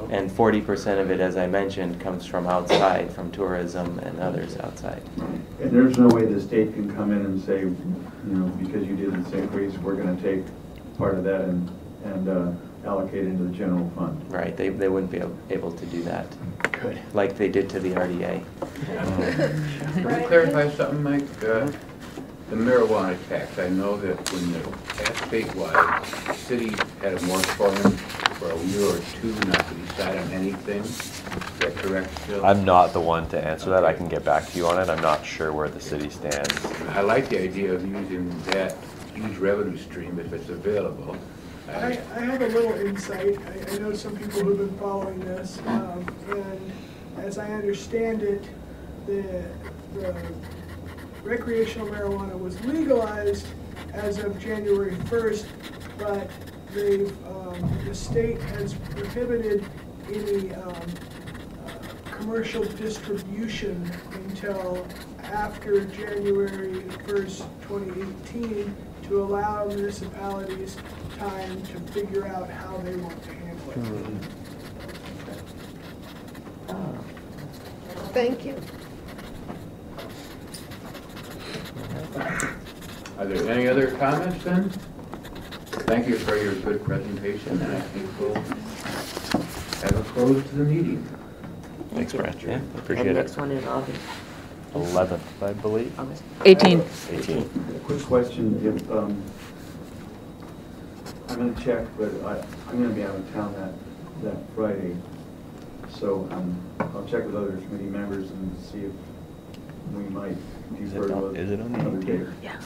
And 40% of it, as I mentioned, comes from outside, from tourism and others outside. And there's no way the state can come in and say, because you did this increase, we're going to take part of that and allocate into the general fund. Right, they wouldn't be able to do that, Good. like they did to the RDA. Can you clarify something, Mike? The marijuana tax, I know that when the passed statewide, the city had a moratorium for a year or two not to decide on anything. Is that correct, Phil? I'm not the one to answer that. I can get back to you on it. I'm not sure where the city stands. I like the idea of using that huge revenue stream if it's available. I have a little insight. I know some people who've been following this, and as I understand it, the recreational marijuana was legalized as of January 1st, but the state has prohibited any commercial distribution until after January 1st, 2018, to allow municipalities time to figure out how they want to handle it. Thank you. Are there any other comments then? Thank you for your good presentation, and I think we'll have a close to the meeting. Thanks, Brad. Yeah, And appreciate next it. one in August. 11th, I believe. August. 18. 18. A quick question, if, I'm going to check, but I'm going to be out of town that Friday, so I'll check with other committee members and see if we might defer to Is it on the another 18th? date. Yeah.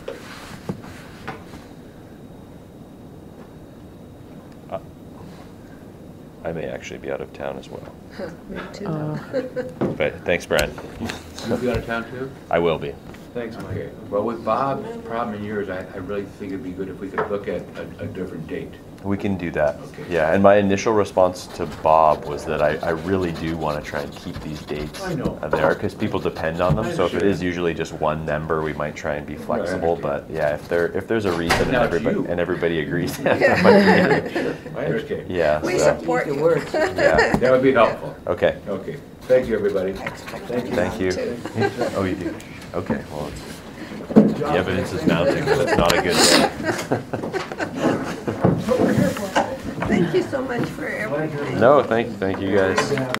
I may actually be out of town as well. Me too. But thanks, Brad. You'll be out of town too? I will be. Thanks, Mike. Okay. Well, with Bob's problem and yours, I really think it'd be good if we could look at a different date. We can do that. Okay. Yeah, and my initial response to Bob was that I really do want to try and keep these dates I know. there because people depend on them. I So if it understand. is usually just one member, we might try and be flexible. understand. But yeah, if there's a reason Now it's you. and everybody agrees, Sure, I understand. yeah. We so, support Your you. words. yeah. That would be helpful. Okay. Okay. Thank you, everybody. Thank you. Too. Oh, you do. Okay. Well, the evidence is mounting that it's not a good day. What we're here for. Thank you so much for everything. No, thank you guys.